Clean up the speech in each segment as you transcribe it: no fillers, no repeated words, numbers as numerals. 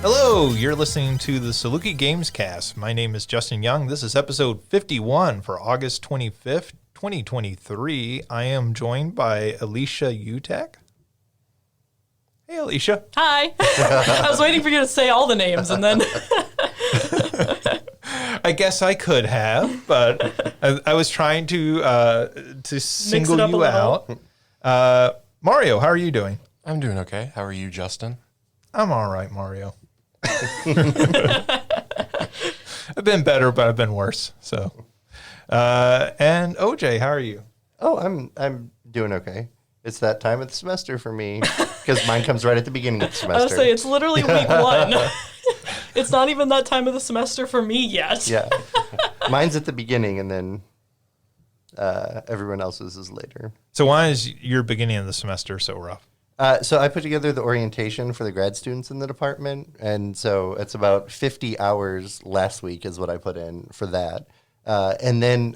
Hello, you're listening to the Saluki Gamescast. My name is Justin Young. This is episode 51 for August 25th, 2023. I am joined by Alicia Utecht. Hey, Alicia. Hi. I was waiting for you to say all the names and then... I guess I could have, but I was trying to single you out. Mario, how are you doing? I'm doing okay. How are you, Justin? I'm all right, Mario. I've been better, but I've been worse. So, and OJ, how are you? Oh, I'm doing okay. It's that time of the semester for me because mine comes right at the beginning of the semester. I was saying it's literally week one. It's not even that time of the semester for me yet. Yeah, mine's at the beginning, and then everyone else's is later. So why is your beginning of the semester so rough? So I put together the orientation for the grad students in the department, and so it's about 50 hours last week is what I put in for that. And then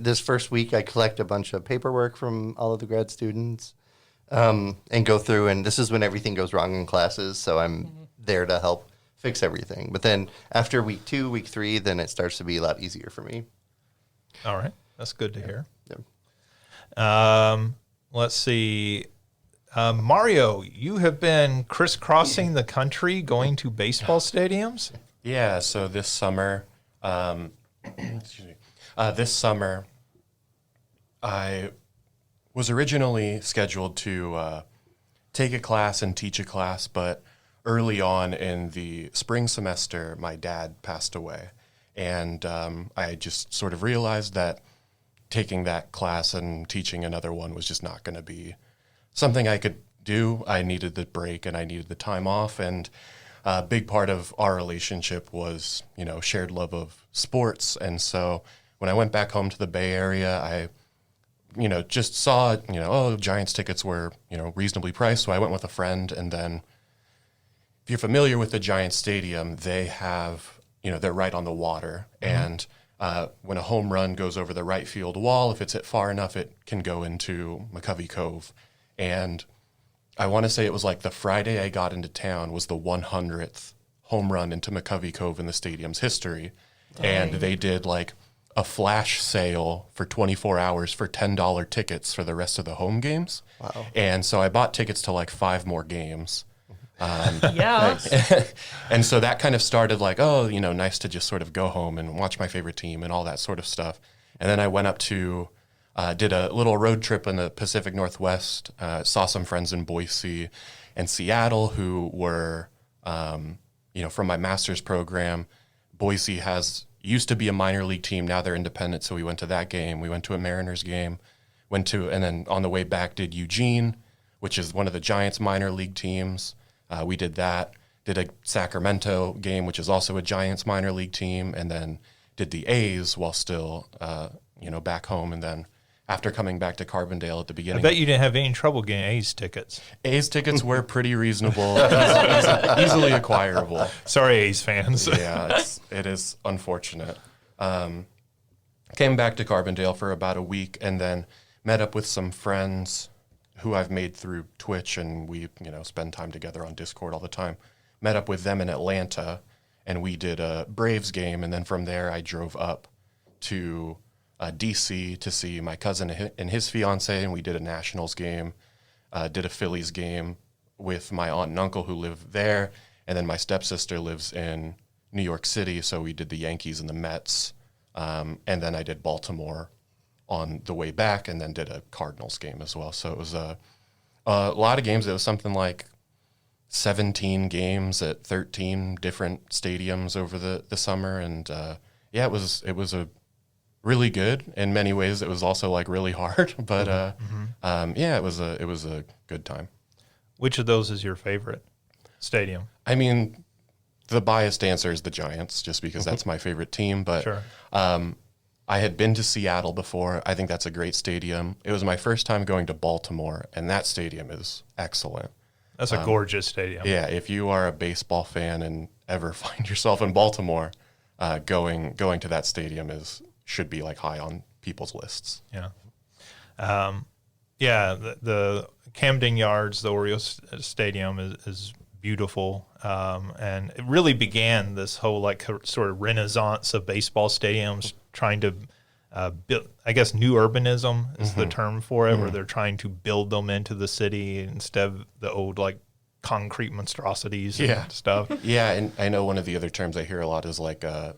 this first week I collect a bunch of paperwork from all of the grad students and go through, and this is when everything goes wrong in classes, so I'm there to help fix everything. But then after week 2, week 3, then it starts to be a lot easier for me. All right. That's good to hear. Yeah. Let's see. Mario, you have been crisscrossing the country going to baseball stadiums? Yeah, so this summer, this summer, I was originally scheduled to take a class and teach a class, but early on in the spring semester, my dad passed away. And I just sort of realized that taking that class and teaching another one was just not going to be something I could do. I needed the break and I needed the time off. And a big part of our relationship was, shared love of sports. And so when I went back home to the Bay Area, I, just saw, Giants tickets were, reasonably priced. So I went with a friend. And then if you're familiar with the Giants Stadium, they have, they're right on the water. Mm-hmm. And when a home run goes over the right field wall, if it's hit far enough, it can go into McCovey Cove. And I want to say it was like the Friday I got into town was the 100th home run into McCovey Cove in the stadium's history. Dang. And they did like a flash sale for 24 hours for $10 tickets for the rest of the home games. Wow. And so I bought tickets to like 5 more games. Yeah. And so that kind of started like, nice to just sort of go home and watch my favorite team and all that sort of stuff. And then I went up to did a little road trip in the Pacific Northwest, saw some friends in Boise and Seattle who were, from my master's program. Boise used to be a minor league team. Now they're independent. So we went to that game. We went to a Mariners game, and then on the way back did Eugene, which is one of the Giants minor league teams. We did that, did a Sacramento game, which is also a Giants minor league team, and then did the A's while still, back home. And then after coming back to Carbondale at the beginning. I bet you didn't have any trouble getting A's tickets. A's tickets were pretty reasonable, easily acquirable. Sorry, A's fans. Yeah, it is unfortunate. Came back to Carbondale for about a week and then met up with some friends who I've made through Twitch, and we, spend time together on Discord all the time. Met up with them in Atlanta, and we did a Braves game, and then from there I drove up to D.C. to see my cousin and his fiance, and we did a Nationals game, did a Phillies game with my aunt and uncle who live there, and then my stepsister lives in New York City, so we did the Yankees and the Mets, and then I did Baltimore on the way back, and then did a Cardinals game as well. So it was a lot of games. It was something like 17 games at 13 different stadiums over the summer, and it was a really good. In many ways, it was also like really hard, but it was a good time. Which of those is your favorite stadium? I mean, the biased answer is the Giants, just because that's my favorite team. But sure. I had been to Seattle before. I think that's a great stadium. It was my first time going to Baltimore, and that stadium is excellent. That's a gorgeous stadium. Yeah, if you are a baseball fan and ever find yourself in Baltimore, going to that stadium should be like high on people's lists. Yeah. The Camden Yards, the Orioles Stadium is beautiful. And it really began this whole like sort of renaissance of baseball stadiums trying to build, I guess new urbanism is the term for it, where they're trying to build them into the city instead of the old like concrete monstrosities and stuff. Yeah, and I know one of the other terms I hear a lot is like a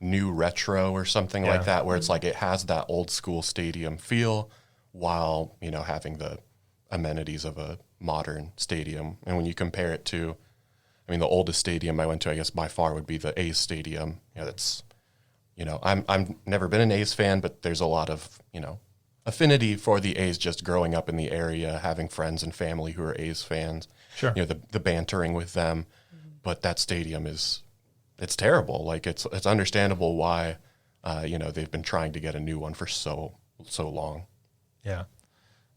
new retro or something like that, where it's like it has that old school stadium feel while, you know, having the amenities of a modern stadium. And when you compare it to, I mean, the oldest stadium I went to, I guess by far would be the A's stadium. You know, that's, you know, I'm never been an A's fan, but there's a lot of, you know, affinity for the A's just growing up in the area, having friends and family who are A's fans. Sure. You know, the bantering with them. But that stadium is, it's terrible. Like it's understandable why, you know, they've been trying to get a new one for so long. Yeah.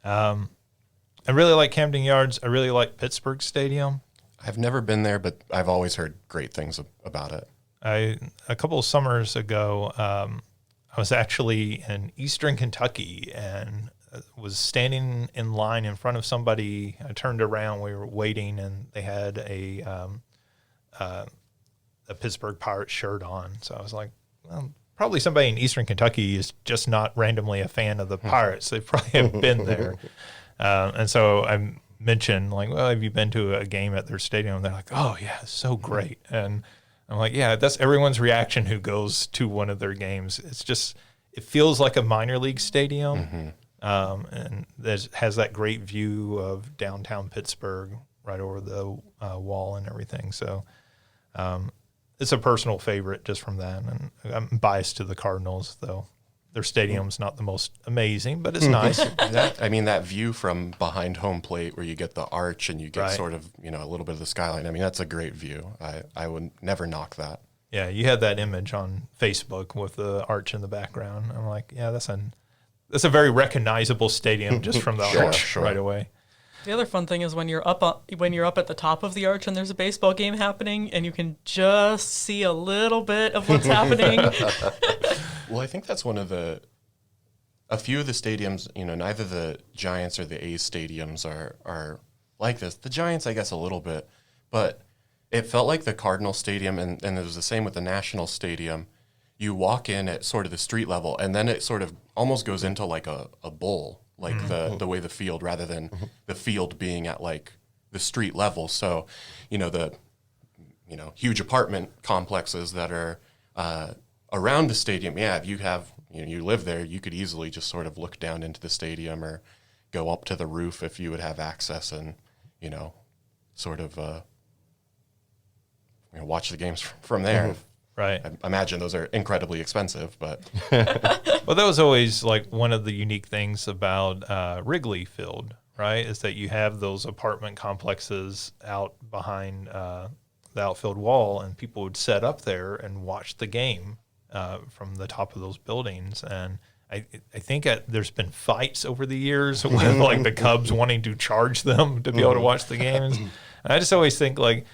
I really like Camden Yards. I really like Pittsburgh Stadium. I've never been there, but I've always heard great things about it. A couple of summers ago, I was actually in Eastern Kentucky and was standing in line in front of somebody. I turned around, we were waiting, and they had a Pittsburgh Pirates shirt on. So I was like, well, probably somebody in Eastern Kentucky is just not randomly a fan of the Pirates. They probably have been there. And so I mentioned, like, well, have you been to a game at their stadium? And they're like, oh, yeah, it's so great. And I'm like, yeah, that's everyone's reaction who goes to one of their games. It's just, it feels like a minor league stadium. And has that great view of downtown Pittsburgh right over the wall and everything. So it's a personal favorite just from that. And I'm biased to the Cardinals, though. Their stadium's not the most amazing, but it's nice. That view from behind home plate where you get the arch and you get sort of, you know, a little bit of the skyline. I mean, that's a great view. I would never knock that. Yeah, you had that image on Facebook with the arch in the background. I'm like, yeah, that's a very recognizable stadium just from the arch right away. The other fun thing is when you're up at the top of the arch and there's a baseball game happening and you can just see a little bit of what's happening. Well, I think that's one of a few of the stadiums, you know, neither the Giants or the A's stadiums are like this. The Giants, I guess, a little bit, but it felt like the Cardinal Stadium, and it was the same with the National Stadium. You walk in at sort of the street level, and then it sort of almost goes into like a bowl, like the way the field, rather than the field being at like the street level. So, you know, the huge apartment complexes that are around the stadium. Yeah, if you live there, you could easily just sort of look down into the stadium or go up to the roof if you would have access, and you know, sort of watch the games from there. Right. I imagine those are incredibly expensive, but well, that was always like one of the unique things about Wrigley Field, right? Is that you have those apartment complexes out behind the outfield wall, and people would set up there and watch the game from the top of those buildings. And I think there's been fights over the years with like the Cubs wanting to charge them to be able to watch the games. And I just always think like,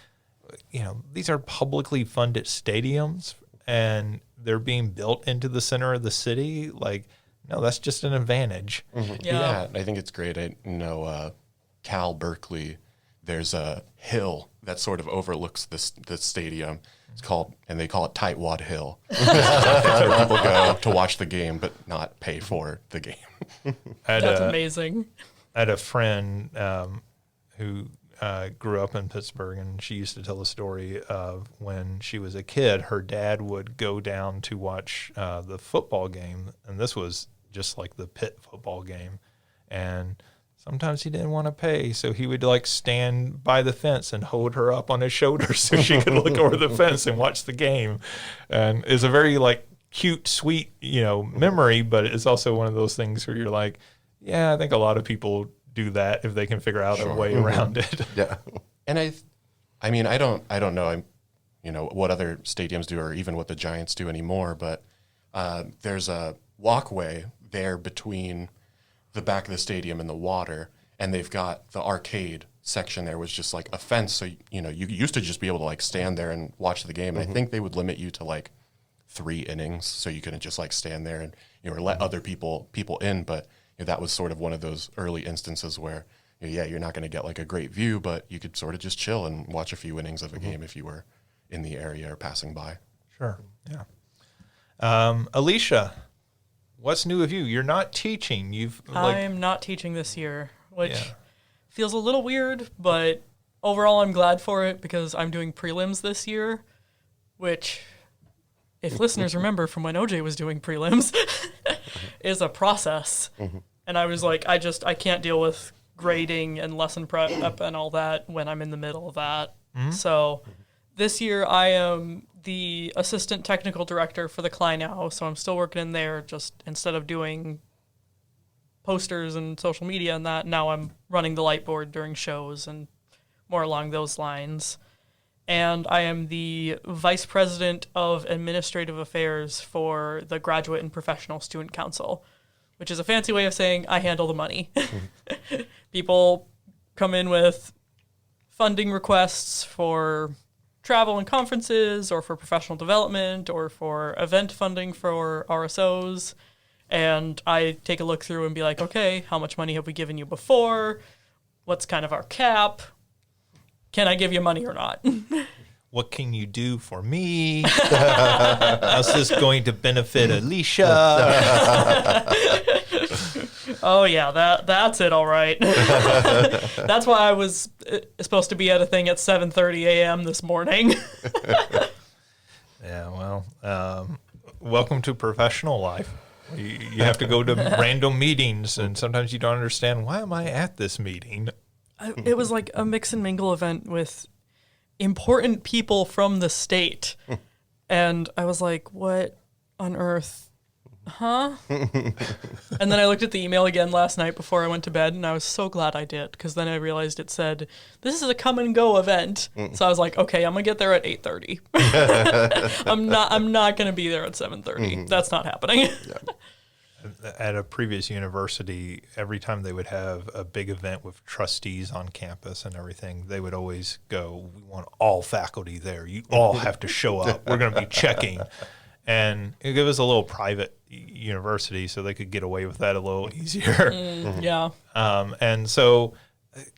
you know, these are publicly funded stadiums and they're being built into the center of the city. Like, no, that's just an advantage. Yeah, I think it's great. I know Cal Berkeley, there's a hill that sort of overlooks the stadium. It's called, and they call it Tightwad Hill. That's where people go to watch the game, but not pay for the game. That's amazing. I had a friend who grew up in Pittsburgh, and she used to tell the story of when she was a kid, her dad would go down to watch the football game, and this was just like the Pitt football game, and sometimes he didn't want to pay, so he would like stand by the fence and hold her up on his shoulder so she could look over the fence and watch the game. And it's a very like cute, sweet, you know, memory, but it's also one of those things where you're like, yeah, I think a lot of people do that if they can figure out a way around it. Yeah. And I mean, I don't know, you know, what other stadiums do or even what the Giants do anymore, but there's a walkway there between the back of the stadium and the water, and they've got the arcade section there was just like a fence, so you know, you used to just be able to like stand there and watch the game, and I think they would limit you to like 3 innings, so you couldn't just like stand there and, you know, or let other people in, but you know, that was sort of one of those early instances where you're not going to get like a great view, but you could sort of just chill and watch a few innings of a game if you were in the area or passing by. Sure. Yeah. Alicia, what's new with you? You're not teaching. I'm not teaching this year, which feels a little weird, but overall I'm glad for it because I'm doing prelims this year, which, if listeners remember from when OJ was doing prelims, is a process. And I was like, I can't deal with grading and lesson prep and all that when I'm in the middle of that. So this year I am the assistant technical director for the Kleinow, so I'm still working in there, just instead of doing posters and social media and that, now I'm running the light board during shows and more along those lines. And I am the vice president of administrative affairs for the Graduate and Professional Student Council, which is a fancy way of saying I handle the money. People come in with funding requests for travel and conferences or for professional development or for event funding for RSOs. And I take a look through and be like, okay, how much money have we given you before? What's kind of our cap? Can I give you money or not? What can you do for me? How's this going to benefit Alicia? Oh, yeah, that's it, all right. That's why I was supposed to be at a thing at 7:30 a.m. this morning. Yeah, well, welcome to professional life. You have to go to random meetings, and sometimes you don't understand, why am I at this meeting? It was like a mix and mingle event with important people from the state. And I was like, what on earth? Huh? And then I looked at the email again last night before I went to bed, and I was so glad I did, because then I realized it said, this is a come and go event. So I was like, okay, I'm going to get there at 8:30. I'm not going to be there at 7:30. That's not happening. At a previous university, every time they would have a big event with trustees on campus and everything, they would always go, we want all faculty there. You all have to show up. We're going to be checking. And it was a little private university, so they could get away with that a little easier. Yeah. And so,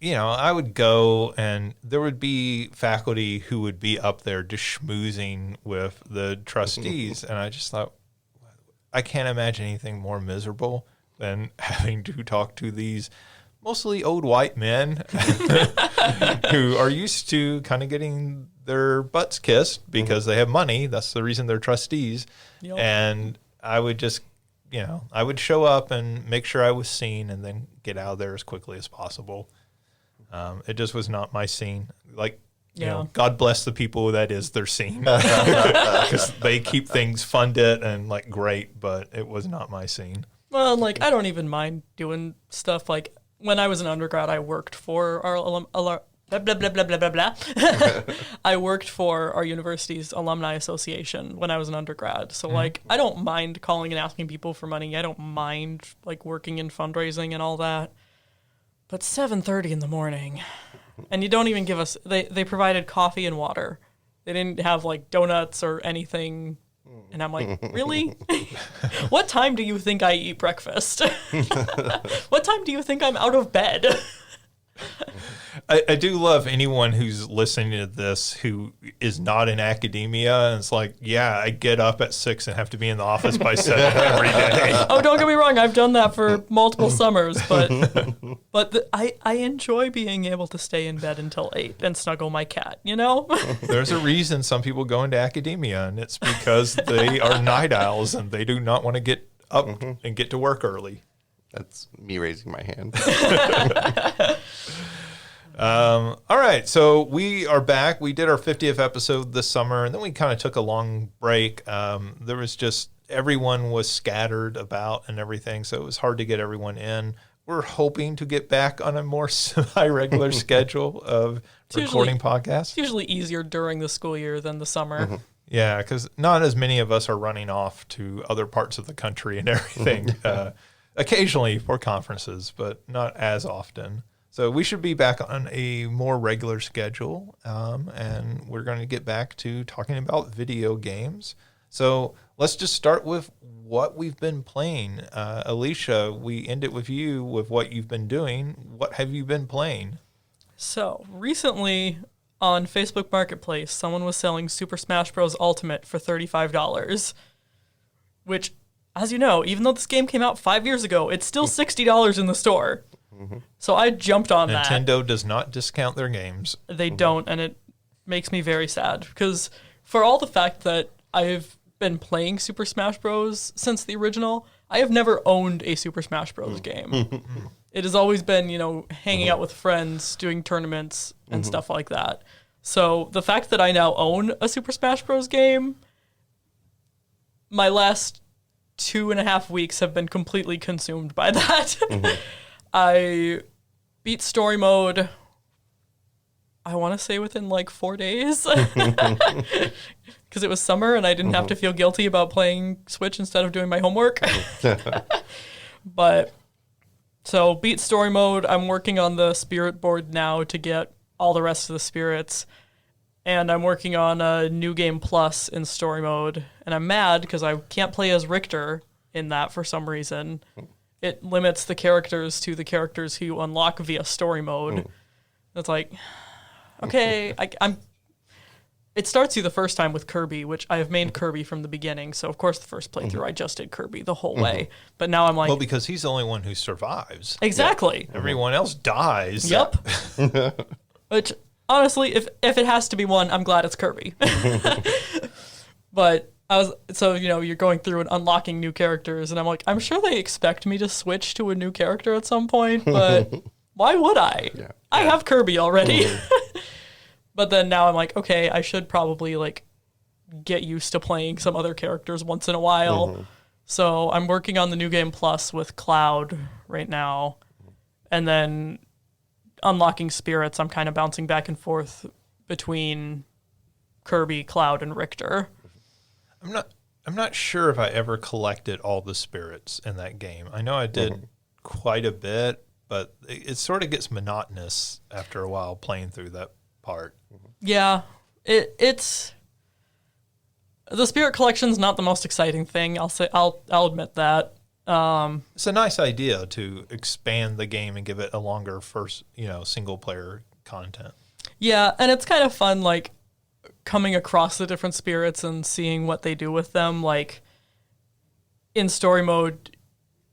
I would go, and there would be faculty who would be up there just schmoozing with the trustees. And I just thought, I can't imagine anything more miserable than having to talk to these mostly old white men who are used to kind of getting their butts kissed because they have money. That's the reason they're trustees. Yep. And I would just, I would show up and make sure I was seen and then get out of there as quickly as possible. It just was not my scene. God bless the people that is their scene, because they keep things funded and great, but it was not my scene. Well, I don't even mind doing stuff. When I was an undergrad, I worked for our blah, blah, blah, blah, blah, blah, blah. I worked for our university's alumni association when I was an undergrad. So, I don't mind calling and asking people for money. I don't mind, working in fundraising and all that. But 7:30 in the morning, and you don't even give us, they provided coffee and water. They didn't have, donuts or anything. And I'm like, really? What time do you think I eat breakfast? What time do you think I'm out of bed? I do love anyone who's listening to this who is not in academia, and it's I get up at 6 and have to be in the office by 7 every day. Oh, don't get me wrong, I've done that for multiple summers, but I enjoy being able to stay in bed until 8 and snuggle my cat, There's a reason some people go into academia, and it's because they are night owls and they do not want to get up and get to work early. That's me raising my hand. All right, so we are back. We did our 50th episode this summer, and then we kind of took a long break. There was just, everyone was scattered about and everything, so it was hard to get everyone in. We're hoping to get back on a more semi-regular schedule of recording podcasts. It's usually easier during the school year than the summer. Yeah, because not as many of us are running off to other parts of the country and everything. Occasionally for conferences, but not as often. So we should be back on a more regular schedule, and we're going to get back to talking about video games. So let's just start with what we've been playing. Alicia, we end it with you with what you've been doing. What have you been playing? So, recently on Facebook Marketplace, someone was selling Super Smash Bros. Ultimate for $35, which, as you know, even though this game came out 5 years ago, it's still $60 in the store. So I jumped on that. Nintendo does not discount their games. They don't, and it makes me very sad because for all the fact that I've been playing Super Smash Bros. Since the original, I have never owned a Super Smash Bros. Game. It has always been, hanging out with friends, doing tournaments and stuff like that. So the fact that I now own a Super Smash Bros. Game, my last 2.5 weeks have been completely consumed by that. I beat story mode, I want to say within like 4 days. Because it was summer and I didn't have to feel guilty about playing Switch instead of doing my homework. But, so beat story mode. I'm working on the spirit board now to get all the rest of the spirits. And I'm working on a New Game Plus in story mode. And I'm mad because I can't play as Richter in that for some reason. It limits the characters to the characters who you unlock via story mode. It's like, okay, it starts you the first time with Kirby, which I have made Kirby from the beginning. So, of course, the first playthrough, I just did Kirby the whole way. But now I'm like... Well, because he's the only one who survives. Exactly. Yeah. Everyone else dies. Yep. Which, honestly, if it has to be one, I'm glad it's Kirby. But... you're going through and unlocking new characters, and I'm like, I'm sure they expect me to switch to a new character at some point, but why would I? Yeah. I have Kirby already. But then now I'm like, okay, I should probably get used to playing some other characters once in a while. So I'm working on the New Game Plus with Cloud right now, and then unlocking spirits. I'm kind of bouncing back and forth between Kirby, Cloud, and Richter. I'm not sure if I ever collected all the spirits in that game. I know I did quite a bit, but it sort of gets monotonous after a while playing through that part. Yeah, it's the spirit collection's not the most exciting thing. I'll admit that. It's a nice idea to expand the game and give it a longer first, single player content. Yeah, and it's kind of fun, coming across the different spirits and seeing what they do with them. In story mode,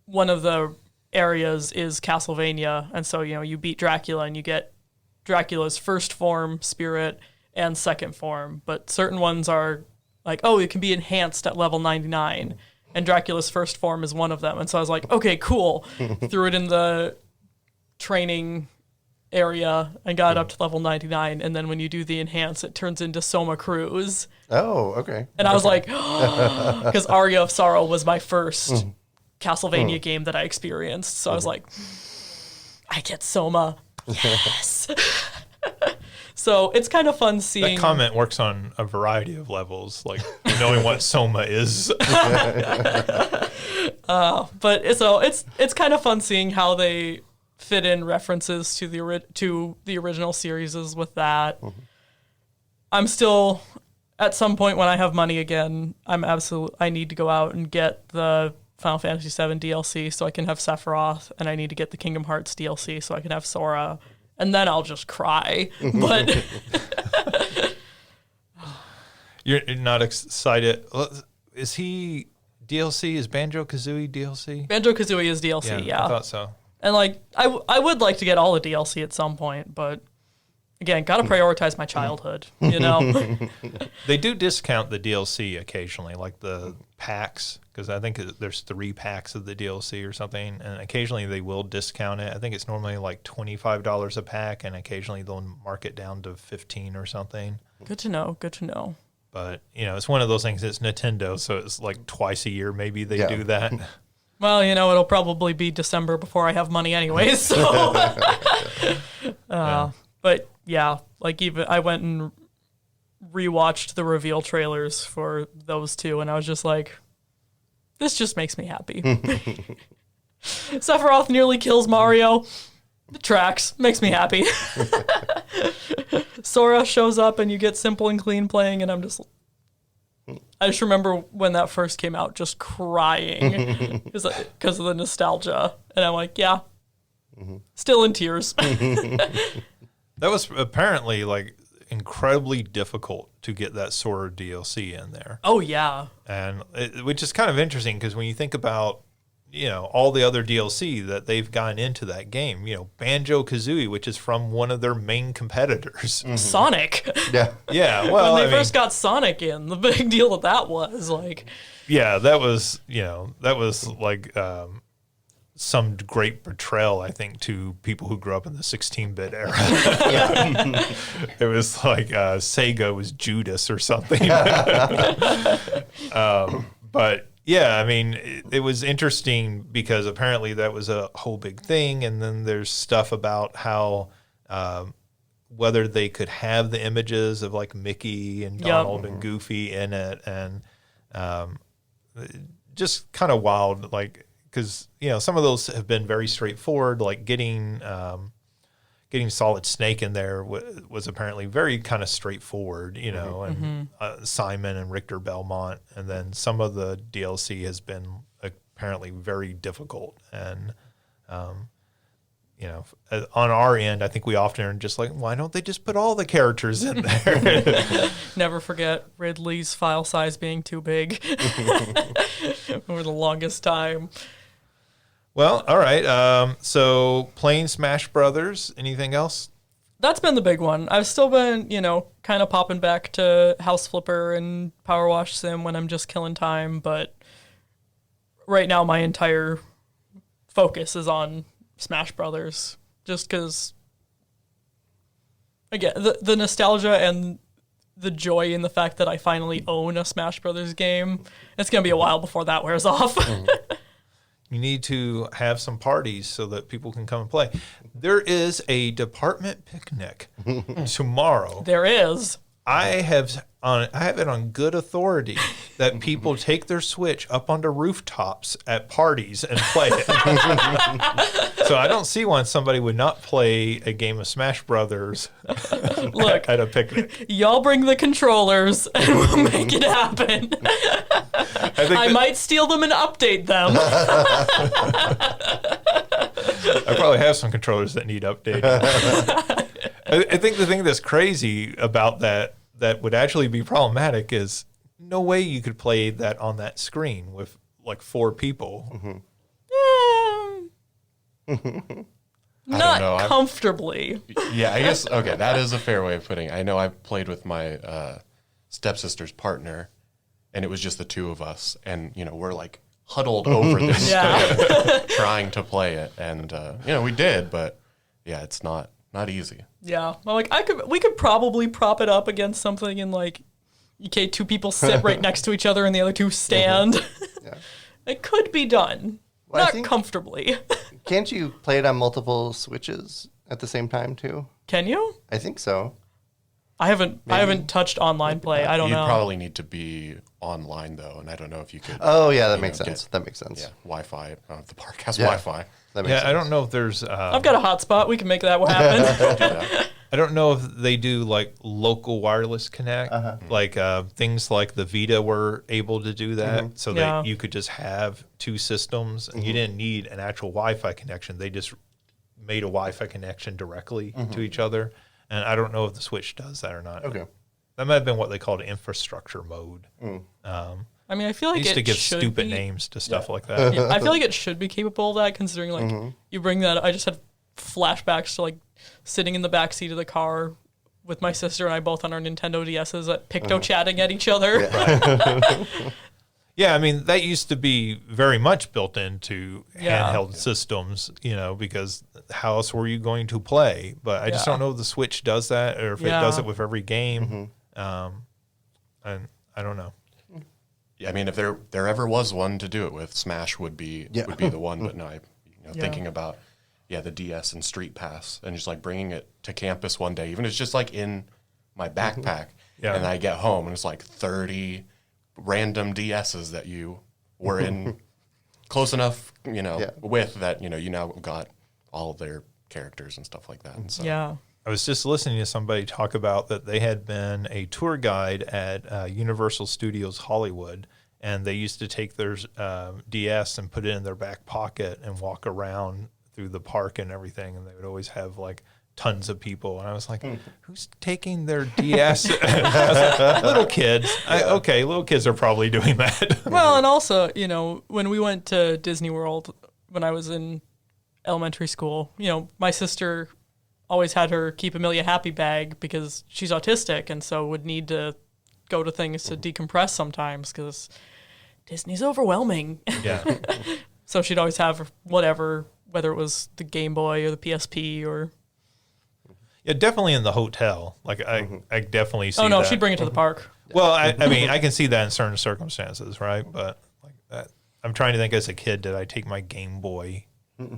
one of the areas is Castlevania, and so you beat Dracula and you get Dracula's first form spirit and second form, but certain ones are it can be enhanced at level 99, and Dracula's first form is one of them. And so I was like, okay, cool. Threw it in the training area and got it up to level 99, and then when you do the enhance, it turns into Soma Cruz. Oh, okay. And I was like, because Aria of Sorrow was my first Castlevania game that I experienced, so I was like, I get Soma. Yes. So it's kind of fun seeing... That comment works on a variety of levels, knowing what Soma is. But so it's kind of fun seeing how they fit in references to the original series with that. I'm still, at some point when I have money again, I need to go out and get the Final Fantasy VII DLC so I can have Sephiroth, and I need to get the Kingdom Hearts DLC so I can have Sora, and then I'll just cry. But you're not excited. Is he DLC? Is Banjo-Kazooie DLC? Banjo-Kazooie is DLC, yeah. I thought so. And I would like to get all the DLC at some point, but again, gotta prioritize my childhood, They do discount the DLC occasionally, like the packs, because I think there's 3 packs of the DLC or something, and occasionally they will discount it. I think it's normally $25 a pack, and occasionally they'll mark it down to $15 or something. Good to know. But, it's one of those things, it's Nintendo, so it's twice a year maybe they do that. Well, it'll probably be December before I have money anyways, so. But yeah, even I went and rewatched the reveal trailers for those two, and I was just like, this just makes me happy. Sephiroth nearly kills Mario. The tracks makes me happy. Sora shows up and you get Simple and Clean playing, and I'm just I just remember when that first came out, just crying because of the nostalgia. And I'm like, yeah, still in tears. That was apparently like incredibly difficult to get that Sora DLC in there. Oh, yeah. And which is kind of interesting because when you think about, all the other DLC that they've gotten into that game, Banjo-Kazooie, which is from one of their main competitors. Sonic. Yeah. Yeah, well, when they first got Sonic in, the big deal that was like. Yeah, that was like some great betrayal, I think, to people who grew up in the 16-bit era. It was like Sega was Judas or something. But yeah, I mean, it was interesting because apparently that was a whole big thing. And then there's stuff about how whether they could have the images of like Mickey and Donald and Goofy in it. And just kind of wild, like, because, some of those have been very straightforward, like getting Solid Snake in there was apparently very kind of straightforward, and Simon and Richter Belmont. And then some of the DLC has been apparently very difficult. And, on our end, I think we often are just like, why don't they just put all the characters in there? Never forget Ridley's file size being too big for the longest time. Well, all right. So playing Smash Brothers. Anything else? That's been the big one. I've still been, kind of popping back to House Flipper and Power Wash Sim when I'm just killing time. But right now, my entire focus is on Smash Brothers. Just because, again, the nostalgia and the joy in the fact that I finally own a Smash Brothers game. It's going to be a while before that wears off. You need to have some parties so that people can come and play. There is a department picnic tomorrow. There is. I have it on good authority that people take their Switch up onto rooftops at parties and play it. So I don't see why somebody would not play a game of Smash Brothers Look, at a picnic. Y'all bring the controllers and we'll make it happen. I might steal them and update them. I probably have some controllers that need updating. I think the thing that's crazy about that would actually be problematic is no way you could play that on that screen with like 4 people. Not comfortably. Yeah, I guess, okay, that is a fair way of putting it. I know I played with my stepsister's partner, and it was just the two of us, and, we're like huddled over this trying to play it, and, we did, but yeah, it's not easy. Yeah, well, like we could probably prop it up against something and like, okay, 2 people sit right next to each other and the other 2 stand. Yeah. It could be done, Well, not comfortably. Can't you play it on multiple Switches at the same time too? Can you? I think so. I haven't touched online play. I don't know. You'd probably need to be online though, and I don't know if you could. Oh yeah, that makes sense. That makes sense. Yeah, Wi-Fi. The park has Wi-Fi. That makes Yeah, sense. I don't know if there's. I've got a hotspot. We can make that happen. I don't know if they do like local wireless connect, like things like the Vita were able to do that, so that you could just have 2 systems and you didn't need an actual Wi-Fi connection. They just made a Wi-Fi connection directly to each other, and I don't know if the Switch does that or not. Okay. That might have been what they called infrastructure mode. I mean, I feel like They used to it give should stupid be, names to stuff like that. Yeah, I feel like it should be capable of that, considering like you bring that. I just had flashbacks to like sitting in the back seat of the car with my sister and I both on our Nintendo DSs at Picto chatting at each other. Yeah, I mean, that used to be very much built into Yeah. handheld systems, because how else were you going to play? But I just don't know if the Switch does that or if it does it with every game. And I don't know. Yeah, I mean, if there ever was one to do it with, Smash would be the one. But no, thinking about the DS and Street Pass and just like bringing it to campus one day, even if it's just like in my backpack, and I get home and it's like 30 random DSs that you were in close enough, with that you now got all of their characters and stuff like that. And so. Yeah. I was just listening to somebody talk about that they had been a tour guide at Universal Studios Hollywood, and they used to take their DS and put it in their back pocket and walk around through the park and everything, and they would always have like tons of people. And I was like, who's taking their DS? I was like, little kids. Okay, little kids are probably doing that. Well, and also, when we went to Disney World when I was in elementary school, my sister always had her Keep Amelia Happy bag because she's autistic and so would need to go to things to decompress sometimes because Disney's overwhelming. Yeah. So she'd always have whatever, whether it was the Game Boy or the PSP or... Yeah, definitely in the hotel. Like I definitely see. Oh no, that. she'd bring it to the park. Well, I mean, I can see that in certain circumstances, right? But like that, I'm trying to think. As a kid, did I take my Game Boy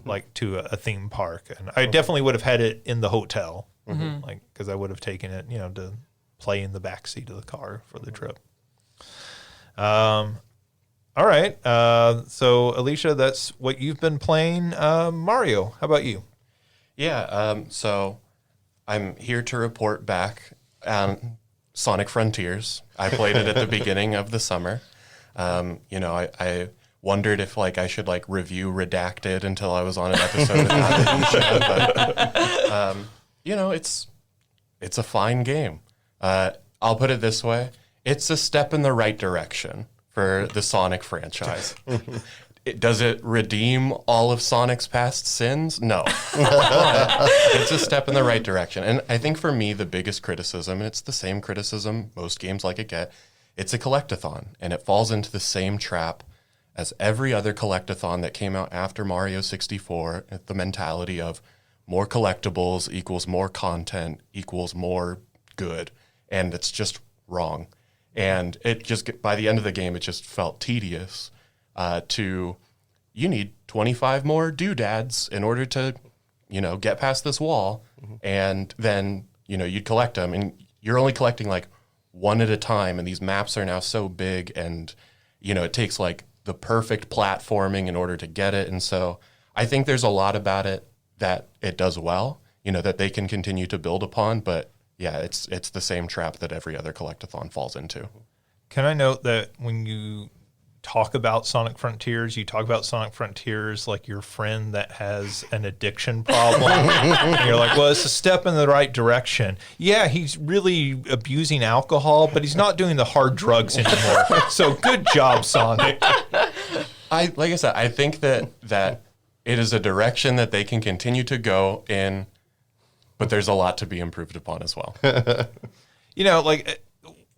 like to a theme park? And I definitely would have had it in the hotel, like because I would have taken it, to play in the back seat of the car for the trip. All right. So Alicia, that's what you've been playing. Mario, how about you? Yeah. So I'm here to report back on Sonic Frontiers. I played it at the beginning of the summer. I wondered if I should review Redacted until I was on an episode of Alicia, but it's a fine game. I'll put it this way: it's a step in the right direction for the Sonic franchise. Does it redeem all of Sonic's past sins? No. It's a step in the right direction. And I think for me, the biggest criticism, and it's the same criticism most games like it get, it's a collectathon. And it falls into the same trap as every other collectathon that came out after Mario 64. The mentality of more collectibles equals more content equals more good. And it's just wrong. And it just, by the end of the game, it just felt tedious. You need 25 more doodads in order to, get past this wall. And then, you'd collect them. And you're only collecting one at a time. And these maps are now so big. And, it takes the perfect platforming in order to get it. And so I think there's a lot about it that it does well, that they can continue to build upon. But yeah, it's the same trap that every other collectathon falls into. Can I note that when you talk about Sonic Frontiers, you talk about Sonic Frontiers like your friend that has an addiction problem. And you're like, well, it's a step in the right direction. Yeah, he's really abusing alcohol, but he's not doing the hard drugs anymore. So good job, Sonic. Like I said, I think that it is a direction that they can continue to go in, but there's a lot to be improved upon as well.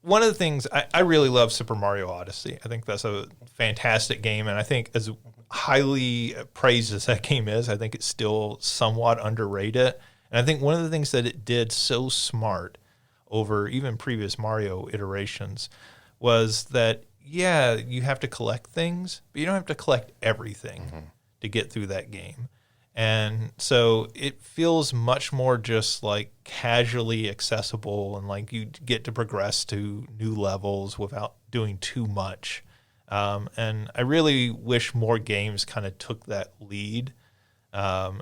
One of the things I really love Super Mario Odyssey. I think that's a fantastic game, and I think as highly praised as that game is, I think it's still somewhat underrated. And I think one of the things that it did so smart over even previous Mario iterations was that, yeah, you have to collect things, but you don't have to collect everything to get through that game. And so it feels much more just casually accessible, and you get to progress to new levels without doing too much. And I really wish more games kind of took that lead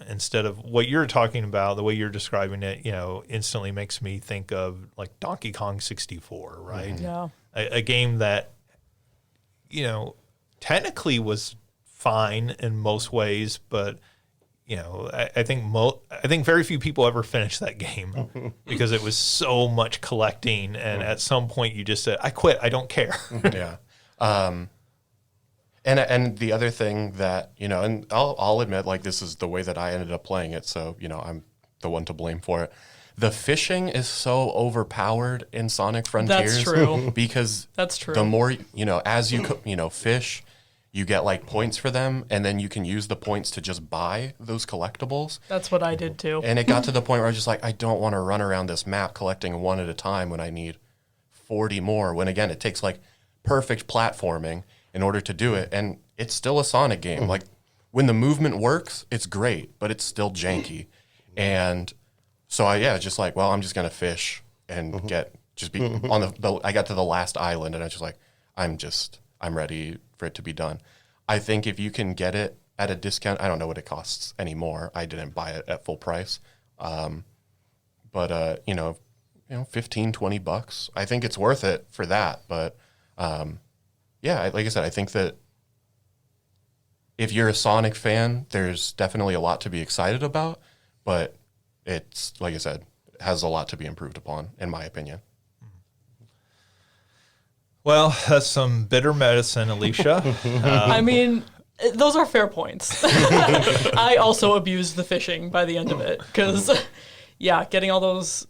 instead of what you're talking about. The way you're describing it, instantly makes me think of Donkey Kong 64, right? Yeah. A game that, technically was fine in most ways, but I think very few people ever finished that game because it was so much collecting, and at some point you just said, "I quit. I don't care." Yeah. And the other thing that and I'll admit, this is the way that I ended up playing it, so I'm the one to blame for it. The fishing is so overpowered in Sonic Frontiers. That's true. Because that's true. The more as you fish, you get points for them, and then you can use the points to just buy those collectibles. That's what I did too. And it got to the point where I was just I don't want to run around this map collecting one at a time when I need 40 more. When again, it takes perfect platforming in order to do it. And it's still a Sonic game. When the movement works, it's great, but it's still janky. And so I'm just well, I'm just going to fish and be on I got to the last island, and I was just I'm ready for it to be done. I think if you can get it at a discount, I don't know what it costs anymore. I didn't buy it at full price. but 15, $20. I think it's worth it for that. But yeah, like I said, I think that if you're a Sonic fan, there's definitely a lot to be excited about, but it's, like I said, has a lot to be improved upon, in my opinion. Well, that's some bitter medicine, Alicia. I mean, those are fair points. I also abused the fishing by the end of it because, yeah, getting all those.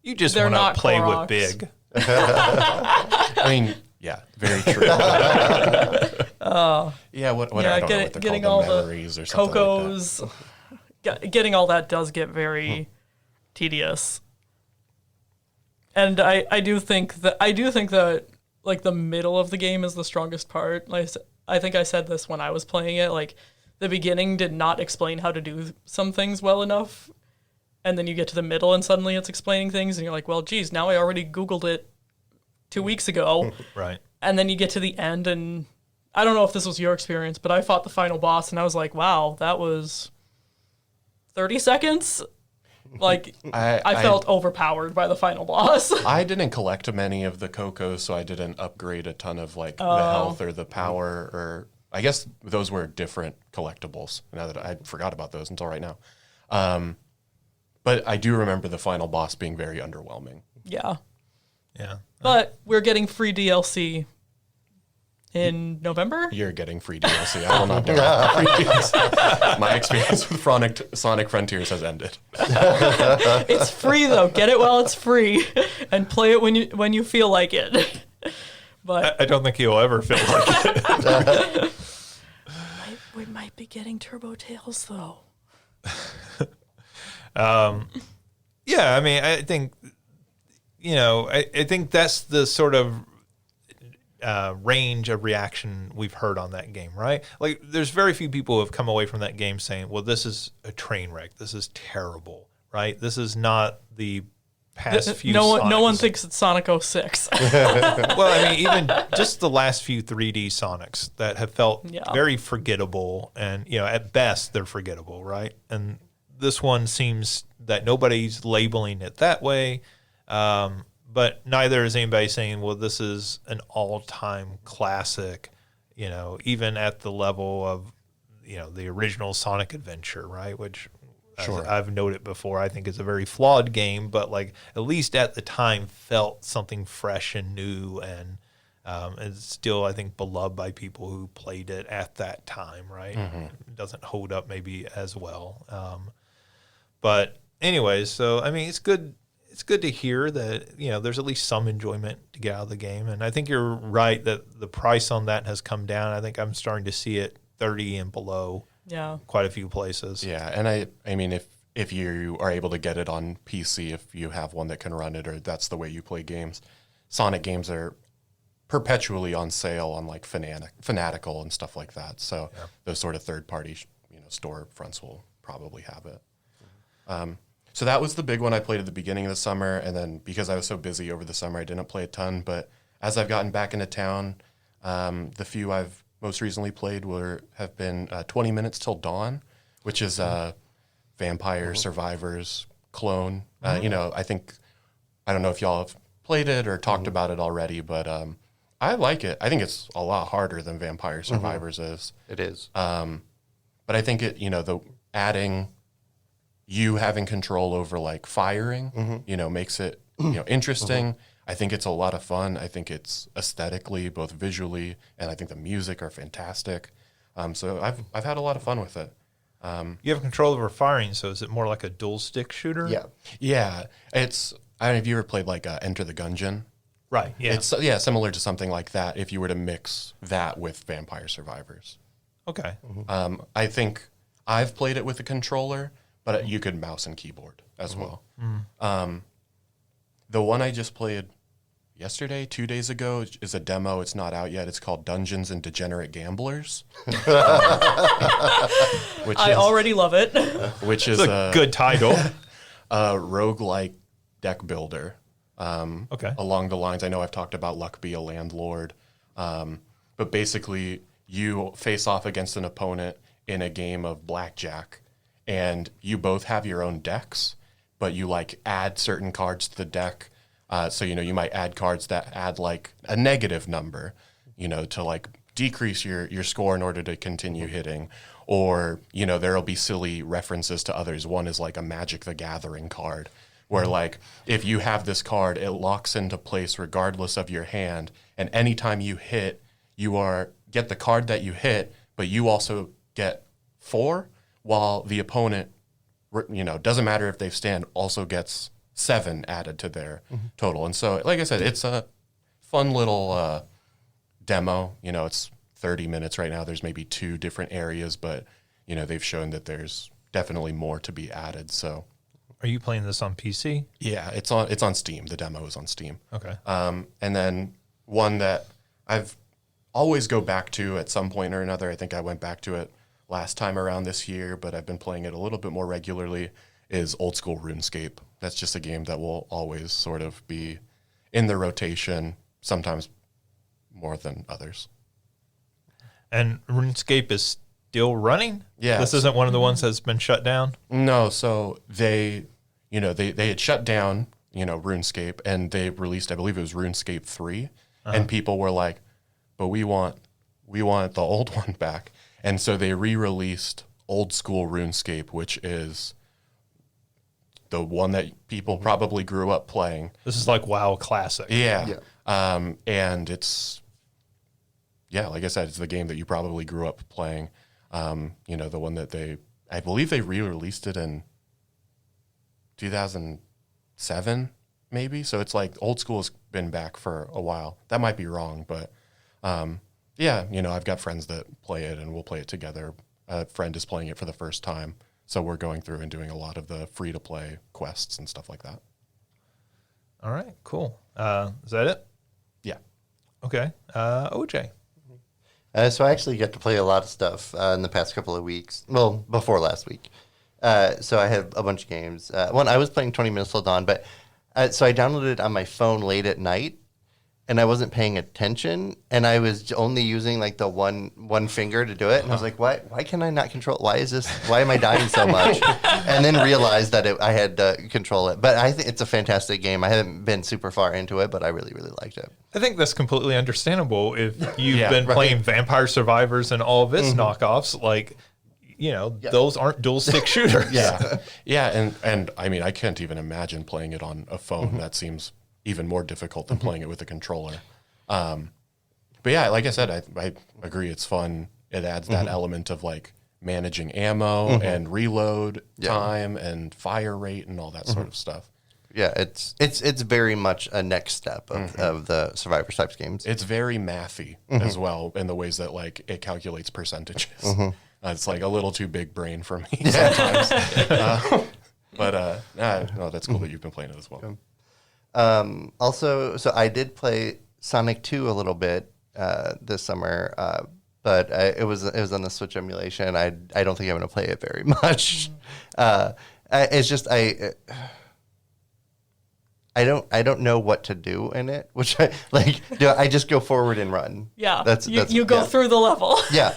You just They're want not to play Koroks. with big. I mean, yeah, very true. Yeah, what I don't know what they're getting called, all memories the or something cocos, getting all that does get very tedious. And I do think that like the middle of the game is the strongest part. Like I think I said this when I was playing it. Like the beginning did not explain how to do some things well enough, and then you get to the middle and suddenly it's explaining things, and you're like, well, geez, now I already Googled it 2 weeks ago. Right. And then you get to the end, and I don't know if this was your experience, but I fought the final boss, and I was like, wow, that was 30 seconds. Like, I felt overpowered by the final boss. I didn't collect many of the cocos, so I didn't upgrade a ton of like the health or the power, or I guess those were different collectibles. Now that I forgot about those until right now. But I do remember the final boss being very underwhelming. Yeah. Yeah. But we're getting free DLC in November. You're getting free DLC. I will not do free DLC. My experience with Sonic Frontiers has ended. It's free though. Get it while it's free, and play it when you feel like it. But I don't think you'll ever feel like it. we might be getting Turbo Tails though. Yeah, I mean, I think, I think that's the sort of range of reaction we've heard on that game, right? Like, there's very few people who have come away from that game saying, well, this is a train wreck. This is terrible, right? This is not the past few No one Sonics. thinks it's Sonic 06. Well, I mean, even just the last few 3D Sonics that have felt Yeah. very forgettable, and at best they're forgettable, right? And this one seems that nobody's labeling it that way, but neither is anybody saying, well, this is an all-time classic, even at the level of the original Sonic Adventure, right? Which Sure. I've noted before, I think is a very flawed game, but like at least at the time felt something fresh and new, and it's still, I think, beloved by people who played it at that time, right? It doesn't hold up maybe as well. But anyways, so I mean, it's good. It's good to hear that there's at least some enjoyment to get out of the game, and I think you're right that the price on that has come down. I think I'm starting to see it 30 and below. Yeah. Quite a few places. Yeah, and I mean, if you are able to get it on PC, if you have one that can run it, or that's the way you play games, Sonic games are perpetually on sale on like Fanatical and stuff like that. So those sort of third-party store fronts will probably have it. So that was the big one I played at the beginning of the summer, and then because I was so busy over the summer, I didn't play a ton. But as I've gotten back into town, the few I've most recently played have been 20 Minutes Till Dawn, which is Vampire Survivors clone. I don't know if y'all have played it or talked about it already, but I like it. I think it's a lot harder than Vampire Survivors is. It is. But I think it, the adding you having control over like firing, makes it, interesting. I think it's a lot of fun. I think it's aesthetically, both visually, and I think the music are fantastic. So I've had a lot of fun with it. You have control over firing, so is it more like a dual stick shooter? Yeah. Yeah, I don't know if you ever played like Enter the Gungeon. Right. Yeah. It's similar to something like that. If you were to mix that with Vampire Survivors, okay. I think I've played it with a controller, but you could mouse and keyboard as well. The one I just played yesterday, 2 days ago, is a demo. It's not out yet. It's called Dungeons and Degenerate Gamblers. I already love it. Which is It's a good title. a roguelike deck builder. Okay. Along the lines, I know I've talked about Luck Be a Landlord, but basically you face off against an opponent in a game of blackjack, and you both have your own decks, but you like add certain cards to the deck. So, you might add cards that add like a negative number, to like decrease your score in order to continue hitting. Or, there'll be silly references to others. One is like a Magic the Gathering card, where like if you have this card, it locks into place regardless of your hand. And anytime you hit, get the card that you hit, but you also get 4, while the opponent, doesn't matter if they stand, also gets 7 added to their total. And so, like I said, it's a fun little demo. It's 30 minutes right now. There's maybe 2 different areas, but, they've shown that there's definitely more to be added. So, Are you playing this on PC? yeah, it's on Steam. The demo is on Steam. Okay. And then one that I've always go back to at some point or another. I think I went back to it last time around this year, but I've been playing it a little bit more regularly, is old school RuneScape. That's just a game that will always sort of be in the rotation, sometimes more than others. And RuneScape is still running? Yeah. This isn't one of the ones that's been shut down? No, so they had shut down, RuneScape, and they released, I believe it was RuneScape 3, and people were like, but we want the old one back. And so they re-released old school RuneScape, which is the one that people probably grew up playing. This is like WoW Classic. Yeah. And it's, like I said, it's the game that you probably grew up playing. The one that I believe they re-released it in 2007, maybe. So it's like old school has been back for a while. That might be wrong, but I've got friends that play it and we'll play it together. A friend is playing it for the first time. So we're going through and doing a lot of the free-to-play quests and stuff like that. All right, cool. Is that it? Yeah. Okay. OJ. So I actually got to play a lot of stuff in the past couple of weeks. Well, before last week. So I had a bunch of games. One, I was playing 20 Minutes Till Dawn, but so I downloaded it on my phone late at night, and I wasn't paying attention, and I was only using like the one finger to do it, and I was like, why can I not control? Why am I dying so much? And then realized that I had to control it. But I think it's a fantastic game. I haven't been super far into it, but I really, really liked it. I think that's completely understandable if you've been playing Vampire Survivors and all of its knockoffs. Like, those aren't dual stick shooters. Yeah. And I mean, I can't even imagine playing it on a phone. That seems even more difficult than playing it with a controller. But yeah, like I said, I agree. It's fun. It adds that element of like managing ammo and reload time and fire rate and all that sort of stuff. Yeah, it's very much a next step of the Survivor types games. It's very mathy as well in the ways that like it calculates percentages. It's like a little too big brain for me sometimes. No, that's cool that you've been playing it as well. Also, so I did play Sonic 2 a little bit this summer, but it was on the Switch emulation. I don't think I'm going to play it very much. It's just I don't know what to do in it, which I just go forward and run. Yeah, that's you go through the level. Yeah.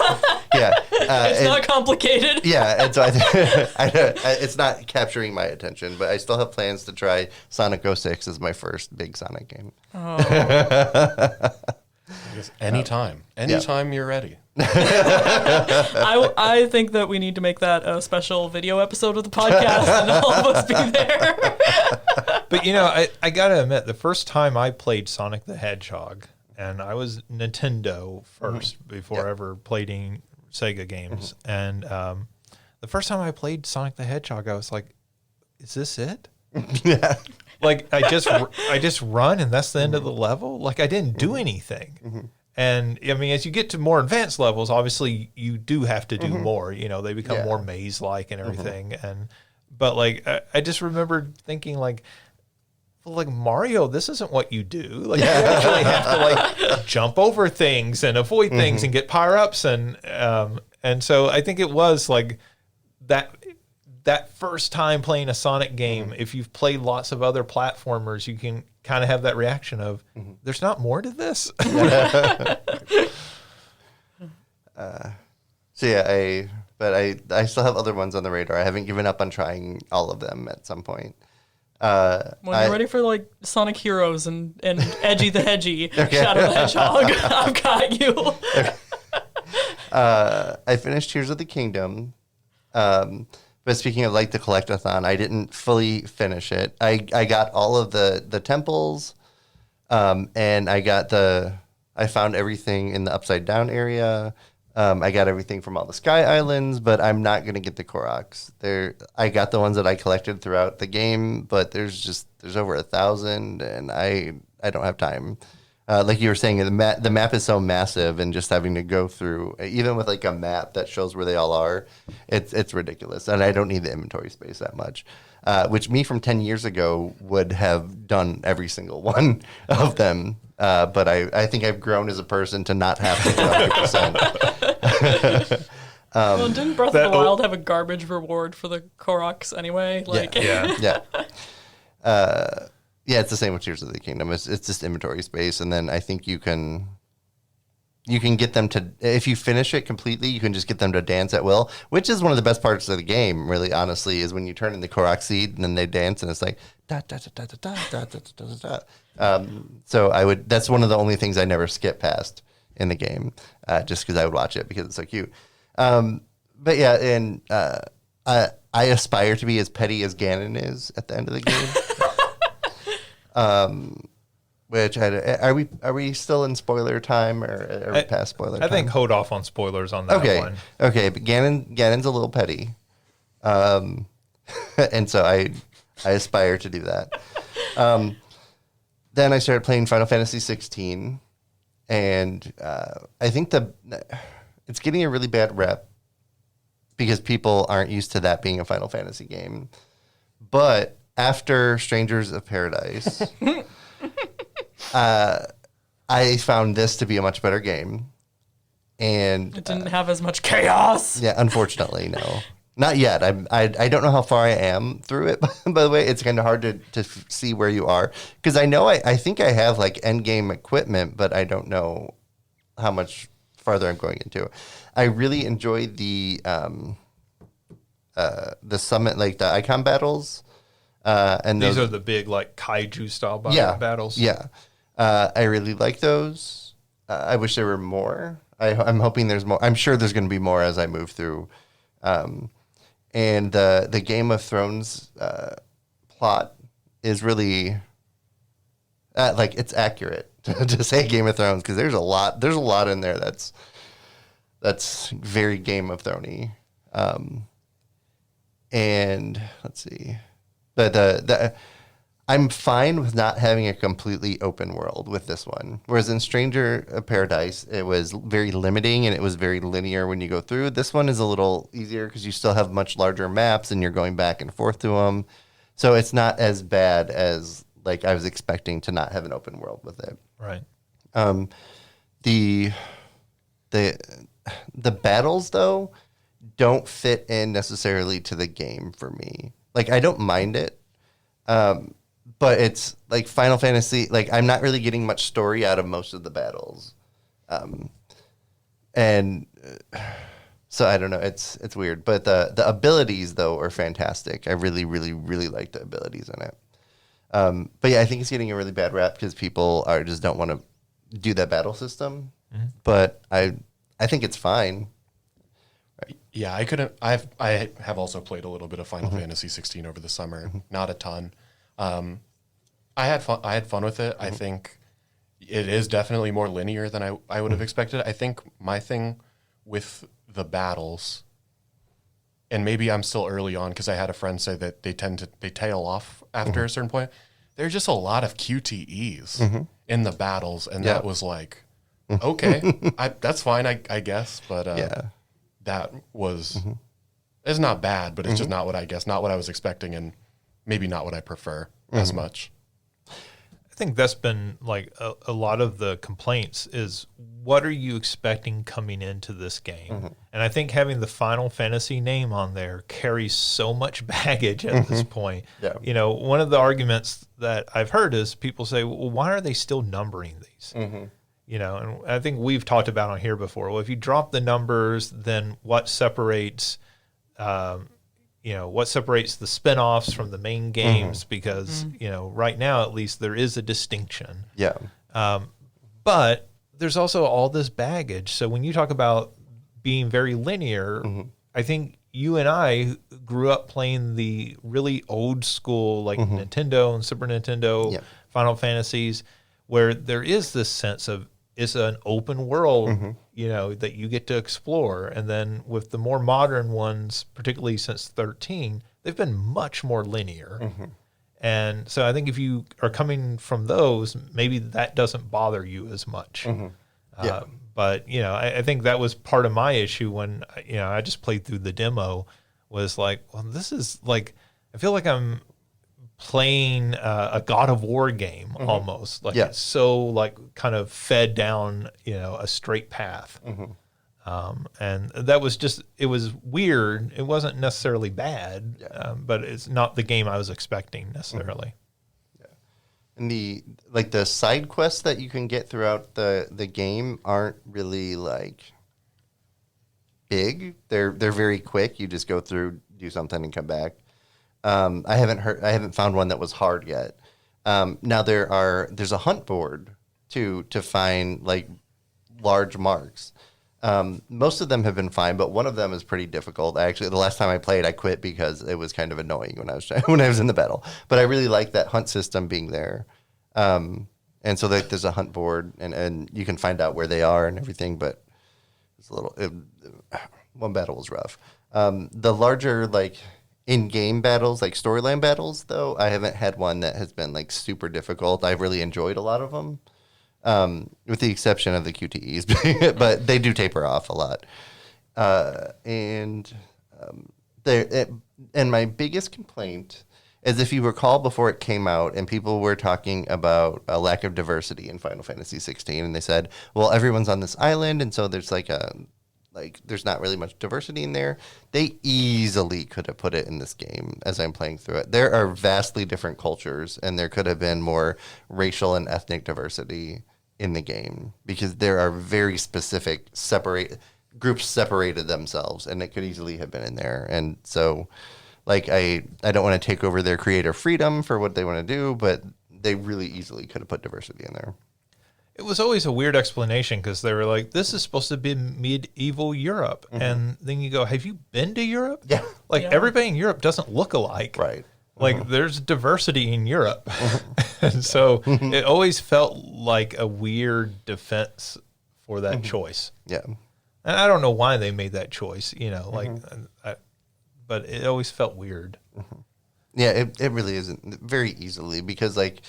It's not complicated. Yeah, and so it's not capturing my attention, but I still have plans to try Sonic 06 as my first big Sonic game. Anytime you're ready. I think that we need to make that a special video episode of the podcast and all of us be there. But I gotta admit, the first time I played Sonic the Hedgehog, and I was Nintendo first before I ever played any Sega games, and the first time I played Sonic the Hedgehog, I was like, "Is this it?" Yeah. Like I just run and that's the end of the level. Like I didn't do anything. And I mean, as you get to more advanced levels, obviously you do have to do more. They become more maze-like and everything. But like I just remember thinking like Mario, this isn't what you do. Like you actually have to like jump over things and avoid things and get power-ups and so I think it was like that first time playing a Sonic game, if you've played lots of other platformers, you can kind of have that reaction of, there's not more to this. I still have other ones on the radar. I haven't given up on trying all of them at some point. When you're ready for like Sonic Heroes and Edgy the Hedgy, Shadow the Hedgehog, I've got you. I finished Tears of the Kingdom. But speaking of like the collectathon, I didn't fully finish it. I got all of the temples, and I found everything in the Upside Down area. I got everything from all the Sky Islands, but I'm not gonna get the Koroks. I got the ones that I collected throughout the game, but there's over 1,000, and I don't have time. Like you were saying, the map is so massive, and just having to go through, even with like a map that shows where they all are, it's ridiculous. And I don't need the inventory space that much, which me from 10 years ago would have done every single one of them. But I think I've grown as a person to not have to do 100%. Well, didn't Breath of the Wild have a garbage reward for the Koroks anyway? Like, yeah. Yeah, it's the same with Tears of the Kingdom. It's just inventory space, and then I think you can get them to, if you finish it completely, you can just get them to dance at will, which is one of the best parts of the game, really, honestly, is when you turn in the Korok seed and then they dance, and it's like da da da da da da da da da da. So that's one of the only things I never skip past in the game, just because I would watch it because it's so cute. But yeah, and I aspire to be as petty as Ganon is at the end of the game. Which are we still in spoiler time, or are we past spoiler time? I think hold off on spoilers on that one. Okay, but Ganon's a little petty, and so I aspire to do that. Then I started playing Final Fantasy 16, and I think it's getting a really bad rep because people aren't used to that being a Final Fantasy game, but after Strangers of Paradise, I found this to be a much better game. And it didn't have as much chaos. Yeah, unfortunately, no. Not yet. I don't know how far I am through it, by the way. It's kind of hard to see where you are. Because I think I have like end game equipment, but I don't know how much farther I'm going into it. I really enjoyed the summit, like the icon battles. And these are the big like kaiju style battles. Yeah, I really like those. I wish there were more. I'm hoping there's more. I'm sure there's going to be more as I move through. And the Game of Thrones plot is really like it's accurate to say Game of Thrones, because there's a lot in there that's very Game of Thrones-y. And let's see. But I'm fine with not having a completely open world with this one. Whereas in Stranger of Paradise, it was very limiting and it was very linear when you go through. This one is a little easier because you still have much larger maps and you're going back and forth to them. So it's not as bad as like I was expecting to not have an open world with it. Right. The battles though don't fit in necessarily to the game for me. Like, I don't mind it, but it's like Final Fantasy. Like, I'm not really getting much story out of most of the battles, and so I don't know. It's weird, but the abilities though are fantastic. I really, really, really like the abilities in it. But yeah, I think it's getting a really bad rap because people just don't want to do that battle system. Mm-hmm. But I think it's fine. Yeah, I have also played a little bit of Final Fantasy 16 over the summer, not a ton. I had fun with it. I think it is definitely more linear than I would have expected. I think my thing with the battles, and maybe I'm still early on because I had a friend say that they tail off after a certain point. There's just a lot of QTEs in the battles, and that was like, okay, that's fine, I guess, but that was it's not bad, but it's just not what I was expecting, and maybe not what I prefer as much. I think that's been like a lot of the complaints is, what are you expecting coming into this game? And I think having the Final Fantasy name on there carries so much baggage at this point. Yeah. You know, one of the arguments that I've heard is people say, well, why are they still numbering these? You know, and I think we've talked about on here before. Well, if you drop the numbers, then what separates what separates the spinoffs from the main games, because, right now, at least, there is a distinction. Yeah. But there's also all this baggage. So when you talk about being very linear, I think you and I grew up playing the really old school, like Nintendo and Super Nintendo, Final Fantasies, where there is this sense of it's an open world, that you get to explore. And then with the more modern ones, particularly since 13, they've been much more linear. And so I think if you are coming from those, maybe that doesn't bother you as much. But, I think that was part of my issue when, I just played through the demo, was like, well, this is like, I feel like I'm playing a God of War game almost. Like it's so like kind of fed down, a straight path. And that was just, it was weird. It wasn't necessarily bad, but it's not the game I was expecting necessarily. And the side quests that you can get throughout the game aren't really like big. They're very quick. You just go through, do something, and come back. I haven't found one that was hard yet. Now there's a hunt board to find like large marks. Most of them have been fine, but one of them is pretty difficult. Actually, the last time I played, I quit because it was kind of annoying when I was in the battle. But I really like that hunt system being there. And so there's a hunt board, and you can find out where they are and everything. But it's one battle was rough. The larger like in-game battles, like storyline battles, though, I haven't had one that has been like super difficult. I've really enjoyed a lot of them. With the exception of the QTEs, but they do taper off a lot. And my biggest complaint is, if you recall, before it came out, and people were talking about a lack of diversity in Final Fantasy 16, and they said, well, everyone's on this island, and so there's there's not really much diversity in there. They easily could have put it in this game as I'm playing through it. There are vastly different cultures, and there could have been more racial and ethnic diversity in the game, because there are very specific groups separated themselves, and it could easily have been in there. And so, like, I don't want to take over their creative freedom for what they want to do, but they really easily could have put diversity in there. It was always a weird explanation, because they were like, this is supposed to be medieval Europe. And then you go, have you been to Europe? Yeah. Everybody in Europe doesn't look alike. Right. There's diversity in Europe. And so it always felt like a weird defense for that choice. Yeah. And I don't know why they made that choice, but it always felt weird. Yeah, it really isn't very easily, because like,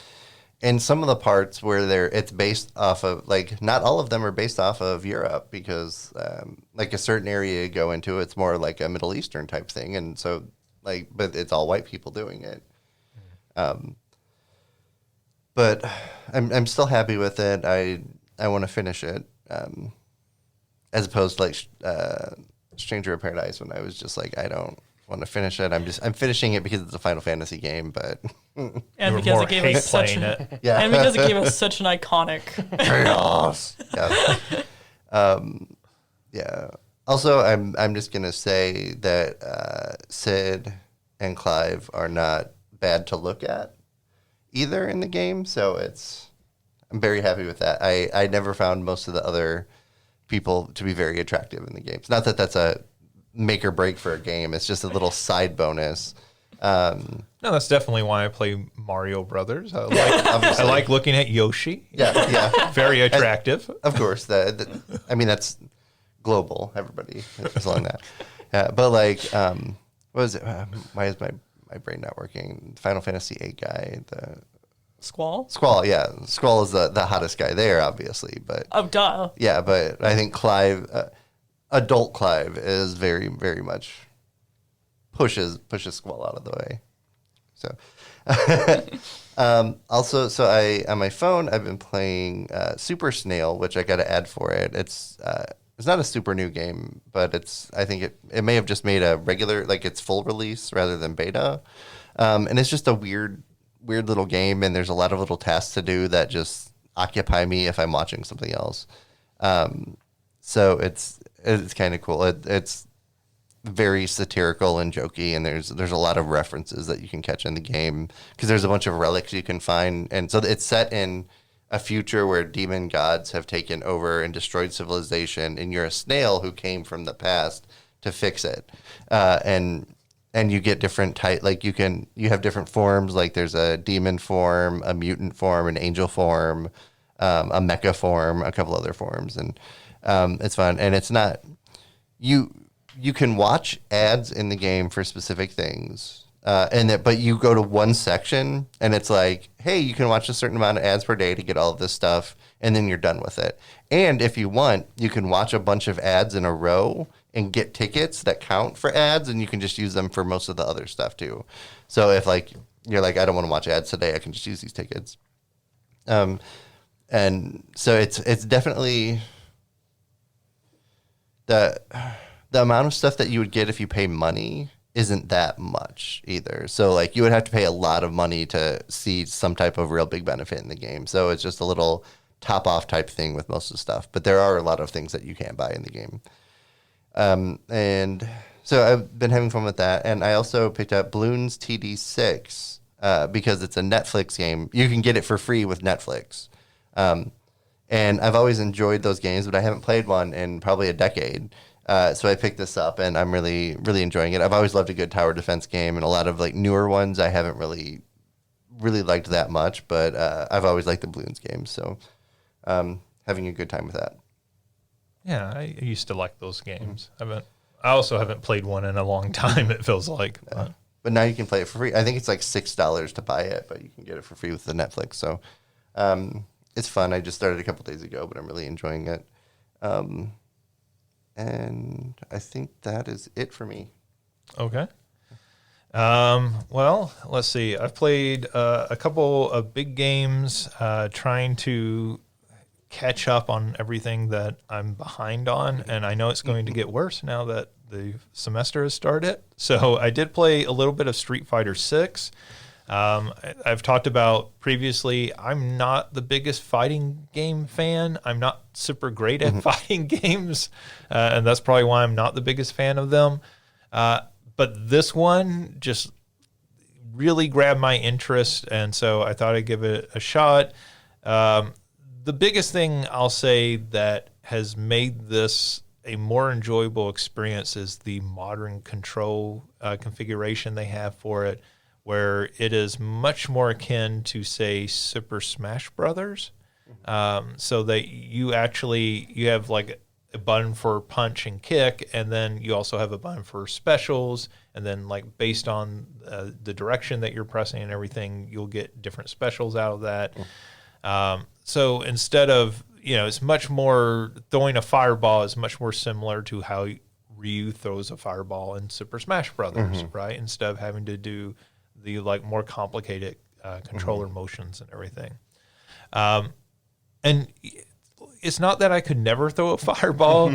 in some of the parts where it's based off of, like, not all of them are based off of Europe, because like a certain area you go into, it's more like a Middle Eastern type thing, and so like, but it's all white people doing it. But I'm still happy with it. I want to finish it, as opposed to like Stranger of Paradise, when I was just like, I don't want to finish it. I'm finishing it because it's a Final Fantasy game, but and because it gave us such an iconic chaos. Yeah. Also, I'm just gonna say that Sid and Clive are not bad to look at either in the game, so I'm very happy with that. I never found most of the other people to be very attractive in the game. It's not that that's a make or break for a game. It's just a little side bonus. No, that's definitely why I play Mario Brothers. I like looking at Yoshi. Yeah. Very attractive. Of course. I mean, that's global. Everybody is on that. But like, what is it? Why is my brain not working? Final Fantasy VIII guy, the Squall. Yeah. Squall is the hottest guy there, obviously. But duh. Yeah, but I think Clive, adult Clive, is very, very much pushes Squall out of the way. So, also, on my phone, I've been playing Super Snail, which I got to add for it. It's not a super new game, but I think it may have just made a regular, like, its full release rather than beta. And it's just a weird little game, and there's a lot of little tasks to do that just occupy me if I'm watching something else. So it's kind of cool. very satirical and jokey, and there's a lot of references that you can catch in the game because there's a bunch of relics you can find, and so it's set in a future where demon gods have taken over and destroyed civilization, and you're a snail who came from the past to fix it, and you get different type, like you have different forms, like there's a demon form, a mutant form, an angel form, a mecha form, a couple other forms, and it's fun, and it's not you can watch ads in the game for specific things, but you go to one section and it's like, hey, you can watch a certain amount of ads per day to get all of this stuff, and then you're done with it. And if you want, you can watch a bunch of ads in a row and get tickets that count for ads, and you can just use them for most of the other stuff too. So if like you're like, I don't want to watch ads today, I can just use these tickets. And so it's definitely the amount of stuff that you would get if you pay money isn't that much either. So like you would have to pay a lot of money to see some type of real big benefit in the game. So it's just a little top off type thing with most of the stuff. But there are a lot of things that you can buy in the game. And so I've been having fun with that. And I also picked up Bloons TD6 because it's a Netflix game. You can get it for free with Netflix. And I've always enjoyed those games, but I haven't played one in probably a decade. So I picked this up, and I'm really, really enjoying it. I've always loved a good tower defense game, and a lot of like newer ones I haven't really liked that much, but I've always liked the Bloons games, so having a good time with that. Yeah, I used to like those games. I also haven't played one in a long time, it feels like. But now you can play it for free. I think it's like $6 to buy it, but you can get it for free with the Netflix. So it's fun. I just started a couple days ago, but I'm really enjoying it. And I think that is it for me. Okay. Well, let's see. I've played a couple of big games, trying to catch up on everything that I'm behind on, and I know it's going to get worse now that the semester has started. So I did play a little bit of Street Fighter 6. I've talked about previously, I'm not the biggest fighting game fan. I'm not super great at fighting games, and that's probably why I'm not the biggest fan of them. But this one just really grabbed my interest, and so I thought I'd give it a shot. The biggest thing I'll say that has made this a more enjoyable experience is the modern control configuration they have for it, where it is much more akin to, say, Super Smash Brothers. So that you have like a button for punch and kick, and then you also have a button for specials, and then like based on the direction that you're pressing and everything, you'll get different specials out of that. So instead of, it's much more, throwing a fireball is much more similar to how Ryu throws a fireball in Super Smash Brothers, right? Instead of having to do the like more complicated controller motions and everything. And it's not that I could never throw a fireball.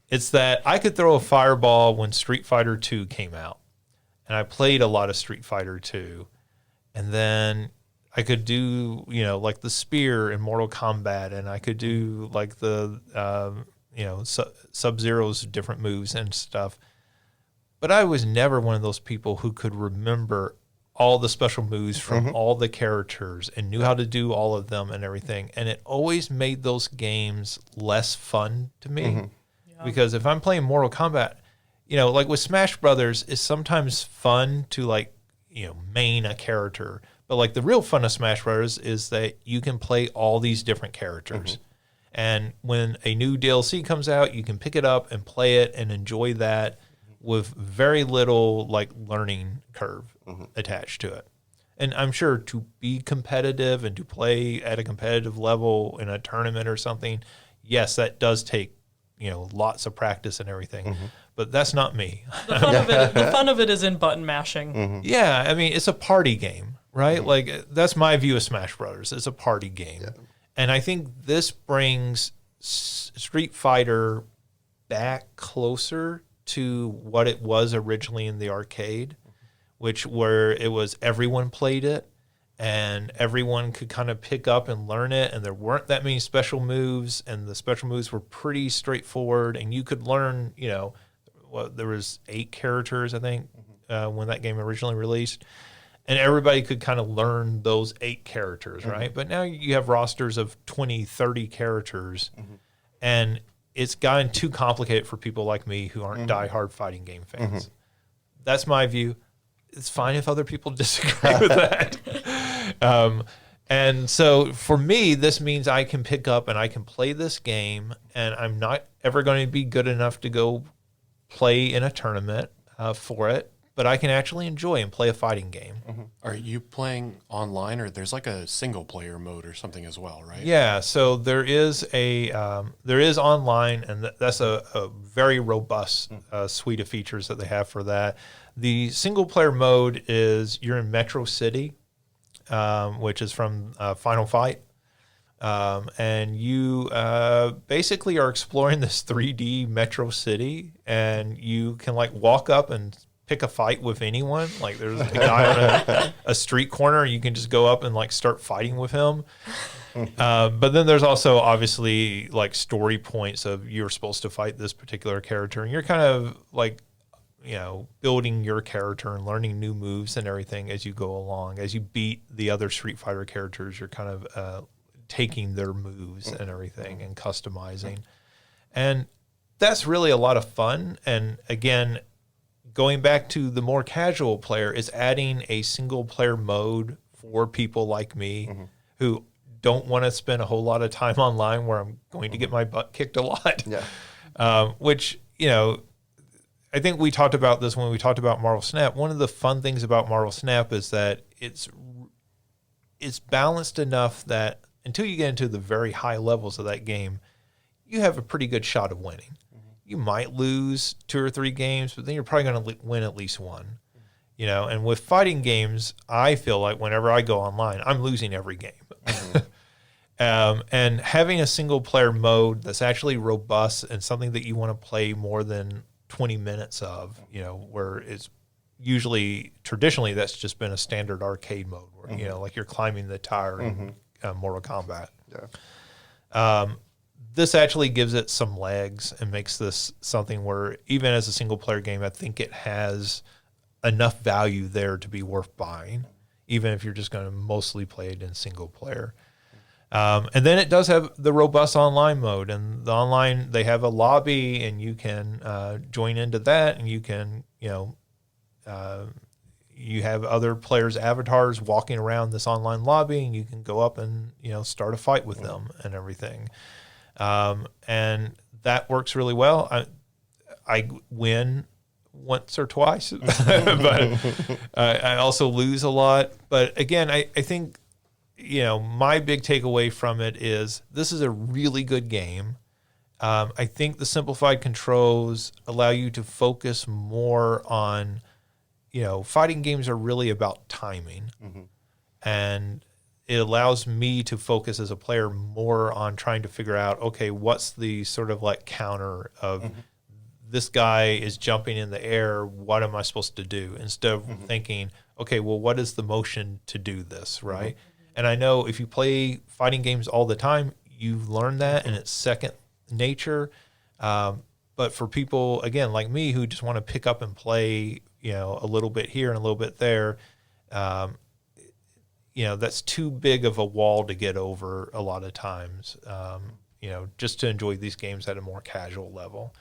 It's that I could throw a fireball when Street Fighter 2 came out. And I played a lot of Street Fighter 2. And then I could do, like the spear in Mortal Kombat, and I could do like the, Sub-Zero's different moves and stuff. But I was never one of those people who could remember all the special moves from all the characters and knew how to do all of them and everything. And it always made those games less fun to me. Because if I'm playing Mortal Kombat, like with Smash Brothers, it's sometimes fun to like, main a character. But like the real fun of Smash Brothers is that you can play all these different characters. And when a new DLC comes out, you can pick it up and play it and enjoy that with very little like learning curve attached to it. And I'm sure to be competitive and to play at a competitive level in a tournament or something, yes, that does take, lots of practice and everything. But that's not me. The fun of it is in button mashing. Yeah, I mean, it's a party game, right? Like that's my view of Smash Brothers. It's a party game. And I think this brings Street Fighter back closer to what it was originally in the arcade, where it was everyone played it and everyone could kind of pick up and learn it, and there weren't that many special moves, and the special moves were pretty straightforward, and you could learn, there was 8 characters, I think, when that game originally released. And everybody could kind of learn those 8 characters, right? But now you have rosters of 20, 30 characters, and it's gotten too complicated for people like me who aren't diehard fighting game fans. That's my view. It's fine if other people disagree with that. And so for me, this means I can pick up and I can play this game, and I'm not ever going to be good enough to go play in a tournament for it, but I can actually enjoy and play a fighting game. Are you playing online, or there's like a single player mode or something as well, right? Yeah, so there is online, and that's a very robust suite of features that they have for that. The single player mode is you're in Metro City, which is from Final Fight. And you basically are exploring this 3D Metro City, and you can like walk up and pick a fight with anyone. Like there's a guy on a street corner, you can just go up and like start fighting with him. But then there's also obviously like story points of you're supposed to fight this particular character, and you're kind of like, you know, building your character and learning new moves and everything as you go along. As you beat the other Street Fighter characters, you're kind of taking their moves and everything and customizing. And that's really a lot of fun. And again, going back to the more casual player, is adding a single player mode for people like me who don't want to spend a whole lot of time online where I'm going to get my butt kicked a lot. Which, you know, I think we talked about this when we talked about Marvel Snap. One of the fun things about Marvel Snap is that it's balanced enough that until you get into the very high levels of that game, you have a pretty good shot of winning. You might lose 2 or 3 games, but then you're probably going to win at least one. You know, and with fighting games, I feel like whenever I go online, I'm losing every game. And having a single player mode that's actually robust and something that you want to play more than 20 minutes of, you know, where it's usually traditionally that's just been a standard arcade mode where, you know, like you're climbing the tower in Mortal Kombat. This actually gives it some legs and makes this something where even as a single player game, I think it has enough value there to be worth buying, even if you're just going to mostly play it in single player. And then it does have the robust online mode, and the online, they have a lobby, and you can join into that, and you can, you know, you have other players' avatars walking around this online lobby, and you can go up and, you know, start a fight with them and everything. And that works really well. I win once or twice, but I also lose a lot. But again, I think, you know, my big takeaway from it is this is a really good game. I think the simplified controls allow you to focus more on, you know, fighting games are really about timing. And it allows me to focus as a player more on trying to figure out, okay, what's the sort of like counter of this guy is jumping in the air, what am I supposed to do? Instead of thinking, okay, well, what is the motion to do this, right? And I know if you play fighting games all the time, you learn that and it's second nature. But for people, again, like me, who just want to pick up and play, you know, a little bit here and a little bit there, you know, that's too big of a wall to get over a lot of times, you know, just to enjoy these games at a more casual level.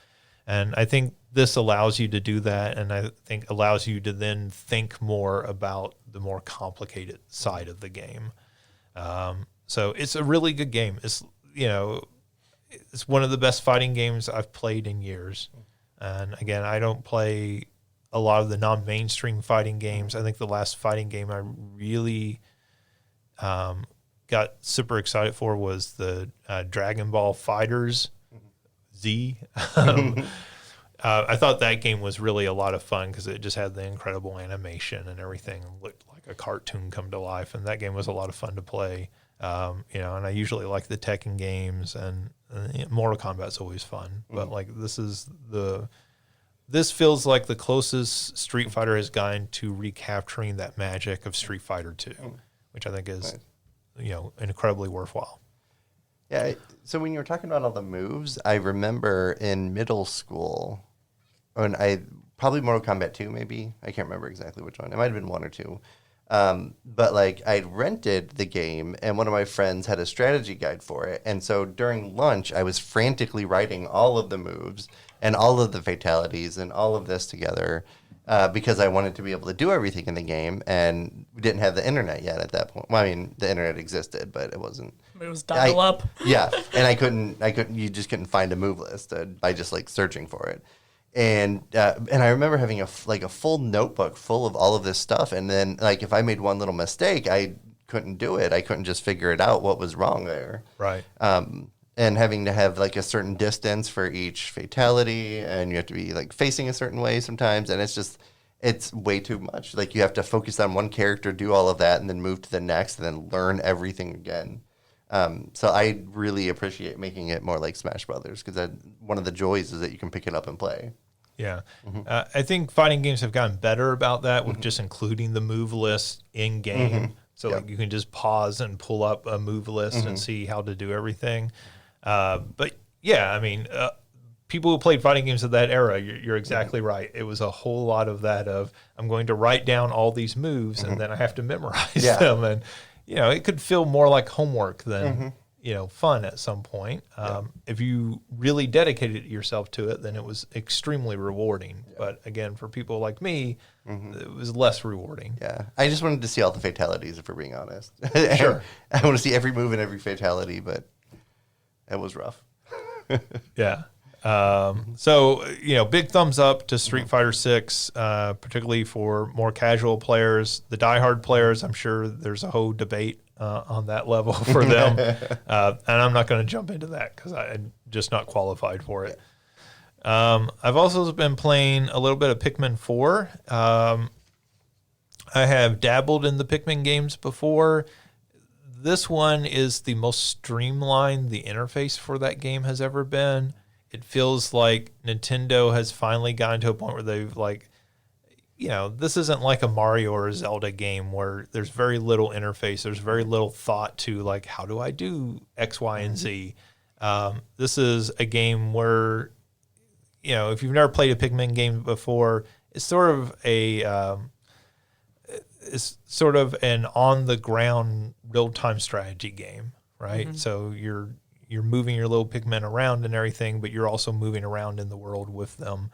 And I think this allows you to do that, and I think allows you to then think more about the more complicated side of the game. So it's a really good game. It's, you know, it's one of the best fighting games I've played in years. And again, I don't play a lot of the non-mainstream fighting games. I think the last fighting game I really got super excited for was the Dragon Ball Fighters Z. I thought that game was really a lot of fun because it just had the incredible animation and everything, and looked like a cartoon come to life. And that game was a lot of fun to play. You know, and I usually like the Tekken games, and Mortal Kombat's always fun. But like this feels like the closest Street Fighter has gotten to recapturing that magic of Street Fighter 2, which I think is, you know, incredibly worthwhile. Yeah. So when you were talking about all the moves, I remember in middle school, and I probably Mortal Kombat 2, maybe. I can't remember exactly which one. It might have been 1 or 2. But like I'd rented the game, and one of my friends had a strategy guide for it. And so during lunch, I was frantically writing all of the moves and all of the fatalities and all of this together because I wanted to be able to do everything in the game. And we didn't have the internet yet at that point. Well, I mean, the internet existed, but it wasn't. It was dial up. Yeah, and I couldn't. You just couldn't find a move list by just like searching for it. And I remember having a full notebook full of all of this stuff, and then like if I made one little mistake, I couldn't do it. I couldn't just figure it out what was wrong there. Right. And having to have like a certain distance for each fatality, and you have to be like facing a certain way sometimes, and it's way too much. Like you have to focus on one character, do all of that, and then move to the next, and then learn everything again. So I really appreciate making it more like Smash Brothers because one of the joys is that you can pick it up and play. Yeah. I think fighting games have gotten better about that with just including the move list in game. So like you can just pause and pull up a move list and see how to do everything. But yeah, I mean, people who played fighting games of that era, you're exactly right. It was a whole lot of that of I'm going to write down all these moves and then I have to memorize them. And, it could feel more like homework than fun at some point. If you really dedicated yourself to it, then it was extremely rewarding. But again, for people like me, it was less rewarding. Yeah. I just wanted to see all the fatalities, if we're being honest. Sure. I want to see every move and every fatality, but it was rough. Yeah. So, big thumbs up to Street Fighter 6, particularly for more casual players. The diehard players, I'm sure there's a whole debate on that level for them. And I'm not going to jump into that because I'm just not qualified for it. I've also been playing a little bit of Pikmin 4. I have dabbled in the Pikmin games before. This one is the most streamlined the interface for that game has ever been. It feels like Nintendo has finally gotten to a point where they've this isn't like a Mario or a Zelda game where there's very little interface. There's very little thought to like, how do I do X, Y, and Z? This is a game where, if you've never played a Pikmin game before, it's sort of an on the ground real time strategy game, right? So you're moving your little Pikmin around and everything, but you're also moving around in the world with them.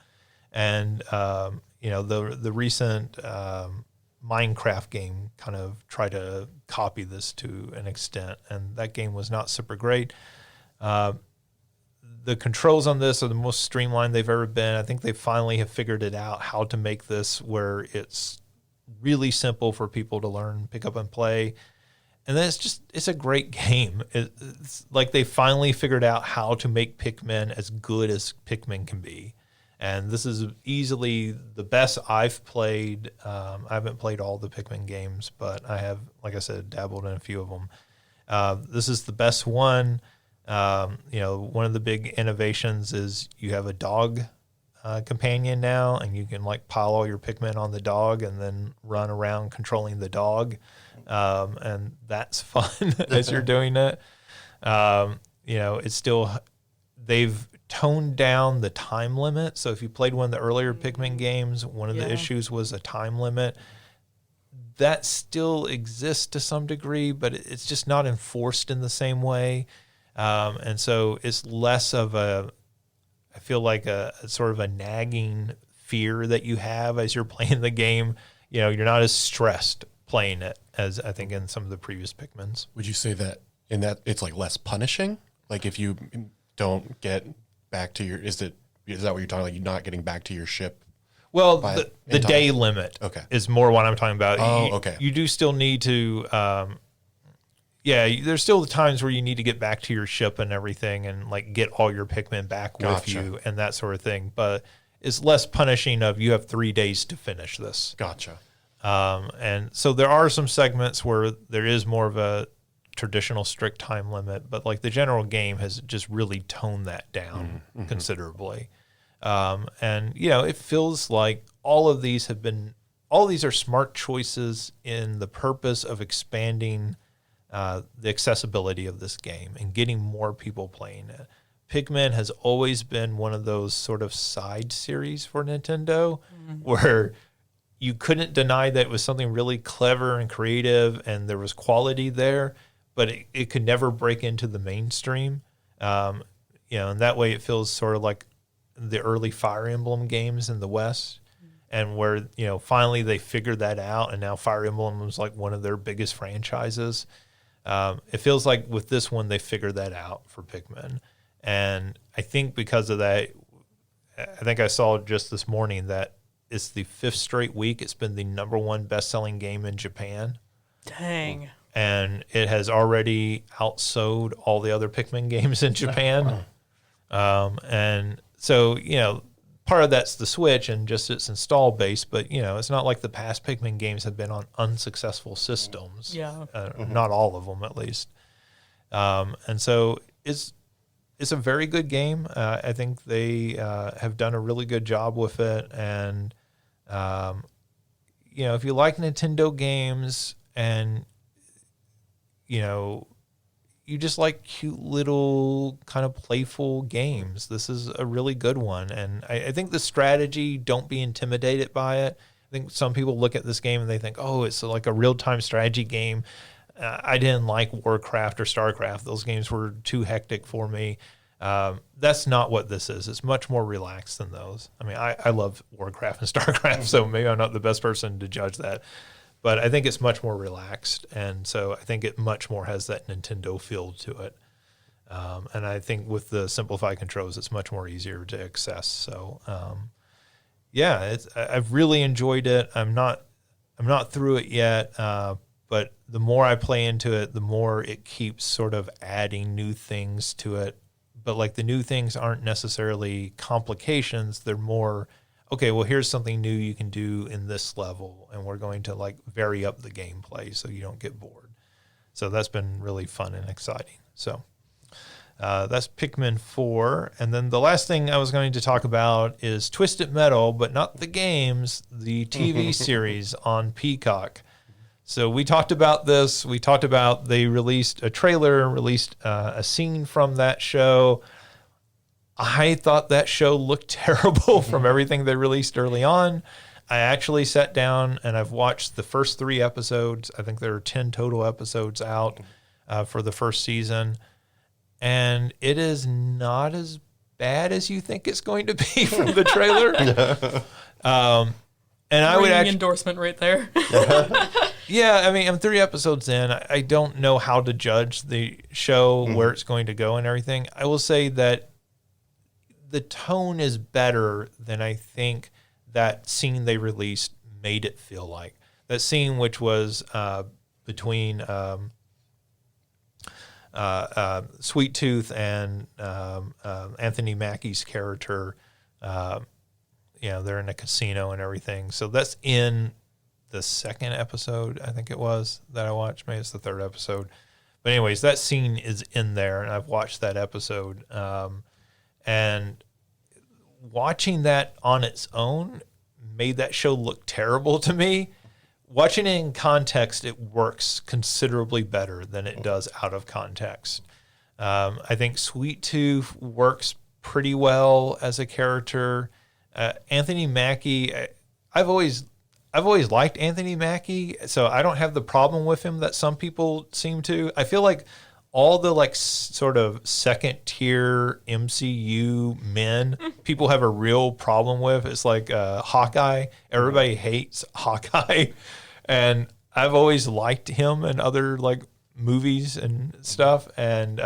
And, the recent Minecraft game kind of tried to copy this to an extent, and that game was not super great. The controls on this are the most streamlined they've ever been. I think they finally have figured it out how to make this where it's really simple for people to learn, pick up and play. And then it's a great game. It's like they finally figured out how to make Pikmin as good as Pikmin can be. And this is easily the best I've played. I haven't played all the Pikmin games, but I have, like I said, dabbled in a few of them. This is the best one. One of the big innovations is you have a dog companion now, and you can like pile all your Pikmin on the dog and then run around controlling the dog. And that's fun as you're doing it. It's still, they've toned down the time limit. So if you played one of the earlier Pikmin games, one of the issues was a time limit. That still exists to some degree, but it's just not enforced in the same way. And so it's less of I feel like a sort of a nagging fear that you have as you're playing the game. You're not as stressed playing it as I think in some of the previous Pikmins. Would you say that in that it's like less punishing? Like if you don't get back to is that what you're talking like you're not getting back to your ship? Well, the day limit is more what I'm talking about. Okay. You do still need to, there's still the times where you need to get back to your ship and everything and like get all your Pikmin back with you and that sort of thing. But it's less punishing of you have 3 days to finish this. Gotcha. And so there are some segments where there is more of a traditional strict time limit, but like the general game has just really toned that down considerably. And it feels like all of these are smart choices in the purpose of expanding the accessibility of this game and getting more people playing it. Pikmin has always been one of those sort of side series for Nintendo where you couldn't deny that it was something really clever and creative and there was quality there, but it could never break into the mainstream. And that way it feels sort of like the early Fire Emblem games in the West, and where, finally they figured that out, and now Fire Emblem was like one of their biggest franchises. It feels like with this one, they figured that out for Pikmin. And I think because of that, I think I saw just this morning that it's the 5th straight week it's been the #1 best-selling game in Japan. Dang. And it has already outsold all the other Pikmin games in Japan. And so, part of that's the Switch and just its install base, but, it's not like the past Pikmin games have been on unsuccessful systems. Yeah. Not all of them, at least. And so it's a very good game. I think they have done a really good job with it. And, if you like Nintendo games and, you just like cute little kind of playful games, this is a really good one. And I think the strategy, don't be intimidated by it. I think some people look at this game and they think, oh, it's like a real-time strategy game. I didn't like Warcraft or StarCraft. Those games were too hectic for me. That's not what this is. It's much more relaxed than those. I mean, I love Warcraft and StarCraft, so maybe I'm not the best person to judge that. But I think it's much more relaxed, and so I think it much more has that Nintendo feel to it. And I think with the simplified controls, it's much more easier to access. So, I've really enjoyed it. I'm not through it yet, but the more I play into it, the more it keeps sort of adding new things to it. But like the new things aren't necessarily complications; they're more, okay, well, here's something new you can do in this level, and we're going to like vary up the gameplay so you don't get bored. So that's been really fun and exciting. So that's Pikmin 4. And then the last thing I was going to talk about is Twisted Metal, but not the games, the TV series on Peacock. So we talked about this. We talked about they released a trailer, released a scene from that show. I thought that show looked terrible from everything they released early on. I actually sat down and I've watched the first 3 episodes. I think there are 10 total episodes out for the first season. And it is not as bad as you think it's going to be from the trailer. And I would actually endorsement right there. Yeah, I mean, I'm 3 episodes in. I don't know how to judge the show, where it's going to go and everything. I will say that the tone is better than I think that scene they released made it feel like. That scene, which was between Sweet Tooth and Anthony Mackie's character, they're in a casino and everything. So that's in the 2nd episode, I think it was, that I watched. Maybe it's the 3rd episode. But anyways, that scene is in there, and I've watched that episode. And watching that on its own made that show look terrible to me. Watching it in context, it works considerably better than it does out of context. I think Sweet Tooth works pretty well as a character. Anthony Mackie, I've always liked Anthony Mackie, so I don't have the problem with him that some people seem to. I feel like all the like sort of 2nd tier MCU men people have a real problem with. It's like Hawkeye. Everybody hates Hawkeye. And I've always liked him in other like movies and stuff. And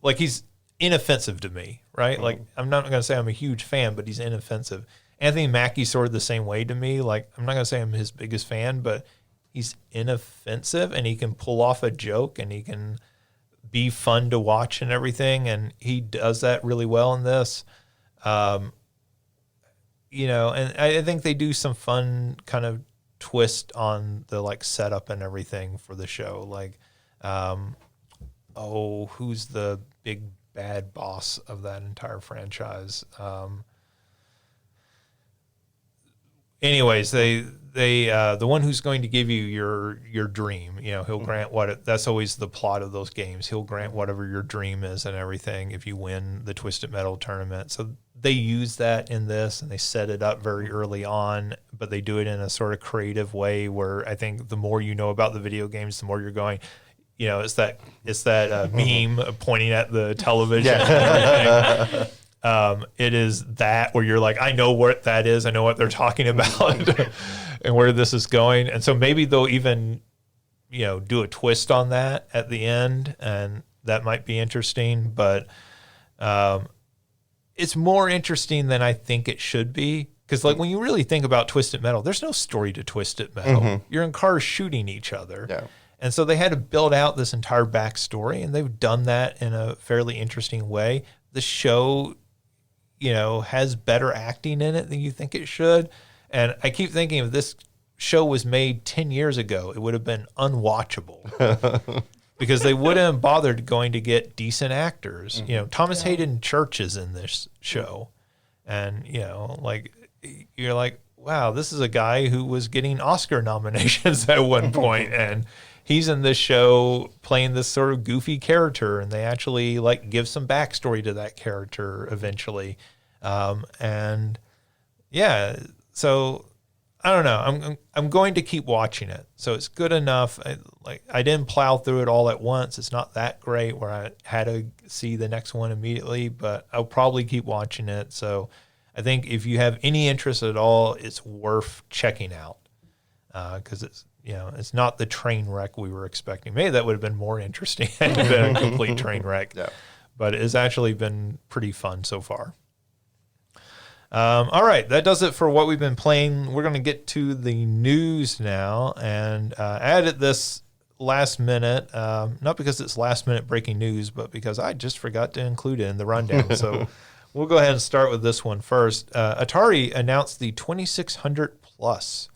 like he's inoffensive to me, right? Like I'm not going to say I'm a huge fan, but he's inoffensive. Anthony Mackie's sort of the same way to me. Like I'm not going to say I'm his biggest fan, but he's inoffensive and he can pull off a joke and he can be fun to watch and everything, and he does that really well in this. And I think they do some fun kind of twist on the like setup and everything for the show. Like, who's the big bad boss of that entire franchise? anyways, they the one who's going to give you your dream, he'll grant that's always the plot of those games. He'll grant whatever your dream is and everything if you win the Twisted Metal tournament. So they use that in this, and they set it up very early on, but they do it in a sort of creative way where I think the more you know about the video games, the more you're going, it's that meme pointing at the television and everything. It is that where you're like, I know what that is. I know what they're talking about and where this is going. And so maybe they'll even, do a twist on that at the end, and that might be interesting. But it's more interesting than I think it should be. Because like when you really think about Twisted Metal, there's no story to Twisted Metal. You're in cars shooting each other. Yeah. And so they had to build out this entire backstory, and they've done that in a fairly interesting way. The show has better acting in it than you think it should. And I keep thinking if this show was made 10 years ago, it would have been unwatchable because they wouldn't have bothered going to get decent actors. Thomas Hayden Church is in this show. And, you're like, wow, this is a guy who was getting Oscar nominations at one point, and he's in this show playing this sort of goofy character, and they actually give some backstory to that character eventually. So I don't know. I'm going to keep watching it. So it's good enough. I didn't plow through it all at once. It's not that great where I had to see the next one immediately, but I'll probably keep watching it. So I think if you have any interest at all, it's worth checking out. Because it's not the train wreck we were expecting. Maybe that would have been more interesting than a complete train wreck. Yeah. But it's actually been pretty fun so far. All right, that does it for what we've been playing. We're going to get to the news now, and I added this last minute, not because it's last minute breaking news, but because I just forgot to include it in the rundown. So we'll go ahead and start with this one first. Atari announced the 2600 Plus.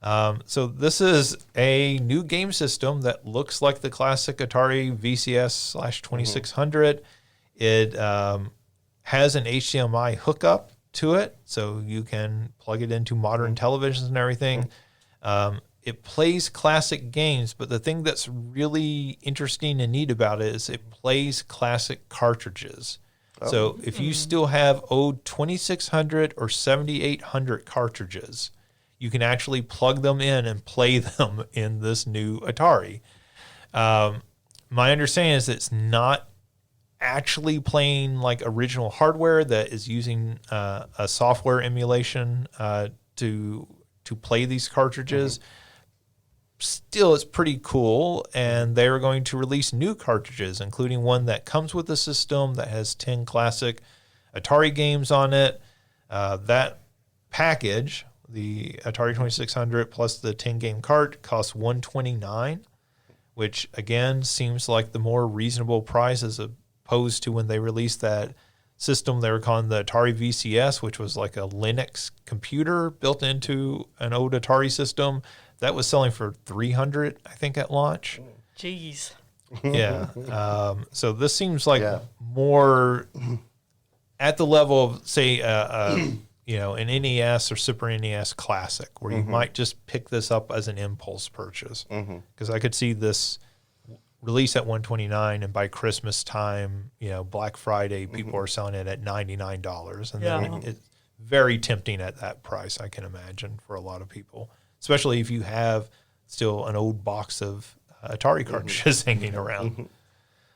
So this is a new game system that looks like the classic Atari VCS/2600. It has an HDMI hookup to it, so you can plug it into modern televisions and everything. It plays classic games, but the thing that's really interesting and neat about it is it plays classic cartridges. So if you still have old 2600 or 7800 cartridges, you can actually plug them in and play them in this new Atari. My understanding is it's not actually playing original hardware, that is using a software emulation to play these cartridges. Still, it's pretty cool, and they're going to release new cartridges, including one that comes with the system that has 10 classic Atari games on it. That package, the Atari 2600 plus the 10-game cart, costs $129, which again seems like the more reasonable price as opposed to when they released that system they were calling the Atari VCS, which was like a Linux computer built into an old Atari system. That was selling for $300, I think, at launch. Jeez. Yeah. So this seems like more at the level of, say, an NES or Super NES Classic, where you might just pick this up as an impulse purchase. Because I could see this release at $129, and by Christmas time, Black Friday, people are selling it at $99, and then it's very tempting at that price, I can imagine, for a lot of people, especially if you have still an old box of Atari cartridges hanging around.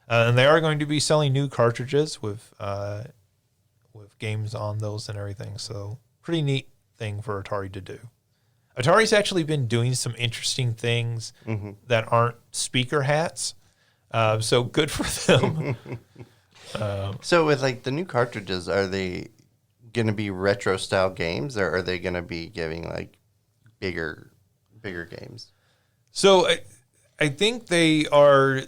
And they are going to be selling new cartridges with games on those and everything, so pretty neat thing for Atari to do. Atari's actually been doing some interesting things that aren't speaker hats, so good for them. So with the new cartridges, are they going to be retro style games, or are they going to be giving bigger games? So I think they are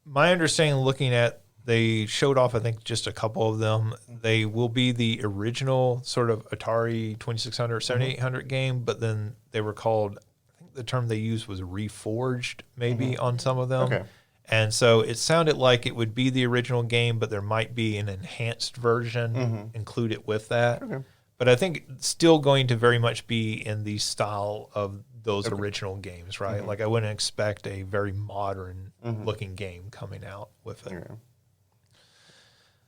my understanding looking at, they showed off, I think, just a couple of them. They will be the original sort of Atari 2600, 7800 game, but then they were called, I think the term they used was reforged maybe on some of them. Okay. And so it sounded like it would be the original game, but there might be an enhanced version included with that. Okay. but I think it's still going to very much be in the style of those original games, right? Like I wouldn't expect a very modern looking game coming out with it. Yeah.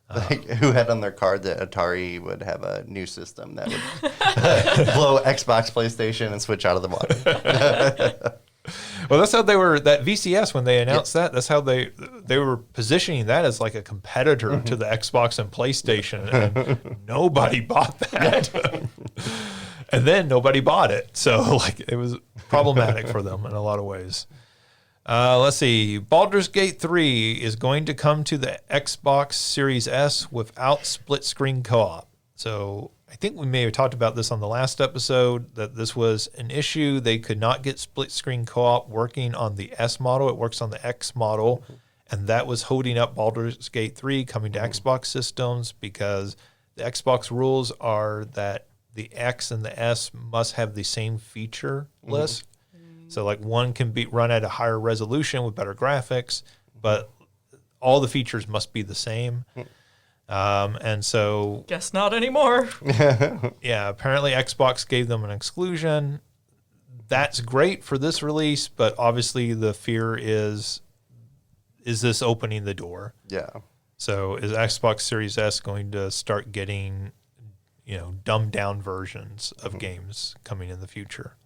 Like, who had on their card that Atari would have a new system that would blow Xbox, PlayStation, and Switch out of the water. Well, that's how they were, that VCS, when they announced that, that's how they were positioning that as like a competitor to the Xbox and PlayStation, and nobody bought that. And then nobody bought it. So like it was problematic for them in a lot of ways. Let's see. Baldur's Gate 3 is going to come to the Xbox Series S without split screen co-op. So I think we may have talked about this on the last episode, that this was an issue. They could not get split screen co-op working on the S model. It works on the X model. And that was holding up Baldur's Gate 3 coming to Xbox systems, because the Xbox rules are that the X and the S must have the same feature list. So like one can be run at a higher resolution with better graphics, but all the features must be the same. And so Guess not anymore. yeah, apparently Xbox gave them an exclusion. That's great for this release, but obviously the fear is this opening the door? Yeah. So is Xbox Series S going to start getting, dumbed down versions of games coming in the future?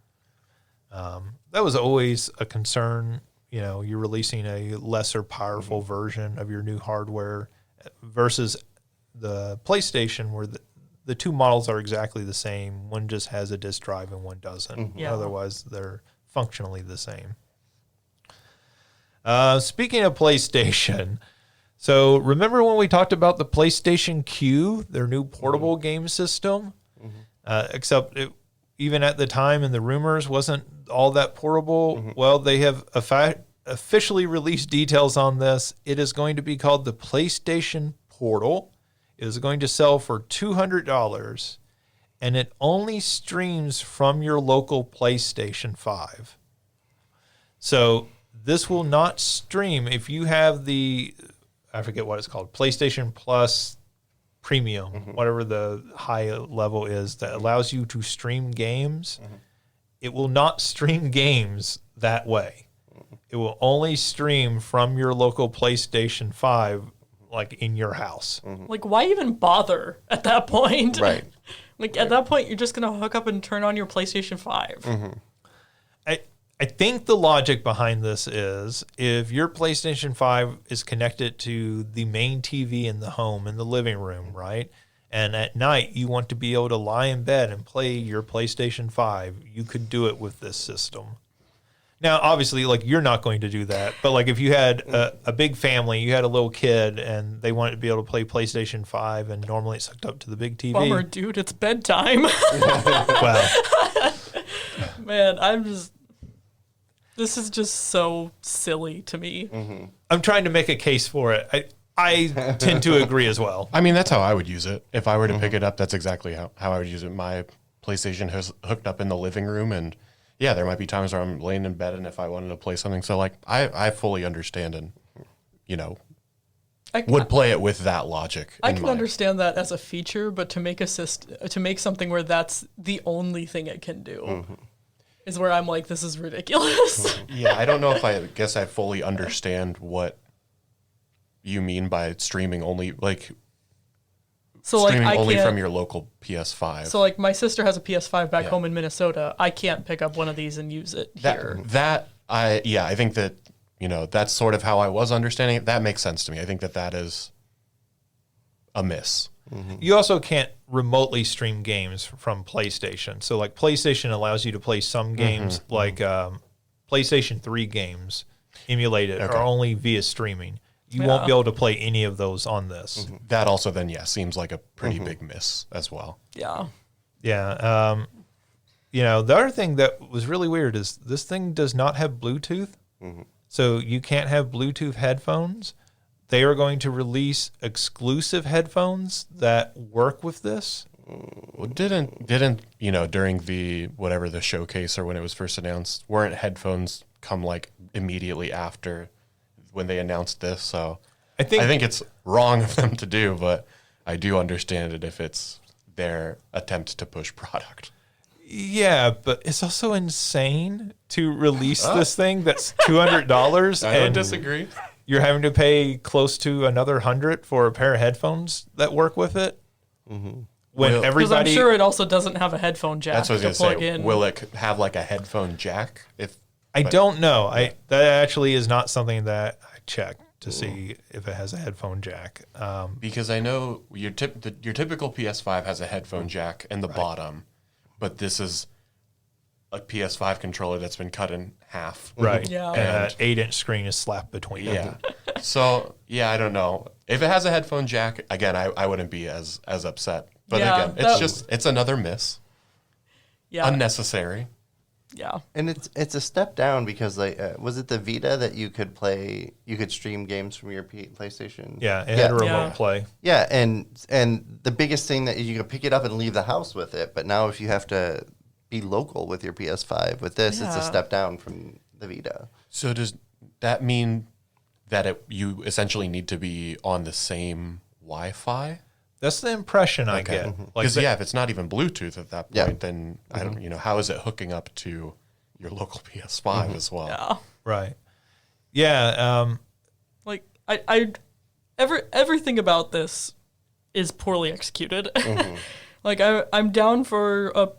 That was always a concern. You're releasing a lesser powerful version of your new hardware versus the PlayStation, where the two models are exactly the same. One just has a disk drive and one doesn't. Yeah. Otherwise, they're functionally the same. Speaking of PlayStation, so remember when we talked about the PlayStation Q, their new portable game system? Except it, even at the time in the rumors, wasn't all that portable. Well, they have officially released details on this. It is going to be called the PlayStation Portal. It is going to sell for $200, and it only streams from your local PlayStation 5. So this will not stream if you have I forget what it's called, PlayStation Plus Premium, whatever the high level is that allows you to stream games. It will not stream games that way. It will only stream from your local PlayStation 5, like in your house. Like, why even bother at that point? Right. Like, at that point, you're just going to hook up and turn on your PlayStation 5. I think the logic behind this is if your PlayStation 5 is connected to the main TV in the home, in the living room, right? And at night you want to be able to lie in bed and play your PlayStation 5, you could do it with this system. Now, obviously, like, you're not going to do that, but like if you had a big family, you had a little kid and they wanted to be able to play PlayStation 5 and normally it's hooked up to the big TV. Bummer, dude, it's bedtime. Well, Man, this is just so silly to me. I'm trying to make a case for it. I tend to agree as well. I mean, that's how I would use it. If I were to pick it up, that's exactly how I would use it. My PlayStation has hooked up in the living room, and yeah, there might be times where I'm laying in bed and if I wanted to play something. So like, I fully understand and, would play it with that logic. I can understand that as a feature, but to make something where that's the only thing it can do is where I'm like, this is ridiculous. Yeah, I don't know if I guess I fully understand what you mean by streaming only, like So streaming like, only from your local PS5. So like, my sister has a PS5 back home in Minnesota. I can't pick up one of these and use it here. I think that, that's sort of how I was understanding it. That makes sense to me. I think that is a miss. You also can't remotely stream games from PlayStation. So like PlayStation allows you to play some games, like PlayStation 3 games emulated are only via streaming. You won't be able to play any of those on this. That also then, seems like a pretty big miss as well. Yeah. Yeah. The other thing that was really weird is this thing does not have Bluetooth. So you can't have Bluetooth headphones. They are going to release exclusive headphones that work with this. Well, didn't during the showcase or when it was first announced, weren't headphones come like immediately after when they announced this? So I think it's wrong of them to do, but I do understand it if it's their attempt to push product. Yeah, but it's also insane to release this thing that's $200 I don't and disagree. you're having to pay close to another 100 for a pair of headphones that work with it. When Well, Because everybody, I'm sure it also doesn't have a headphone jack That's what I to was going to plug say. in. Will it have like a headphone jack? I don't know. That actually is not something that I checked to see if it has a headphone jack. Because I know your typical PS5 has a headphone jack in the bottom, but this is a PS5 controller that's been cut in half. Right. Yeah. And an 8-inch screen is slapped between them. Yeah. So I don't know. If it has a headphone jack, again, I wouldn't be as upset. But Yeah, again, it's another miss. yeah. Unnecessary. Yeah. And it's a step down because was it the Vita that you could stream games from your PlayStation? Yeah, it had a remote Yeah. play. Yeah, and the biggest thing that you can pick it up and leave the house with it, but now if you have to be local with your PS5 with this, it's a Yeah. step down from the Vita. So does that mean that you essentially need to be on the same Wi-Fi? That's the impression I get. Like, Because if it's not even Bluetooth at that point, Yeah. then I don't. How is it hooking up to your local PS5 as well? Yeah. right. Yeah. Like everything about this is poorly executed. Like I'm down for a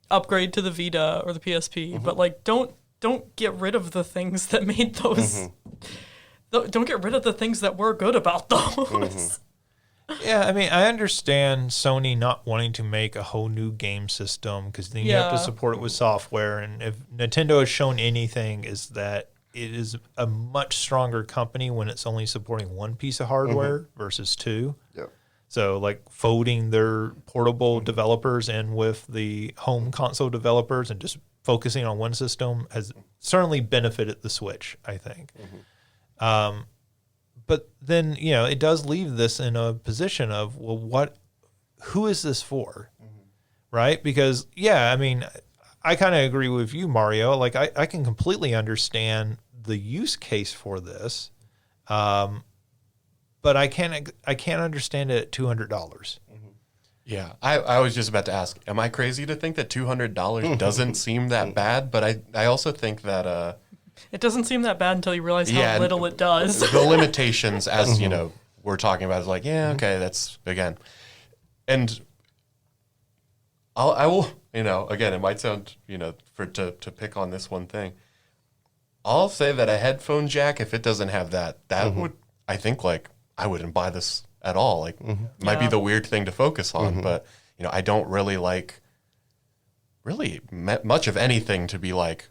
upgrade to the Vita or the PSP, but like don't get rid of the things that made those. Don't get rid of the things that were good about those. Yeah, I mean, I understand Sony not wanting to make a whole new game system because then you have to Yeah. support it with software. And if Nintendo has shown anything, is that it is a much stronger company when it's only supporting one piece of hardware versus two. Yep. So, like folding their portable developers in with the home console developers and just focusing on one system has certainly benefited the Switch, I think. But then, it does leave this in a position of, well, who is this for? Right? Because, I mean, I kind of agree with you, Mario. Like, I can completely understand the use case for this. But I can't understand it at $200. Yeah, I was just about to ask, am I crazy to think that $200 doesn't seem that bad? But I also think that It doesn't seem that bad until you realize how little it does. the limitations, as we're talking about, is like, okay, that's again, and I will, again, it might sound, to pick on this one thing. I'll say that a headphone jack, if it doesn't have that would, I think, like, I wouldn't buy this at all. Like, it might be Yeah. the weird thing to focus on, but I don't really like much of anything to be like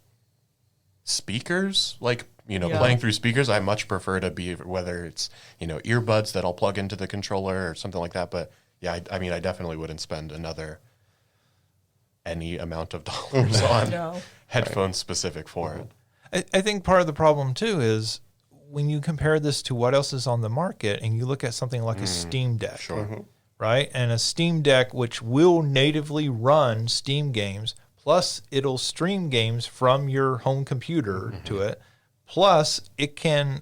speakers, like playing through speakers. I much prefer to be, whether it's earbuds that I'll plug into the controller or something like that. But yeah, I mean, I definitely wouldn't spend any amount of dollars on No. headphones specific for it. I think part of the problem, too, is when you compare this to what else is on the market and you look at something like a Steam Deck, right? And a Steam Deck, which will natively run Steam games, plus it'll stream games from your home computer to it, plus it can,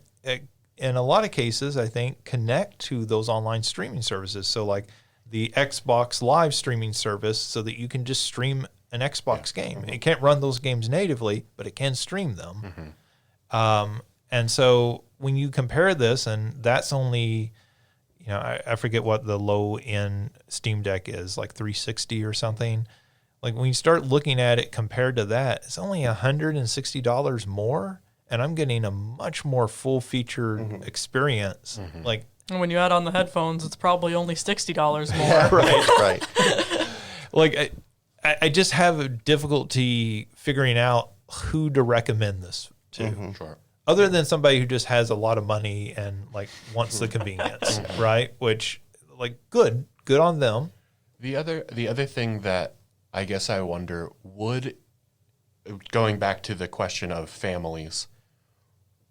in a lot of cases, I think, connect to those online streaming services. So like the Xbox Live streaming service, so that you can just stream an Xbox game. It can't run those games natively, but it can stream them. And so when you compare this, and that's only, I forget what the low end Steam Deck is, like 360 or something. Like when you start looking at it compared to that, it's only $160 more, and I'm getting a much more full featured experience. Like, And when you add on the headphones, it's probably only $60 more. Right. like I just have a difficulty figuring out who to recommend this to. Sure. Other than somebody who just has a lot of money and like wants the convenience, right? Which, like, good on them. The other thing that I guess I wonder, going back to the question of families,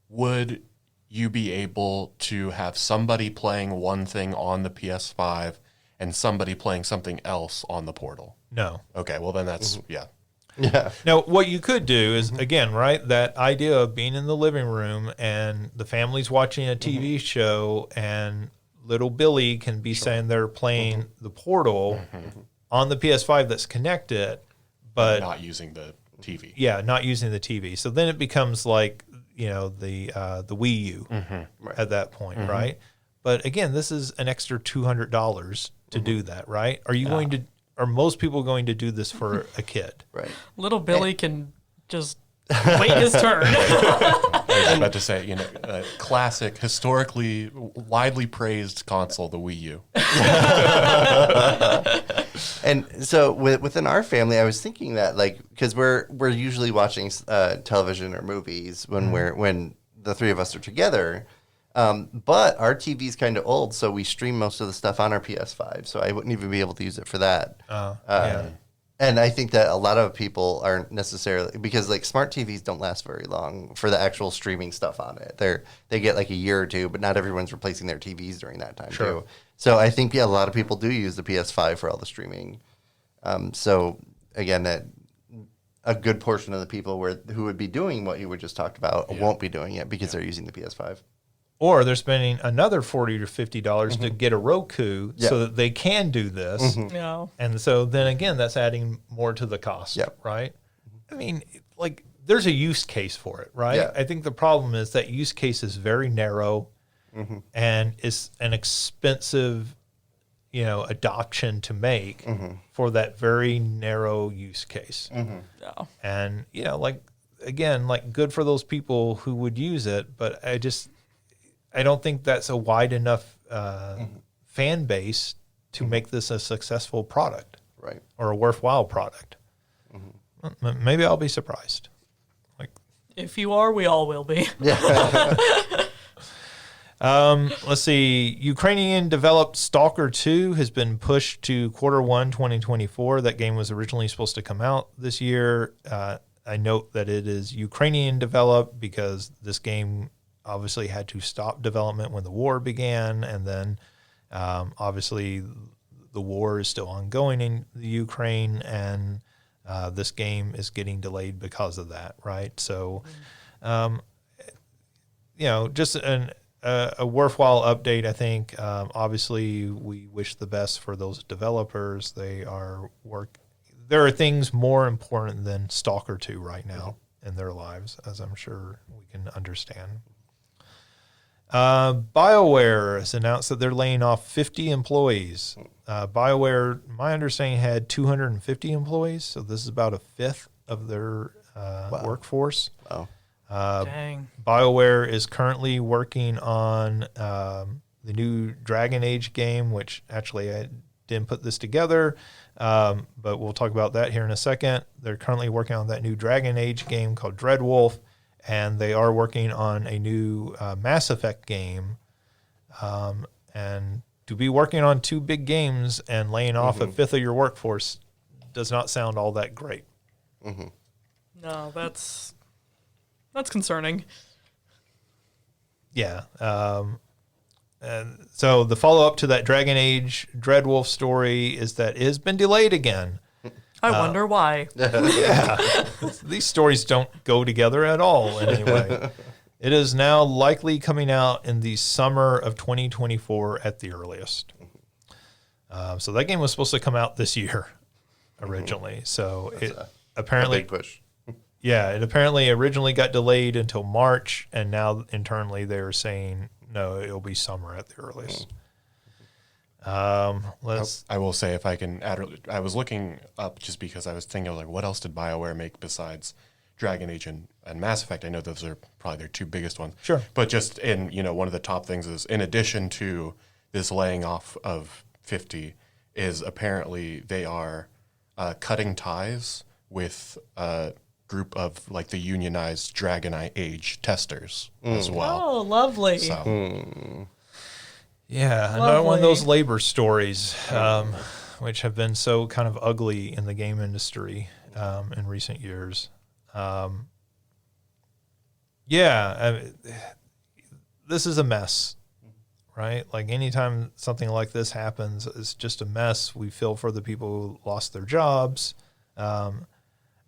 would you be able to have somebody playing one thing on the PS5 and somebody playing something else on the Portal? No. Okay, well then that's Yeah. Now, what you could do is, again, right, that idea of being in the living room and the family's watching a TV show and little Billy can be saying they're playing the Portal on the PS5 that's connected, but not using the TV. Yeah, not using the TV. So then it becomes like, the Wii U at that point, right? But again, this is an extra $200 to do that, right? Are most people going to do this for a kid? Right. Little Billy can just wait his turn. I was about to say, a classic, historically widely praised console, the Wii U. And so within our family, I was thinking that, because we're usually watching television or movies when the three of us are together, but our TV's kind of old, so we stream most of the stuff on our PS5. So I wouldn't even be able to use it for that. Yeah. And I think that a lot of people aren't necessarily, because smart TVs don't last very long for the actual streaming stuff on it. They get a year or two, but not everyone's replacing their TVs during that time too. So I think a lot of people do use the PS5 for all the streaming. So again, that a good portion of the people who would be doing what you were just talked about won't be doing it because they're using the PS5. Or they're spending another $40 to $50 to get a Roku so that they can do this. Yeah. And so then again, that's adding more to the cost, right? I mean, there's a use case for it, right? Yeah. I think the problem is that use case is very narrow and it's an expensive, adoption to make for that very narrow use case. Yeah. And, again, good for those people who would use it, but I don't think that's a wide enough fan base to make this a successful product, Right. or a worthwhile product. Maybe I'll be surprised. If you are, we all will be. Let's see. Ukrainian developed Stalker 2 has been pushed to Q1 2024. That game was originally supposed to come out this year. I note that it is Ukrainian developed because this game obviously had to stop development when the war began, and then obviously the war is still ongoing in the Ukraine, and this game is getting delayed because of that, right? So, just a worthwhile update, I think. Obviously, we wish the best for those developers. There are things more important than Stalker 2 right now in their lives, as I'm sure we can understand. BioWare has announced that they're laying off 50 employees. BioWare, my understanding, had 250 employees, so this is about a fifth of their workforce. Wow. Dang. BioWare is currently working on the new Dragon Age game, which actually I didn't put this together, but we'll talk about that here in a second. They're currently working on that new Dragon Age game called Dreadwolf, and they are working on a new Mass Effect game. And to be working on two big games and laying off a fifth of your workforce does not sound all that great. No, that's concerning. Yeah. And so the follow-up to that Dragon Age Dreadwolf story is that it has been delayed again. I wonder why. Yeah. These stories don't go together at all in any way. It is now likely coming out in the summer of 2024 at the earliest. So that game was supposed to come out this year originally. So it apparently a big push. Yeah, it apparently originally got delayed until March, and now internally they're saying no, it'll be summer at the earliest. I will say, if I can add, I was looking up just because I was thinking, what else did BioWare make besides Dragon Age and Mass Effect? I know those are probably their two biggest ones. Sure. But just in, one of the top things is, in addition to this laying off of 50, is apparently they are cutting ties with a group of the unionized Dragon Age testers as well. Oh, lovely. So. Yeah, another one of those Lovely. labor stories, which have been so kind of ugly in the game industry in recent years. This is a mess, right? Anytime something like this happens, it's just a mess. We feel for the people who lost their jobs. I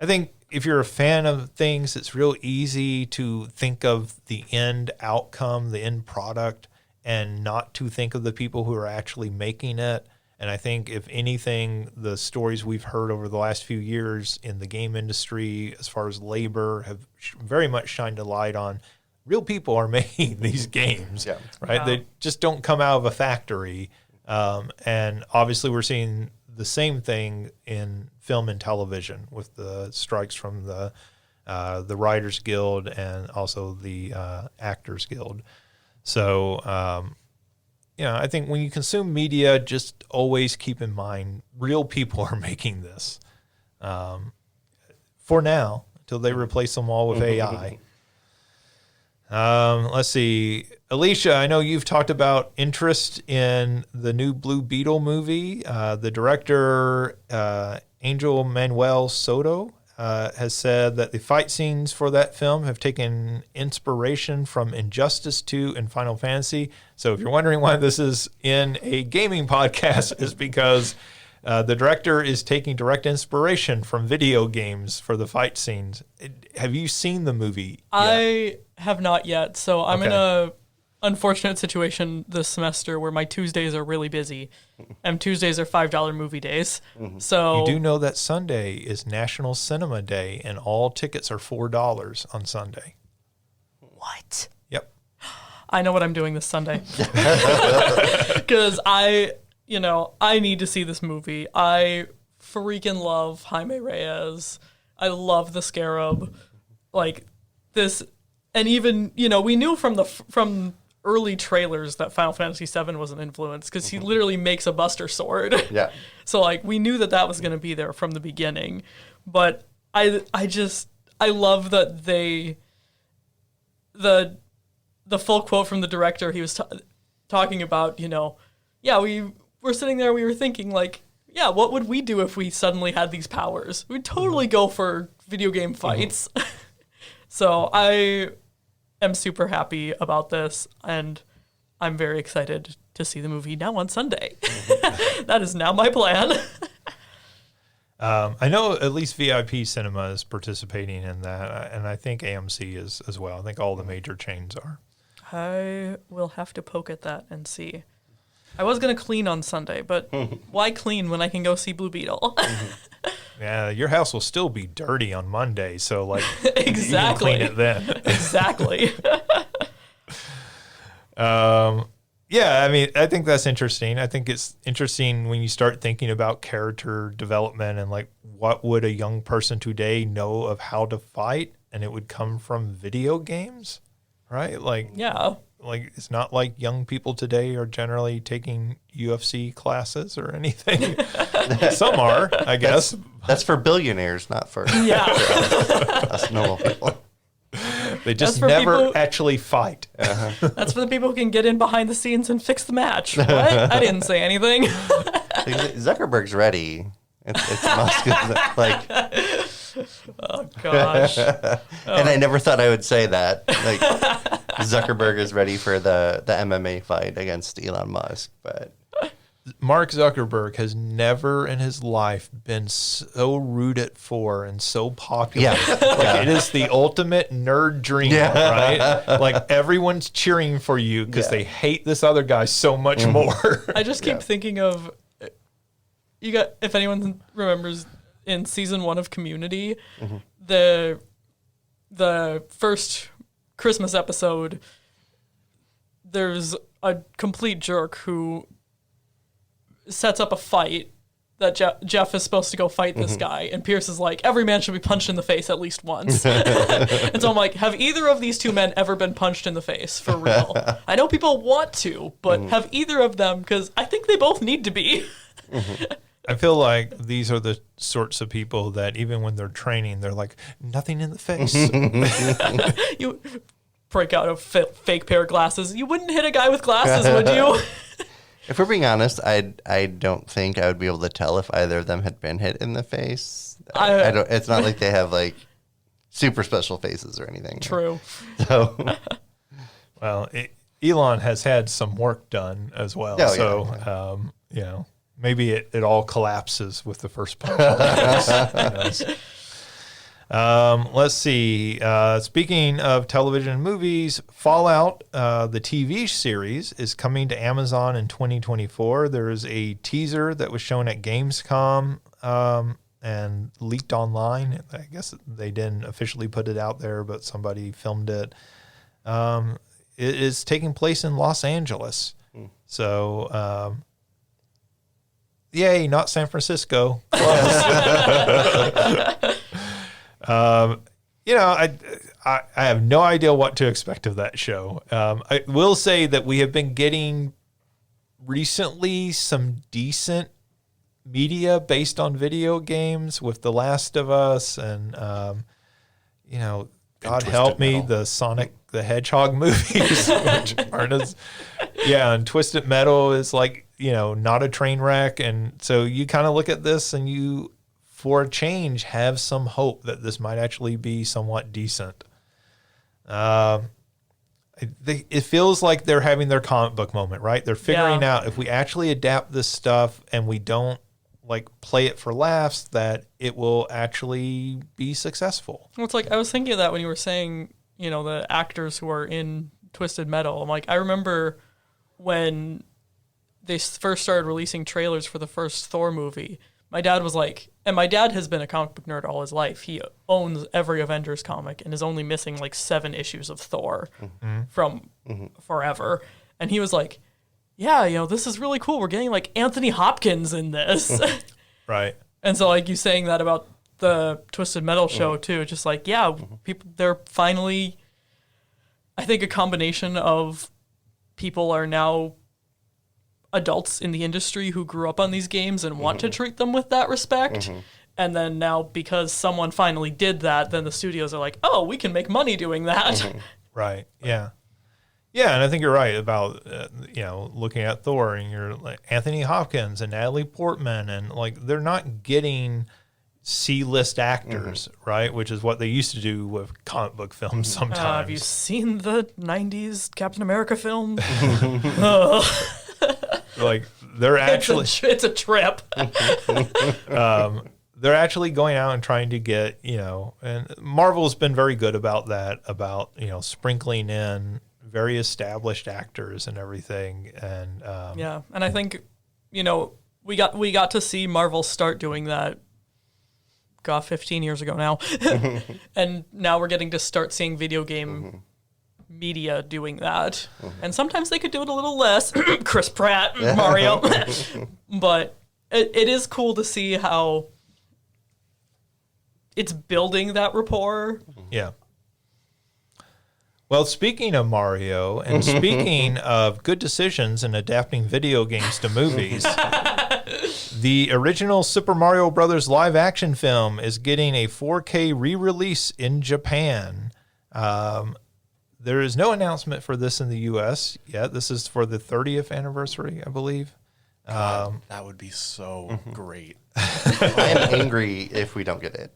think if you're a fan of things, it's real easy to think of the end outcome, the end product, and not to think of the people who are actually making it. And I think, if anything, the stories we've heard over the last few years in the game industry, as far as labor, have very much shined a light on real people are making these games, right? Wow. They just don't come out of a factory. And obviously we're seeing the same thing in film and television with the strikes from the Writers Guild and also the Actors Guild. So, I think when you consume media, just always keep in mind real people are making this for now until they replace them all with AI. Let's see. Alicia, I know you've talked about interest in the new Blue Beetle movie. The director, Angel Manuel Soto, has said that the fight scenes for that film have taken inspiration from Injustice 2 and Final Fantasy. So if you're wondering why this is in a gaming podcast, is because the director is taking direct inspiration from video games for the fight scenes. Have you seen the movie yet? I have not yet, so I'm in a unfortunate situation this semester where my Tuesdays are really busy, and Tuesdays are $5 movie days. So You do know that Sunday is National Cinema Day, and all tickets are $4 on Sunday. what? Yep. I know what I'm doing this Sunday. Because I need to see this movie. I freaking love Jaime Reyes. I love the Scarab. Like this, and even, we knew from early trailers that Final Fantasy VII was an influence because he literally makes a Buster Sword. Yeah. So like we knew that was going to be there from the beginning. But I love that the full quote from the director, he was talking about, we were sitting there, we were thinking like, what would we do if we suddenly had these powers? We'd totally go for video game fights. So I am super happy about this, and I'm very excited to see the movie now on Sunday. That is now my plan. I know at least VIP Cinema is participating in that, and I think AMC is as well. I think all the major chains are. I will have to poke at that and see. I was going to clean on Sunday, but why clean when I can go see Blue Beetle? Yeah, your house will still be dirty on Monday, so like Exactly. you can clean it then. Exactly. Yeah, I mean, I think that's interesting. I think it's interesting when you start thinking about character development and like what would a young person today know of how to fight, and it would come from video games, right? Like, Yeah. like it's not like young people today are generally taking UFC classes or anything. Some are, I guess. That's for billionaires, not for Yeah. us normal people. They just That's for never people- actually fight. That's for the people who can get in behind the scenes and fix the match. What? I didn't say anything. Zuckerberg's ready. It's Musk. Like, Oh, gosh. and I never thought I would say that. Like, Zuckerberg is ready for the MMA fight against Elon Musk, but Mark Zuckerberg has never in his life been so rooted for and so popular. Yeah. Like, it is the ultimate nerd dream, right? Like everyone's cheering for you because they hate this other guy so much more. I just keep thinking of if anyone remembers in season 1 of Community, the first Christmas episode, there's a complete jerk who sets up a fight that Jeff is supposed to go fight this guy, and Pierce is like, every man should be punched in the face at least once. And so I'm like, have either of these two men ever been punched in the face for real? I know people want to, but have either of them, because I think they both need to be. I feel like these are the sorts of people that even when they're training, they're like, nothing in the face. You break out a fake pair of glasses. You wouldn't hit a guy with glasses, would you? if we're being honest, I don't think I would be able to tell if either of them had been hit in the face. I don't. It's not like they have like super special faces or anything. True. So Well, Elon has had some work done as well. Oh, so, you know, maybe it all collapses with the first punch. Who knows? Let's see. Speaking of television and movies, Fallout, the TV series, is coming to Amazon in 2024. There is a teaser that was shown at Gamescom and leaked online. I guess they didn't officially put it out there, but somebody filmed it. It is taking place in Los Angeles. So, yay, not San Francisco. I have no idea what to expect of that show. I will say that we have been getting recently some decent media based on video games with The Last of Us and, God help me, Metal. the Sonic the Hedgehog movies, which aren't as, and Twisted Metal is like, not a train wreck. And so you kind of look at this and you, for a change, have some hope that this might actually be somewhat decent. It feels like they're having their comic book moment, right? They're figuring out if we actually adapt this stuff and we don't play it for laughs, that it will actually be successful. Well, it's like I was thinking of that when you were saying, the actors who are in Twisted Metal. I'm like, I remember when they first started releasing trailers for the first Thor movie. My dad was like, and my dad has been a comic book nerd all his life. He owns every Avengers comic and is only missing 7 issues of Thor from forever. And he was like, yeah, this is really cool. We're getting Anthony Hopkins in this. Right. And so you saying that about the Twisted Metal show too, just people, they're finally, I think a combination of people are now adults in the industry who grew up on these games and want to treat them with that respect. And then now, because someone finally did that, then the studios are like, oh, we can make money doing that. Right. Yeah. Yeah, and I think you're right about looking at Thor, and you're like Anthony Hopkins and Natalie Portman, and they're not getting C-list actors, right? Which is what they used to do with comic book films sometimes. Have you seen the 90s Captain America film? They're actually it's a trip. they're actually going out and trying to get, and Marvel's been very good about that, about sprinkling in very established actors and everything, and and I think we got to see Marvel start doing that 15 years ago now. And now we're getting to start seeing video game media doing that. And sometimes they could do it a little less. Chris Pratt, Mario. But it is cool to see how it's building that rapport. Yeah. Well, speaking of Mario, and speaking of good decisions in adapting video games to movies, the original Super Mario Brothers live-action film is getting a 4K re-release in Japan. There is no announcement for this in the U.S. yet. This is for the 30th anniversary, I believe. God, that would be so great. I am angry if we don't get it.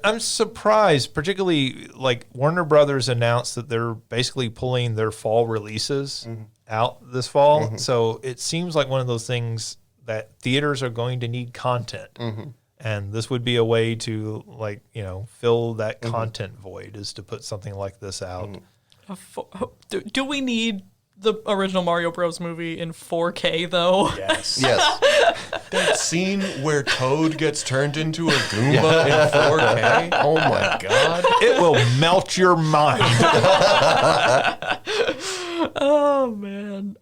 I'm surprised, particularly Warner Brothers announced that they're basically pulling their fall releases out this fall. So it seems like one of those things that theaters are going to need content. And this would be a way to fill that content void, is to put something like this out. Do we need the original Mario Bros. Movie in 4K though? Yes. Yes. That scene where Toad gets turned into a Goomba in 4K. Oh my God. It will melt your mind. Oh man.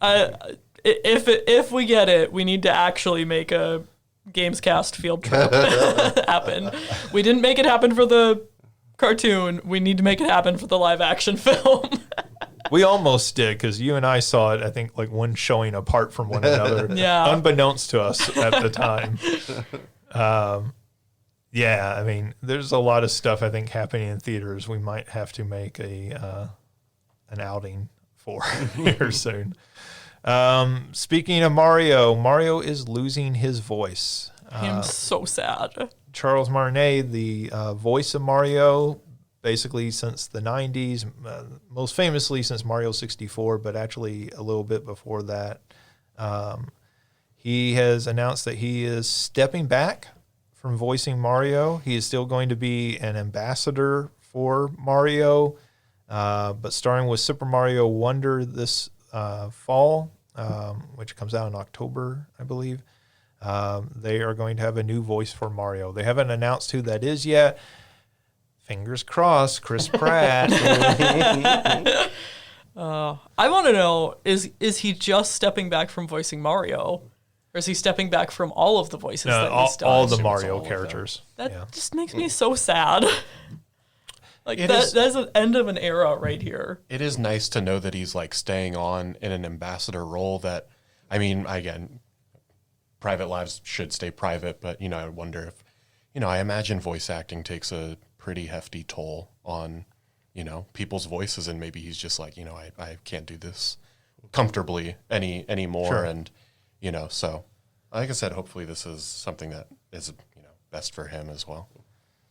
If we get it, we need to actually make a Gamescast field trip happen. We didn't make it happen for the cartoon. We need to make it happen for the live action film. We almost did, because you and I saw it, I think, one showing apart from one another, unbeknownst to us at the time. I mean, there's a lot of stuff, I think, happening in theaters we might have to make an outing for here soon. Speaking of Mario is losing his voice. I'm so sad. Charles Martinet, the voice of Mario, basically since the 90s, most famously since Mario 64, but actually a little bit before that. He has announced that he is stepping back from voicing Mario. He is still going to be an ambassador for Mario, but starting with Super Mario Wonder this fall, which comes out in October, I believe. They are going to have a new voice for Mario. They haven't announced who that is yet. Fingers crossed, Chris Pratt. I want to know, is he just stepping back from voicing Mario? Or is he stepping back from all of the voices that he's done? all the Mario characters. That just makes me so sad. That's the end of an era right here. It is nice to know that he's like staying on in an ambassador role that, I mean, again, private lives should stay private, but, I wonder if, I imagine voice acting takes a pretty hefty toll on, people's voices, and maybe he's just like, I can't do this comfortably anymore. Sure. And, so like I said, hopefully this is something that is, best for him as well.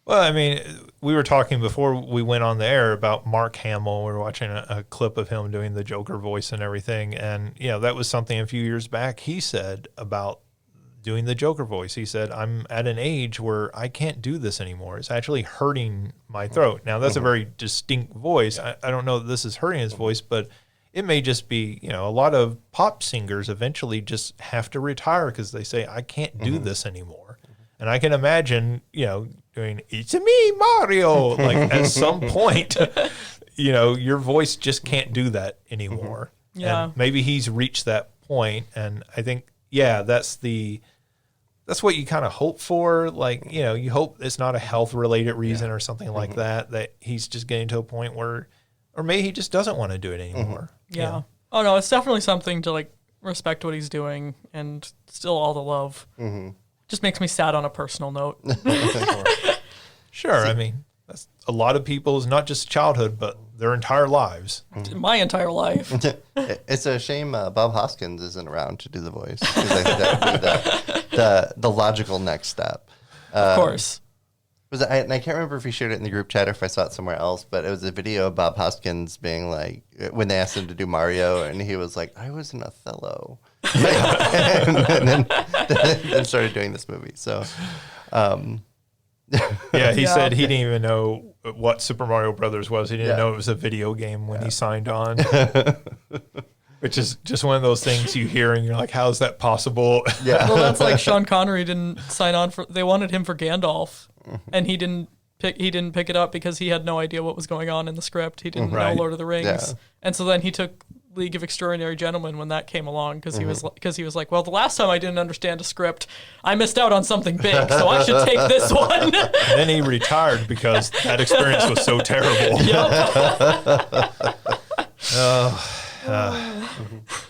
Well, I mean, we were talking before we went on the air about Mark Hamill. We were watching a clip of him doing the Joker voice and everything. And, that was something a few years back he said about doing the Joker voice. He said, I'm at an age where I can't do this anymore. It's actually hurting my throat. Now, that's a very distinct voice. I don't know that this is hurting his voice, but it may just be, a lot of pop singers eventually just have to retire because they say, I can't do this anymore. And I can imagine, doing, it's me, Mario, like at some point, your voice just can't do that anymore. Yeah. And maybe he's reached that point, and I think, that's what you kind of hope for. Like, you hope it's not a health related reason or something like that he's just getting to a point where, or maybe he just doesn't want to do it anymore. Yeah. Oh no, it's definitely something to like respect what he's doing and still all the love. Just makes me sad on a personal note. Sure. I mean, that's a lot of people's, not just childhood, but their entire lives. My entire life. It's a shame Bob Hoskins isn't around to do the voice, because I think that would be the logical next step. Of course. And I can't remember if he shared it in the group chat or if I saw it somewhere else, but it was a video of Bob Hoskins being like, when they asked him to do Mario, and he was like, I was an Othello. and then started doing this movie. So, he said he didn't even know what Super Mario Brothers was. He didn't know it was a video game when he signed on. Which is just one of those things you hear and you're like, how is that possible? Yeah. Well, that's like Sean Connery didn't sign on for. They wanted him for Gandalf, and he didn't pick it up because he had no idea what was going on in the script. He didn't know Lord of the Rings, Yeah. and so then he took League of Extraordinary Gentlemen when that came along because he was like, well, the last time I didn't understand a script, I missed out on something big, so I should take this one. And then he retired because that experience was so terrible.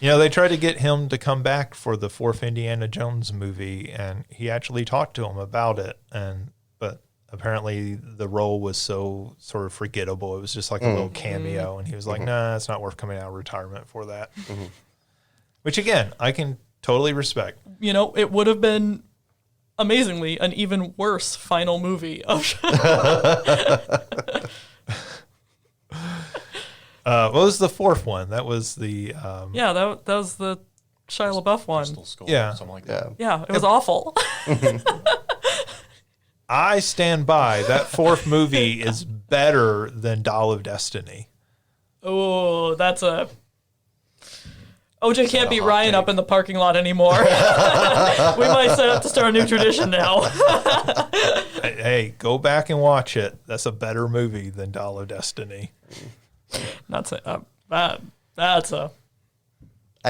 They tried to get him to come back for the fourth Indiana Jones movie, and he actually talked to him about it. But apparently the role was so sort of forgettable. It was just like a little cameo, and he was like, nah, it's not worth coming out of retirement for that. Which, again, I can totally respect. It would have been, amazingly, an even worse final movie of What was the fourth one? That was the... that was the Shia LaBeouf one. Crystal Skull, Yeah. something like that. Yeah, it was awful. I stand by. That fourth movie is better than Doll of Destiny. Oh, that's a... OJ can't beat Ryan up in the parking lot anymore. We might set up to start a new tradition now. Hey, go back and watch it. That's a better movie than Doll of Destiny. That's a I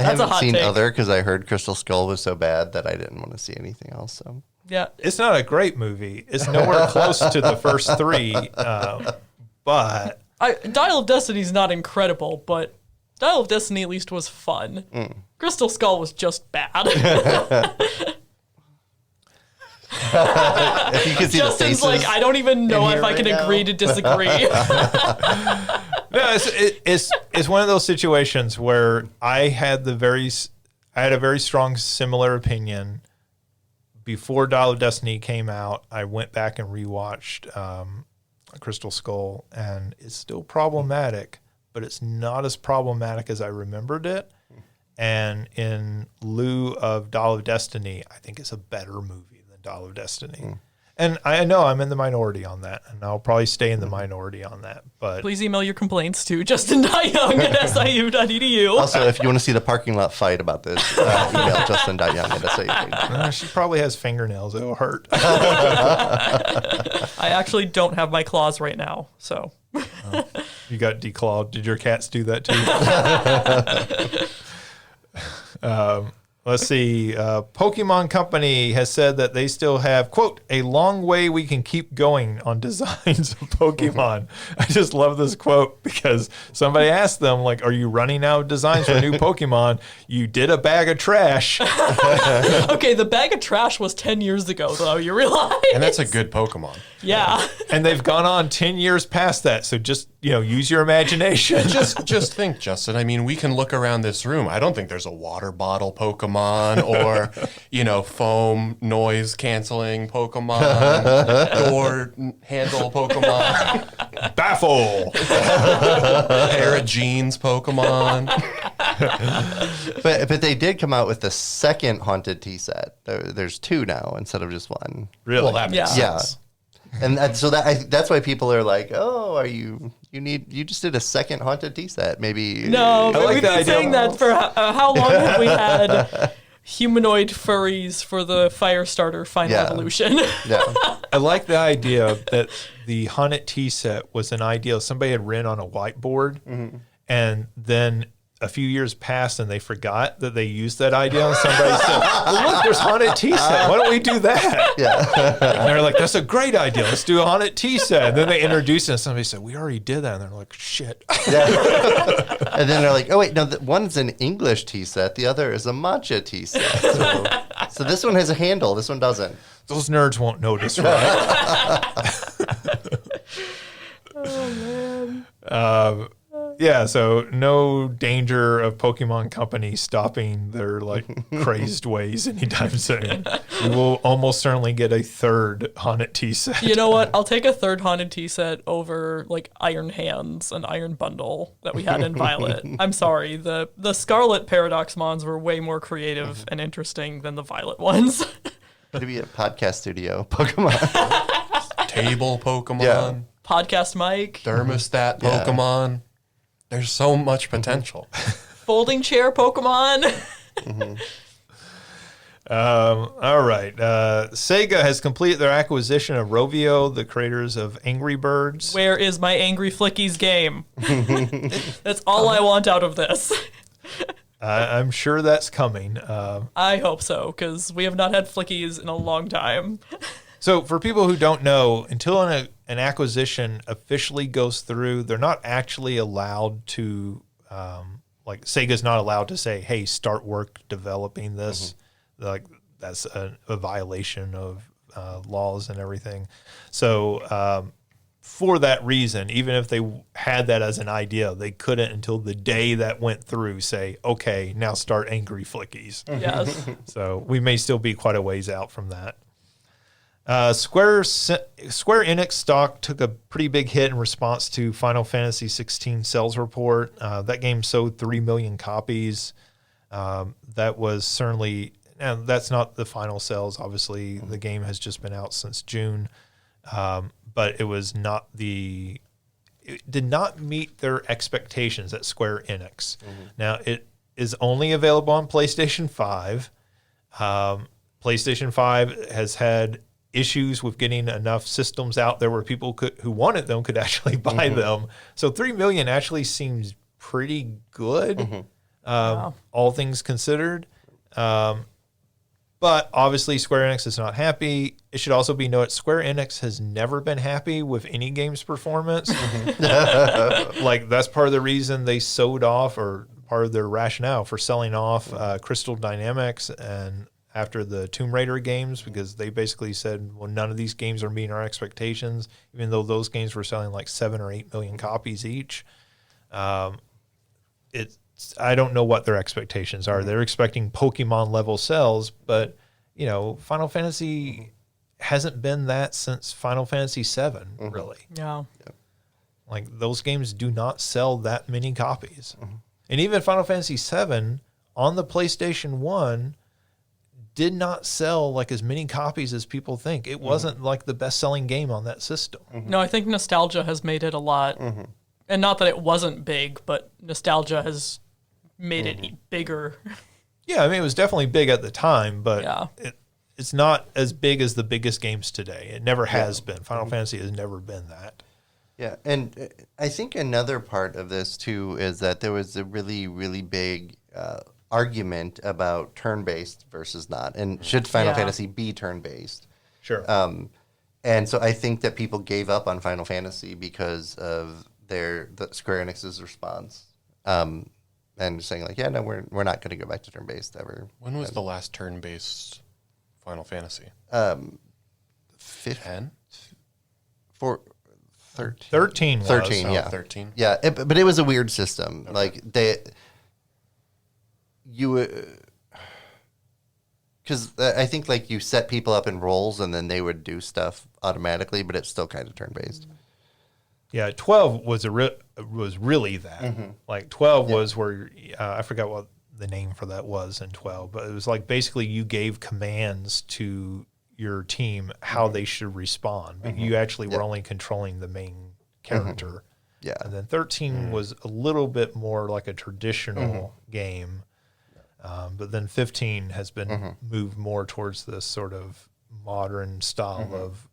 a haven't hot seen take. Other because I heard Crystal Skull was so bad that I didn't want to see anything else. So yeah. It's not a great movie. It's nowhere close to the first three, but... Dial of Destiny is not incredible, but Dial of Destiny at least was fun. Crystal Skull was just bad. if you could see Justin's the faces, like, I don't even know in if here I can right agree now. to disagree. No, it's one of those situations where I had a very strong similar opinion before Dial of Destiny came out. I went back and rewatched Crystal Skull, and it's still problematic, but it's not as problematic as I remembered it. And in lieu of Dial of Destiny, I think it's a better movie than Dial of Destiny. And I know I'm in the minority on that, and I'll probably stay in the minority on that. But Please email your complaints to justin.young@siu.edu. Also, if you want to see the parking lot fight about this, email justin.young@siu.edu. she probably has fingernails. It'll hurt. I actually don't have my claws right now, so. You got declawed. Did your cats do that too? Let's see. Pokemon Company has said that they still have, quote, a long way we can keep going on designs of Pokemon. I just love this quote because somebody asked them, like, are you running out of designs for new Pokemon? You did a bag of trash. Okay, the bag of trash was 10 years ago, though, you realize? And that's a good Pokemon. Yeah. And they've gone on 10 years past that. So just, use your imagination. Just think, Justin. I mean, we can look around this room. I don't think there's a water bottle Pokemon or, foam noise canceling Pokemon, door handle Pokemon, Baffle. pair of jeans Pokemon. But they did come out with the second Haunted tea set. There's two now instead of just one. Really? Well, that makes Yeah. sense. And that's why people are like, oh, you just did a second Haunted tea set. Maybe. No, I but like we've the been idea. saying that for how long have we had humanoid furries for the Firestarter Final Yeah. Evolution? Yeah. I like the idea that the Haunted tea set was an idea somebody had written on a whiteboard, and then a few years passed and they forgot that they used that idea, and somebody said, well, look, there's Haunted tea set. Why don't we do that? Yeah. And they're like, that's a great idea. Let's do a Haunted tea set. And then they introduced it, and somebody said, we already did that. And they're like, shit. And then they're like, oh, wait, no, one's an English tea set. The other is a matcha tea set. So this one has a handle. This one doesn't. Those nerds won't notice, right? Yeah, so no danger of Pokemon Company stopping their crazed ways anytime soon. We will almost certainly get a third Haunted tea set. You know what? I'll take a third Haunted tea set over Iron Hands and Iron Bundle that we had in Violet. I'm sorry. The Scarlet Paradox Mons were way more creative and interesting than the Violet ones. Could be a podcast studio, Pokemon. Table Pokemon, Yeah. Podcast mic, thermostat Yeah. Pokemon. There's so much potential. folding chair Pokemon. All right. Sega has completed their acquisition of Rovio, the creators of Angry Birds. Where is my Angry Flickies game? That's all I want out of this. I'm sure that's coming. I hope so, because we have not had Flickies in a long time. So for people who don't know, until an acquisition officially goes through, they're not actually allowed to, Sega's not allowed to say, hey, start work developing this. That's a violation of laws and everything. So for that reason, even if they had that as an idea, they couldn't until the day that went through say, okay, now start Angry Flickies. Yes. So we may still be quite a ways out from that. Square Enix stock took a pretty big hit in response to Final Fantasy XVI sales report. That game sold 3 million copies. That was certainly, and that's not the final sales. Obviously, the game has just been out since June, but it was not it did not meet their expectations at Square Enix. Now, it is only available on PlayStation 5. PlayStation 5 has had issues with getting enough systems out there where people who wanted them could actually buy them. So 3 million actually seems pretty good, all things considered. But obviously Square Enix is not happy. It should also be noted Square Enix has never been happy with any game's performance. That's part of the reason they sold off, or part of their rationale for selling off Crystal Dynamics and after the Tomb Raider games, because they basically said, well, none of these games are meeting our expectations, even though those games were selling 7 or 8 million copies each. I don't know what their expectations are. They're expecting Pokemon level sales, but Final Fantasy hasn't been that since Final Fantasy VII, really. Yeah. Those games do not sell that many copies. And even Final Fantasy VII on the PlayStation 1 did not sell like as many copies as people think. It wasn't like the best-selling game on that system. No, I think nostalgia has made it a lot. And not that it wasn't big, but nostalgia has made it bigger. Yeah, I mean, it was definitely big at the time, but Yeah. it's not as big as the biggest games today. It never has been. Final Fantasy has never been that. Yeah, and I think another part of this too is that there was a really, really big argument about turn-based versus not, and should Final Fantasy be turn-based? Sure. And so I think that people gave up on Final Fantasy because of the Square Enix's response, and saying like, yeah, no, we're not going to go back to turn-based ever. When was the last turn-based Final Fantasy? 13. 13 was. 13, yeah. 13. Yeah, but it was a weird system. Okay. Like because I think like you set people up in roles and then they would do stuff automatically, but it's still kind of turn based. Yeah, 12 was was really that. Like 12 was where I forgot what the name for that was in 12, but it was like basically you gave commands to your team how they should respond, but you actually were only controlling the main character. Yeah. And then 13 was a little bit more like a traditional game, but then 15 has been moved more towards this sort of modern style of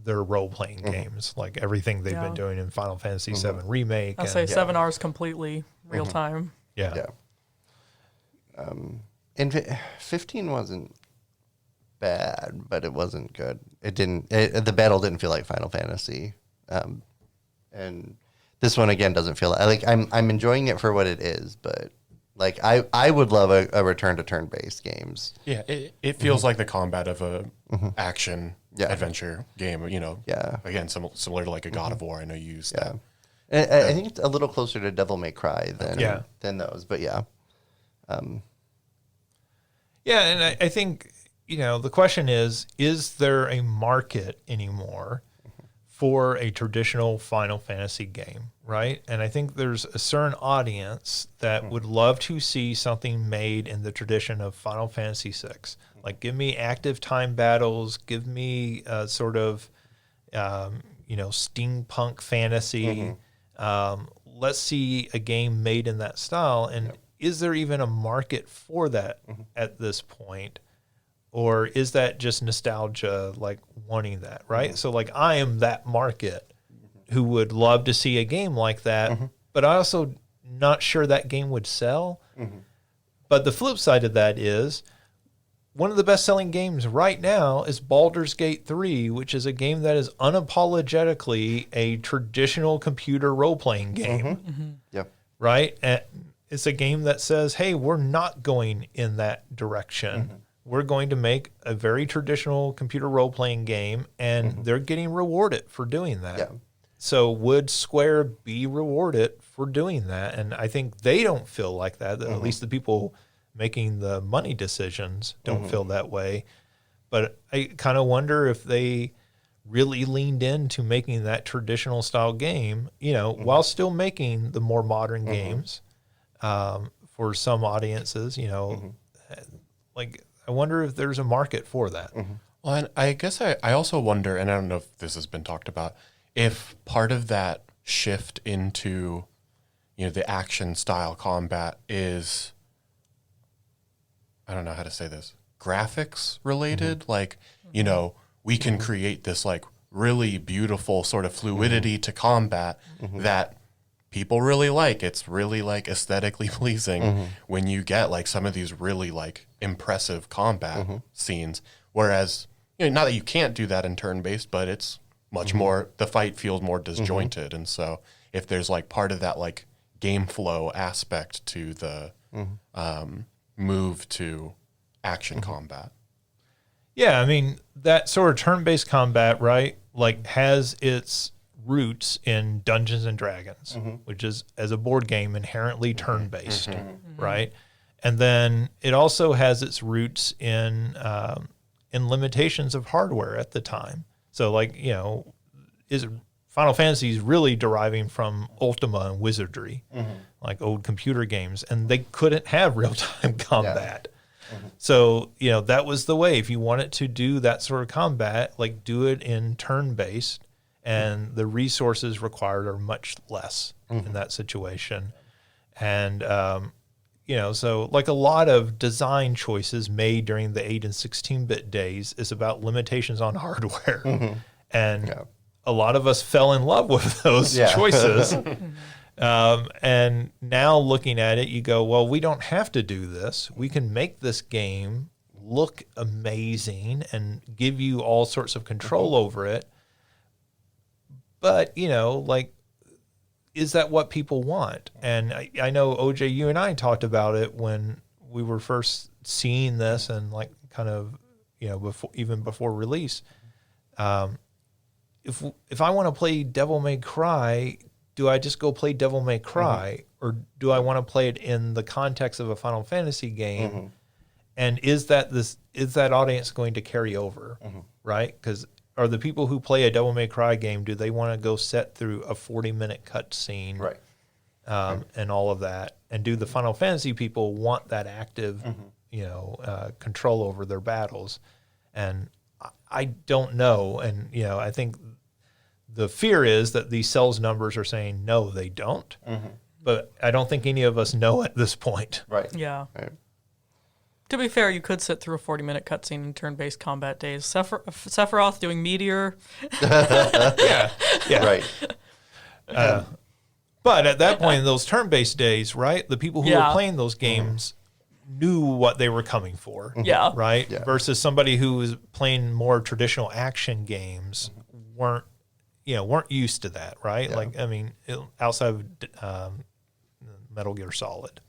their role-playing games, like everything they've been doing in Final Fantasy VII Remake. I'll say 7R's completely real time. Yeah. And 15 wasn't bad, but it wasn't good. The battle didn't feel like Final Fantasy. And this one again doesn't feel like I'm enjoying it for what it is, but like I would love a return to turn-based games. Yeah, it feels like the combat of a action adventure game. You know, again, similar to like a God of War. I know you used that. And I think it's a little closer to Devil May Cry than those, but yeah. Yeah, and I think, the question is there a market anymore for a traditional Final Fantasy game, right? And I think there's a certain audience that would love to see something made in the tradition of Final Fantasy VI. Like, give me active time battles, give me sort of, steampunk fantasy. Let's see a game made in that style. And is there even a market for that at this point? Or is that just nostalgia, like wanting that, right? So like I am that market who would love to see a game like that, but I also not sure that game would sell. But the flip side of that is one of the best-selling games right now is Baldur's Gate 3, which is a game that is unapologetically a traditional computer role-playing game. Yep. Right? And it's a game that says, hey, we're not going in that direction. We're going to make a very traditional computer role-playing game, and they're getting rewarded for doing that. Yeah. So would Square be rewarded for doing that? And I think they don't feel like that. At least the people making the money decisions don't feel that way. But I kind of wonder if they really leaned into making that traditional style game, while still making the more modern games for some audiences, like I wonder if there's a market for that. Well, and I guess I also wonder, and I don't know if this has been talked about, if part of that shift into, the action style combat is, I don't know how to say this, graphics related. Like, we can create this like really beautiful sort of fluidity to combat that people really like. It's really like aesthetically pleasing when you get like some of these really like impressive combat scenes. Whereas, not that you can't do that in turn-based, but it's much more, the fight feels more disjointed. And so if there's like part of that like game flow aspect to the move to action combat. Yeah, I mean, that sort of turn-based combat, right, like has its roots in Dungeons and Dragons, which is, as a board game, inherently turn-based, right? And then it also has its roots in limitations of hardware at the time. So, like, Final Fantasy is really deriving from Ultima and Wizardry, like old computer games, and they couldn't have real-time combat. So, that was the way. If you wanted to do that sort of combat, like do it in turn-based, and the resources required are much less in that situation. And, so like a lot of design choices made during the 8 and 16-bit days is about limitations on hardware. And a lot of us fell in love with those choices. And now looking at it, you go, well, we don't have to do this. We can make this game look amazing and give you all sorts of control over it. But, is that what people want? And I know, OJ, you and I talked about it when we were first seeing this and like kind of, before release. If I want to play Devil May Cry, do I just go play Devil May Cry, or do I want to play it in the context of a Final Fantasy game? And is that audience going to carry over, right? Because are the people who play a Devil May Cry game, do they want to go sit through a 40-minute cutscene, Right. And all of that? And do the Final Fantasy people want that active, control over their battles? And I don't know. And, I think the fear is that these sales numbers are saying, no, they don't. But I don't think any of us know at this point. Right. Yeah. Right. To be fair, you could sit through a 40-minute cutscene in turn-based combat days. Sephiroth doing Meteor. Yeah. Right. But at that point, in those turn-based days, right, the people who were playing those games knew what they were coming for. Yeah. Right? Yeah. Versus somebody who was playing more traditional action games weren't used to that, right? Yeah. Like, I mean, outside of Metal Gear Solid.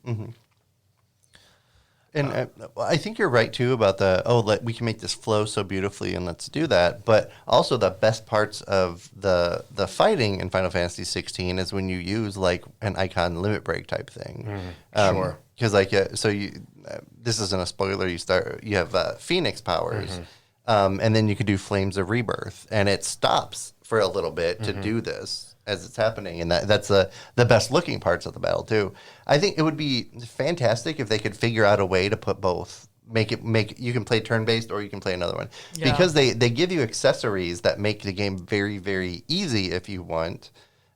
And I think you're right too about we can make this flow so beautifully and let's do that. But also the best parts of the fighting in Final Fantasy 16 is when you use like an icon limit break type thing. Sure. Because this isn't a spoiler. You have Phoenix powers, and then you can do Flames of Rebirth, and it stops for a little bit to do this as it's happening, and that's the best looking parts of the battle too. I think it would be fantastic if they could figure out a way to put both. Make you can play turn based or you can play another one, because they give you accessories that make the game very, very easy if you want.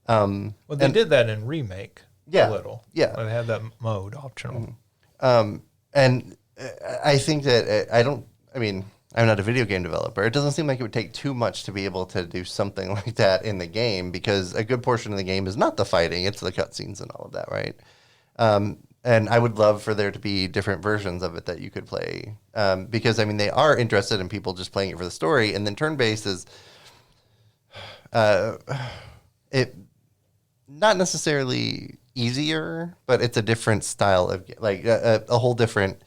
Well, they did that in Remake a little. Yeah. They had that mode optional. And I think that I'm not a video game developer. It doesn't seem like it would take too much to be able to do something like that in the game, because a good portion of the game is not the fighting, it's the cutscenes and all of that, right? And I would love for there to be different versions of it that you could play, because, they are interested in people just playing it for the story, and then turn-based is it not necessarily easier, but it's a different style of, like, a whole different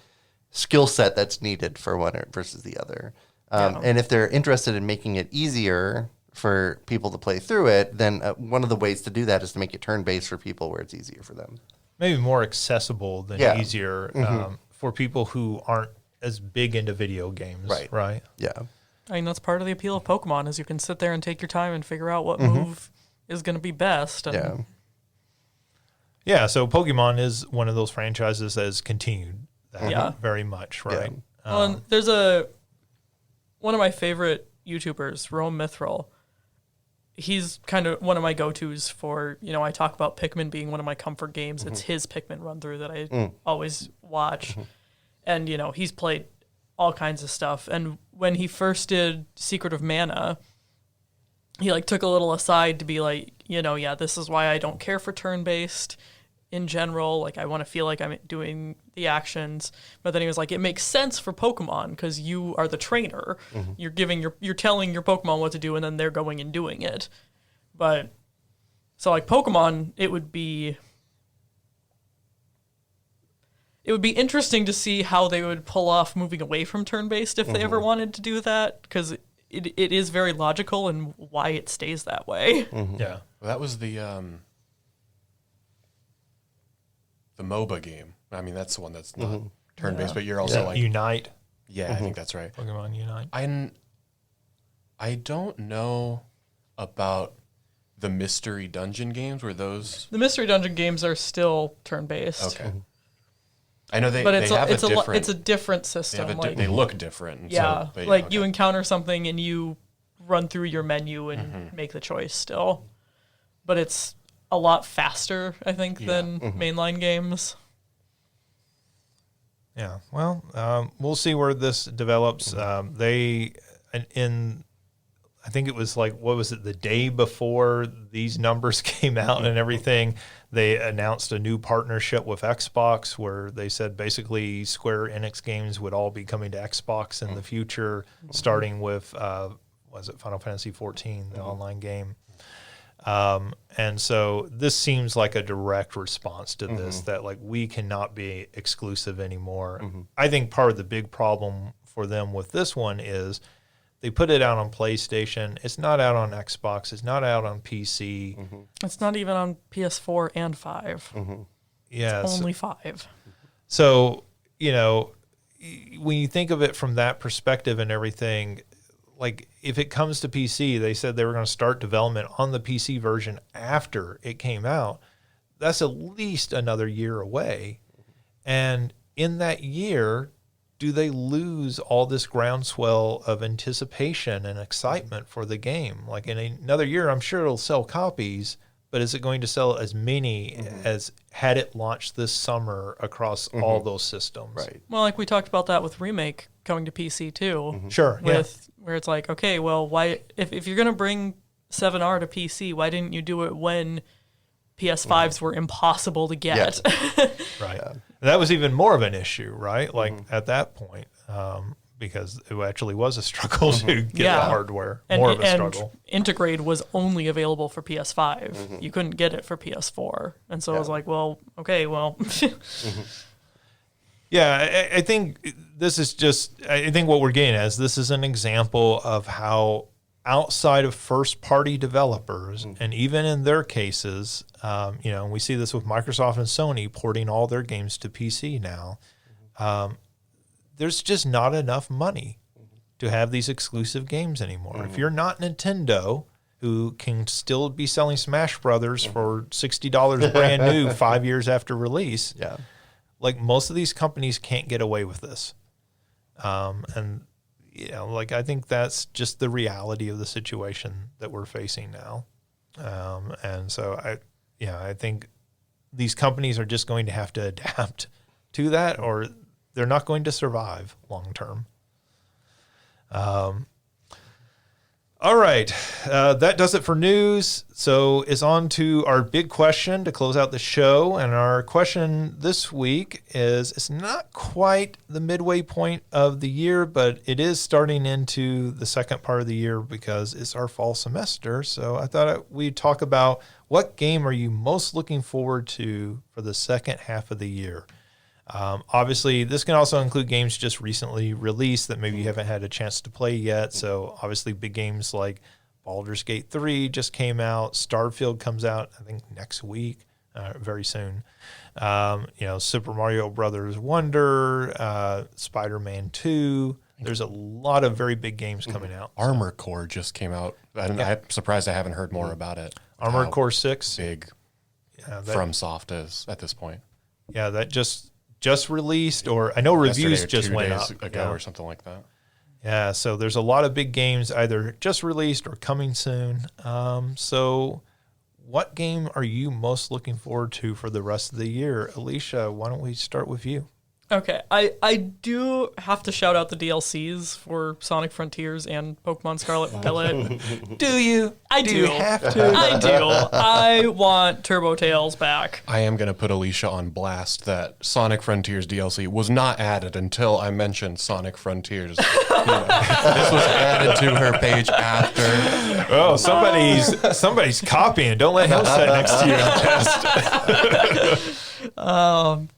skill set that's needed for one versus the other. And if they're interested in making it easier for people to play through it, then one of the ways to do that is to make it turn-based for people where it's easier for them. Maybe more accessible than easier for people who aren't as big into video games. Right. Yeah. That's part of the appeal of Pokemon, is you can sit there and take your time and figure out what move is going to be best. And Yeah, so Pokemon is one of those franchises that has continued that very much, right? Yeah. Well, and there's one of my favorite YouTubers, Rome Mithril. He's kind of one of my go-tos for, I talk about Pikmin being one of my comfort games. It's his Pikmin run-through that I always watch. And, he's played all kinds of stuff. And when he first did Secret of Mana, he took a little aside to be like, this is why I don't care for turn-based in general. I want to feel like I'm doing the actions. But then he was like, it makes sense for Pokemon because you are the trainer. You're telling your Pokemon what to do, and then they're going and doing it. But so Pokemon, it would be interesting to see how they would pull off moving away from turn-based if they ever wanted to do that, because it is very logical and why it stays that way. Yeah. Well, that was the MOBA game. That's the one that's not turn-based, but you're also Unite. Yeah, I think that's right. Pokemon Unite. I don't know about the mystery dungeon games. Were those? The mystery dungeon games are still turn-based. Okay. I know they but have a different. it's a different system. They look different. And yeah, so you encounter something and you run through your menu and make the choice still, but it's a lot faster, I think, than mainline games. Yeah, well, we'll see where this develops. I think it was like, what was it, the day before these numbers came out and everything, they announced a new partnership with Xbox where they said basically Square Enix games would all be coming to Xbox in the future, starting with, was it Final Fantasy XIV, the online game. And so this seems like a direct response to this, that like we cannot be exclusive anymore. I think part of the big problem for them with this one is they put it out on PlayStation. It's not out on Xbox. It's not out on PC. It's not even on PS4 and 5. Yeah, it's only 5. So, you know, when you think of it from that perspective and everything, like if it comes to PC, they said they were going to start development on the PC version after it came out. That's at least another year away. And in that year, do they lose all this groundswell of anticipation and excitement for the game? Like in another year, I'm sure it'll sell copies, but is it going to sell as many as had it launched this summer across all those systems? Right. Well, like we talked about that with Remake coming to PC too. Sure. Where it's like, okay, well, why if you're going to bring 7R to PC, why didn't you do it when PS5s were impossible to get? Right. Yeah. That was even more of an issue, right? Like at that point, because it actually was a struggle to get the hardware. More of a struggle. Integrate was only available for PS5. You couldn't get it for PS4. And so I was like, well, okay, well. Yeah, I think this is just, I think what we're getting at is this is an example of how outside of first-party developers, and even in their cases, you know, and we see this with Microsoft and Sony porting all their games to PC now, there's just not enough money to have these exclusive games anymore. If you're not Nintendo, who can still be selling Smash Brothers for $60 brand new 5 years after release, like most of these companies can't get away with this. And you know, like I think that's just the reality of the situation that we're facing now. And so I think these companies are just going to have to adapt to that, or they're not going to survive long term. All right, that does it for news. So it's on to our big question to close out the show. And our question this week is, it's not quite the midway point of the year, but it is starting into the second part of the year because it's our fall semester. So I thought we'd talk about what game are you most looking forward to for the second half of the year? Obviously, this can also include games just recently released that maybe you haven't had a chance to play yet. So obviously big games like Baldur's Gate 3 just came out. Starfield comes out, I think, next week, very soon. You know, Super Mario Brothers Wonder, Spider-Man 2. There's a lot of very big games coming out. Armor Core just came out. I'm surprised I haven't heard more about it. Armor Core 6. Big FromSoft is at this point. Yeah, that just released, or I know reviews just went up ago or something like that. Yeah, so there's a lot of big games either just released or coming soon. So what game are you most looking forward to for the rest of the year? Alicia, why don't we start with you? Okay, I do have to shout out the DLCs for Sonic Frontiers and Pokemon Scarlet and Violet. Do you? I do. You have to? I do. I want Turbo Tails back. I am going to put Alicia on blast that Sonic Frontiers DLC was not added until I mentioned Sonic Frontiers. This was added to her page after. Oh, somebody's copying. Don't let him sit next to you and test.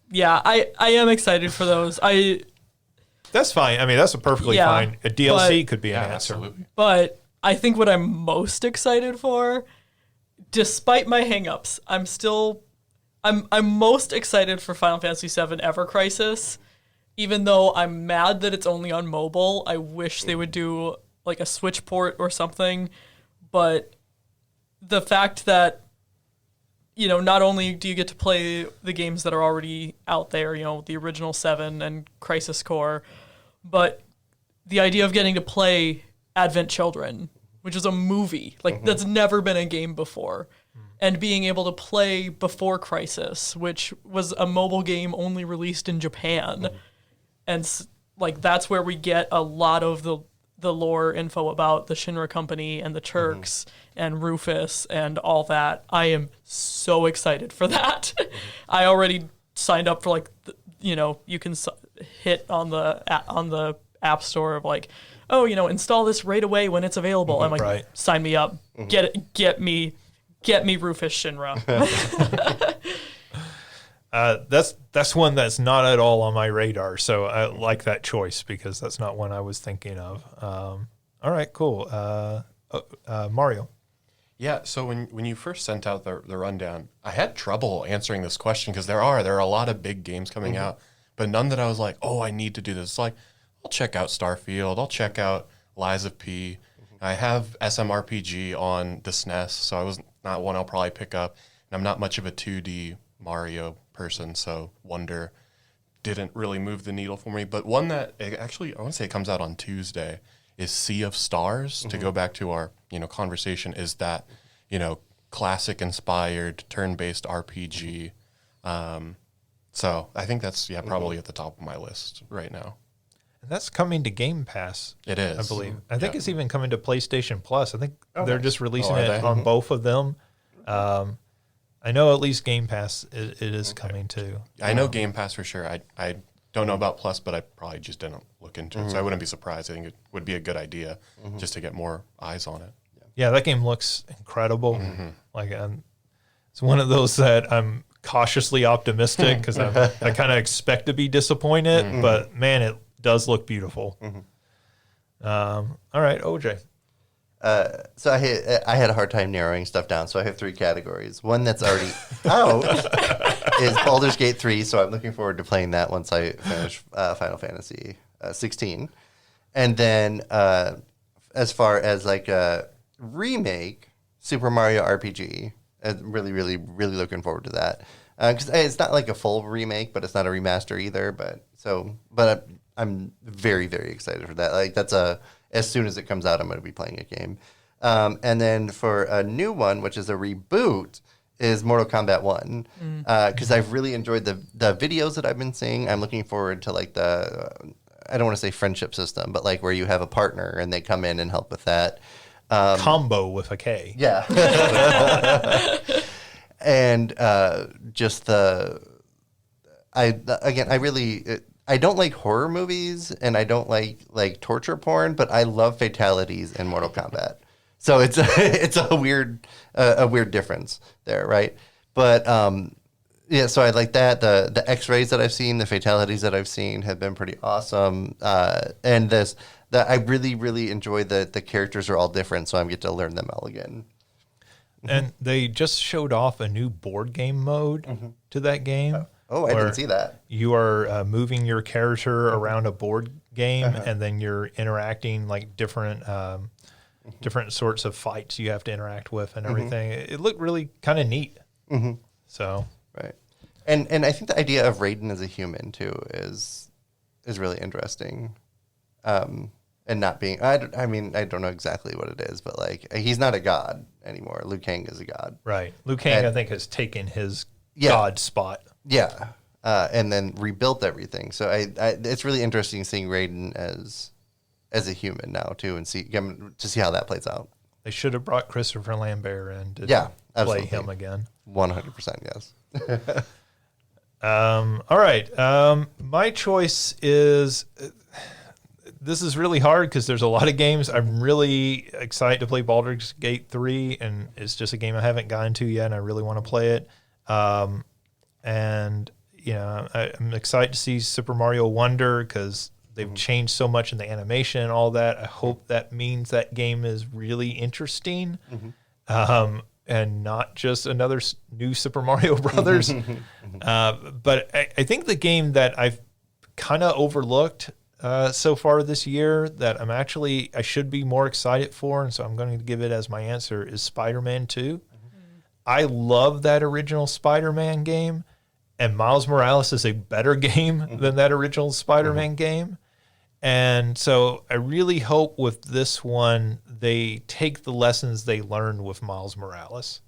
Yeah, I am excited for those. That's fine. I mean, that's a perfectly fine. A DLC could be an answer. Absolutely. But I think what I'm most excited for, despite my hangups, I'm most excited for Final Fantasy VII Ever Crisis. Even though I'm mad that it's only on mobile, I wish they would do like a Switch port or something. But the fact that not only do you get to play the games that are already out there, the original 7 and Crisis Core, but the idea of getting to play Advent Children, which is a movie, that's never been a game before, and being able to play Before Crisis, which was a mobile game only released in Japan, and that's where we get a lot of the lore info about the Shinra Company and the Turks and Rufus and all that. I am so excited for that. I already signed up for you can hit on the App Store of install this right away when it's available. I'm like, Right. Sign me up. Get me Rufus Shinra. That's one that's not at all on my radar. So I like that choice because that's not one I was thinking of. All right, cool. Mario. Yeah, so when you first sent out the rundown, I had trouble answering this question because there are a lot of big games coming out, but none that I was like, oh, I need to do this. It's like, I'll check out Starfield. I'll check out Lies of P. I have SMRPG on the SNES, so I was not one I'll probably pick up. And I'm not much of a 2D Mario person, so Wonder didn't really move the needle for me. But one that actually, I want to say it comes out on Tuesday, is Sea of Stars. To go back to our conversation, is that classic inspired turn-based RPG. So I think that's probably at the top of my list right now. And that's coming to Game Pass. It is, I believe. I think it's even coming to PlayStation Plus. I think they're just releasing are it they? on both of them. I know at least Game Pass it is coming too. I know Game Pass for sure. I don't know about Plus, but I probably just didn't look into it, so I wouldn't be surprised. I think it would be a good idea just to get more eyes on it. Yeah, that game looks incredible. It's one of those that I'm cautiously optimistic because I kind of expect to be disappointed, but man, it does look beautiful. All right, OJ. So I had a hard time narrowing stuff down, so I have 3 categories. One that's already out is Baldur's Gate 3, so I'm looking forward to playing that once I finish Final Fantasy 16. And then as far as a remake, Super Mario RPG, really, really, really looking forward to that. Because it's not like a full remake, but it's not a remaster either. But I'm very, very excited for that. That's as soon as it comes out, I'm going to be playing a game. And then for a new one, which is a reboot, is Mortal Kombat 1. Because I've really enjoyed the videos that I've been seeing. I'm looking forward to I don't want to say friendship system, but where you have a partner and they come in and help with that. Combo with a K. Yeah. And just I don't like horror movies and I don't like torture porn, but I love fatalities in Mortal Kombat. So it's a weird difference there, right? But yeah, so I like that. The X-rays that I've seen, the fatalities that I've seen have been pretty awesome. And I really, really enjoy the characters are all different, so I get to learn them all again. And they just showed off a new board game mode to that game. Oh, I didn't see that. You are moving your character around a board game, and then you're interacting different sorts of fights you have to interact with and everything. It looked really kind of neat. So right, and I think the idea of Raiden as a human too is really interesting. And not being, I don't know exactly what it is, but he's not a god anymore. Liu Kang is a god. Right. Liu Kang, I think, has taken his god spot. Yeah. And then rebuilt everything. So it's really interesting seeing Raiden as a human now too, and to see how that plays out. They should have brought Christopher Lambert in to play him again. 100%, yes. All right. My choice is... This is really hard because there's a lot of games. I'm really excited to play Baldur's Gate 3, and it's just a game I haven't gotten to yet, and I really want to play it. And, I'm excited to see Super Mario Wonder because they've changed so much in the animation and all that. I hope that means that game is really interesting and not just another new Super Mario Brothers. But I think the game that I've kind of overlooked so far this year that I should be more excited for, and so I'm going to give it as my answer, is Spider-Man 2. I love that original Spider-Man game, and Miles Morales is a better game than that original Spider-Man game. And so I really hope with this one, they take the lessons they learned with Miles Morales,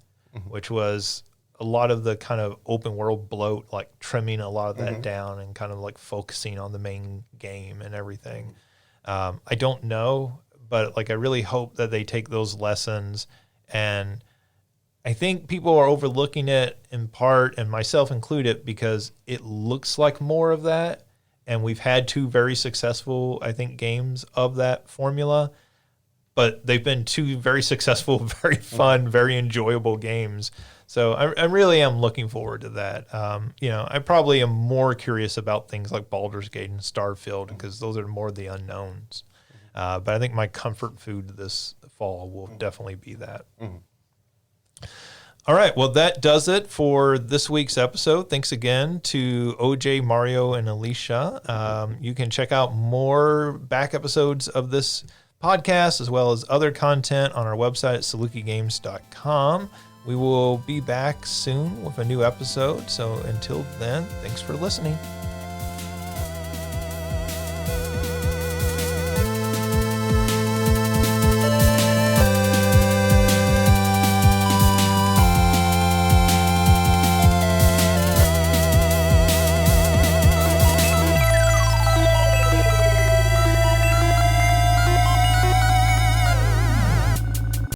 which was a lot of the kind of open world bloat, like trimming a lot of that down and kind of like focusing on the main game and everything. I don't know, but like I really hope that they take those lessons, and I think people are overlooking it in part, and myself included, because it looks like more of that. And we've had 2 very successful, I think, games of that formula, but they've been 2 very successful, very fun, very enjoyable games. So I really am looking forward to that. I probably am more curious about things like Baldur's Gate and Starfield, because those are more the unknowns. But I think my comfort food this fall will definitely be that. All right, well, that does it for this week's episode. Thanks again to OJ, Mario, and Alicia. You can check out more back episodes of this podcast as well as other content on our website at salukigames.com. We will be back soon with a new episode. So until then, thanks for listening.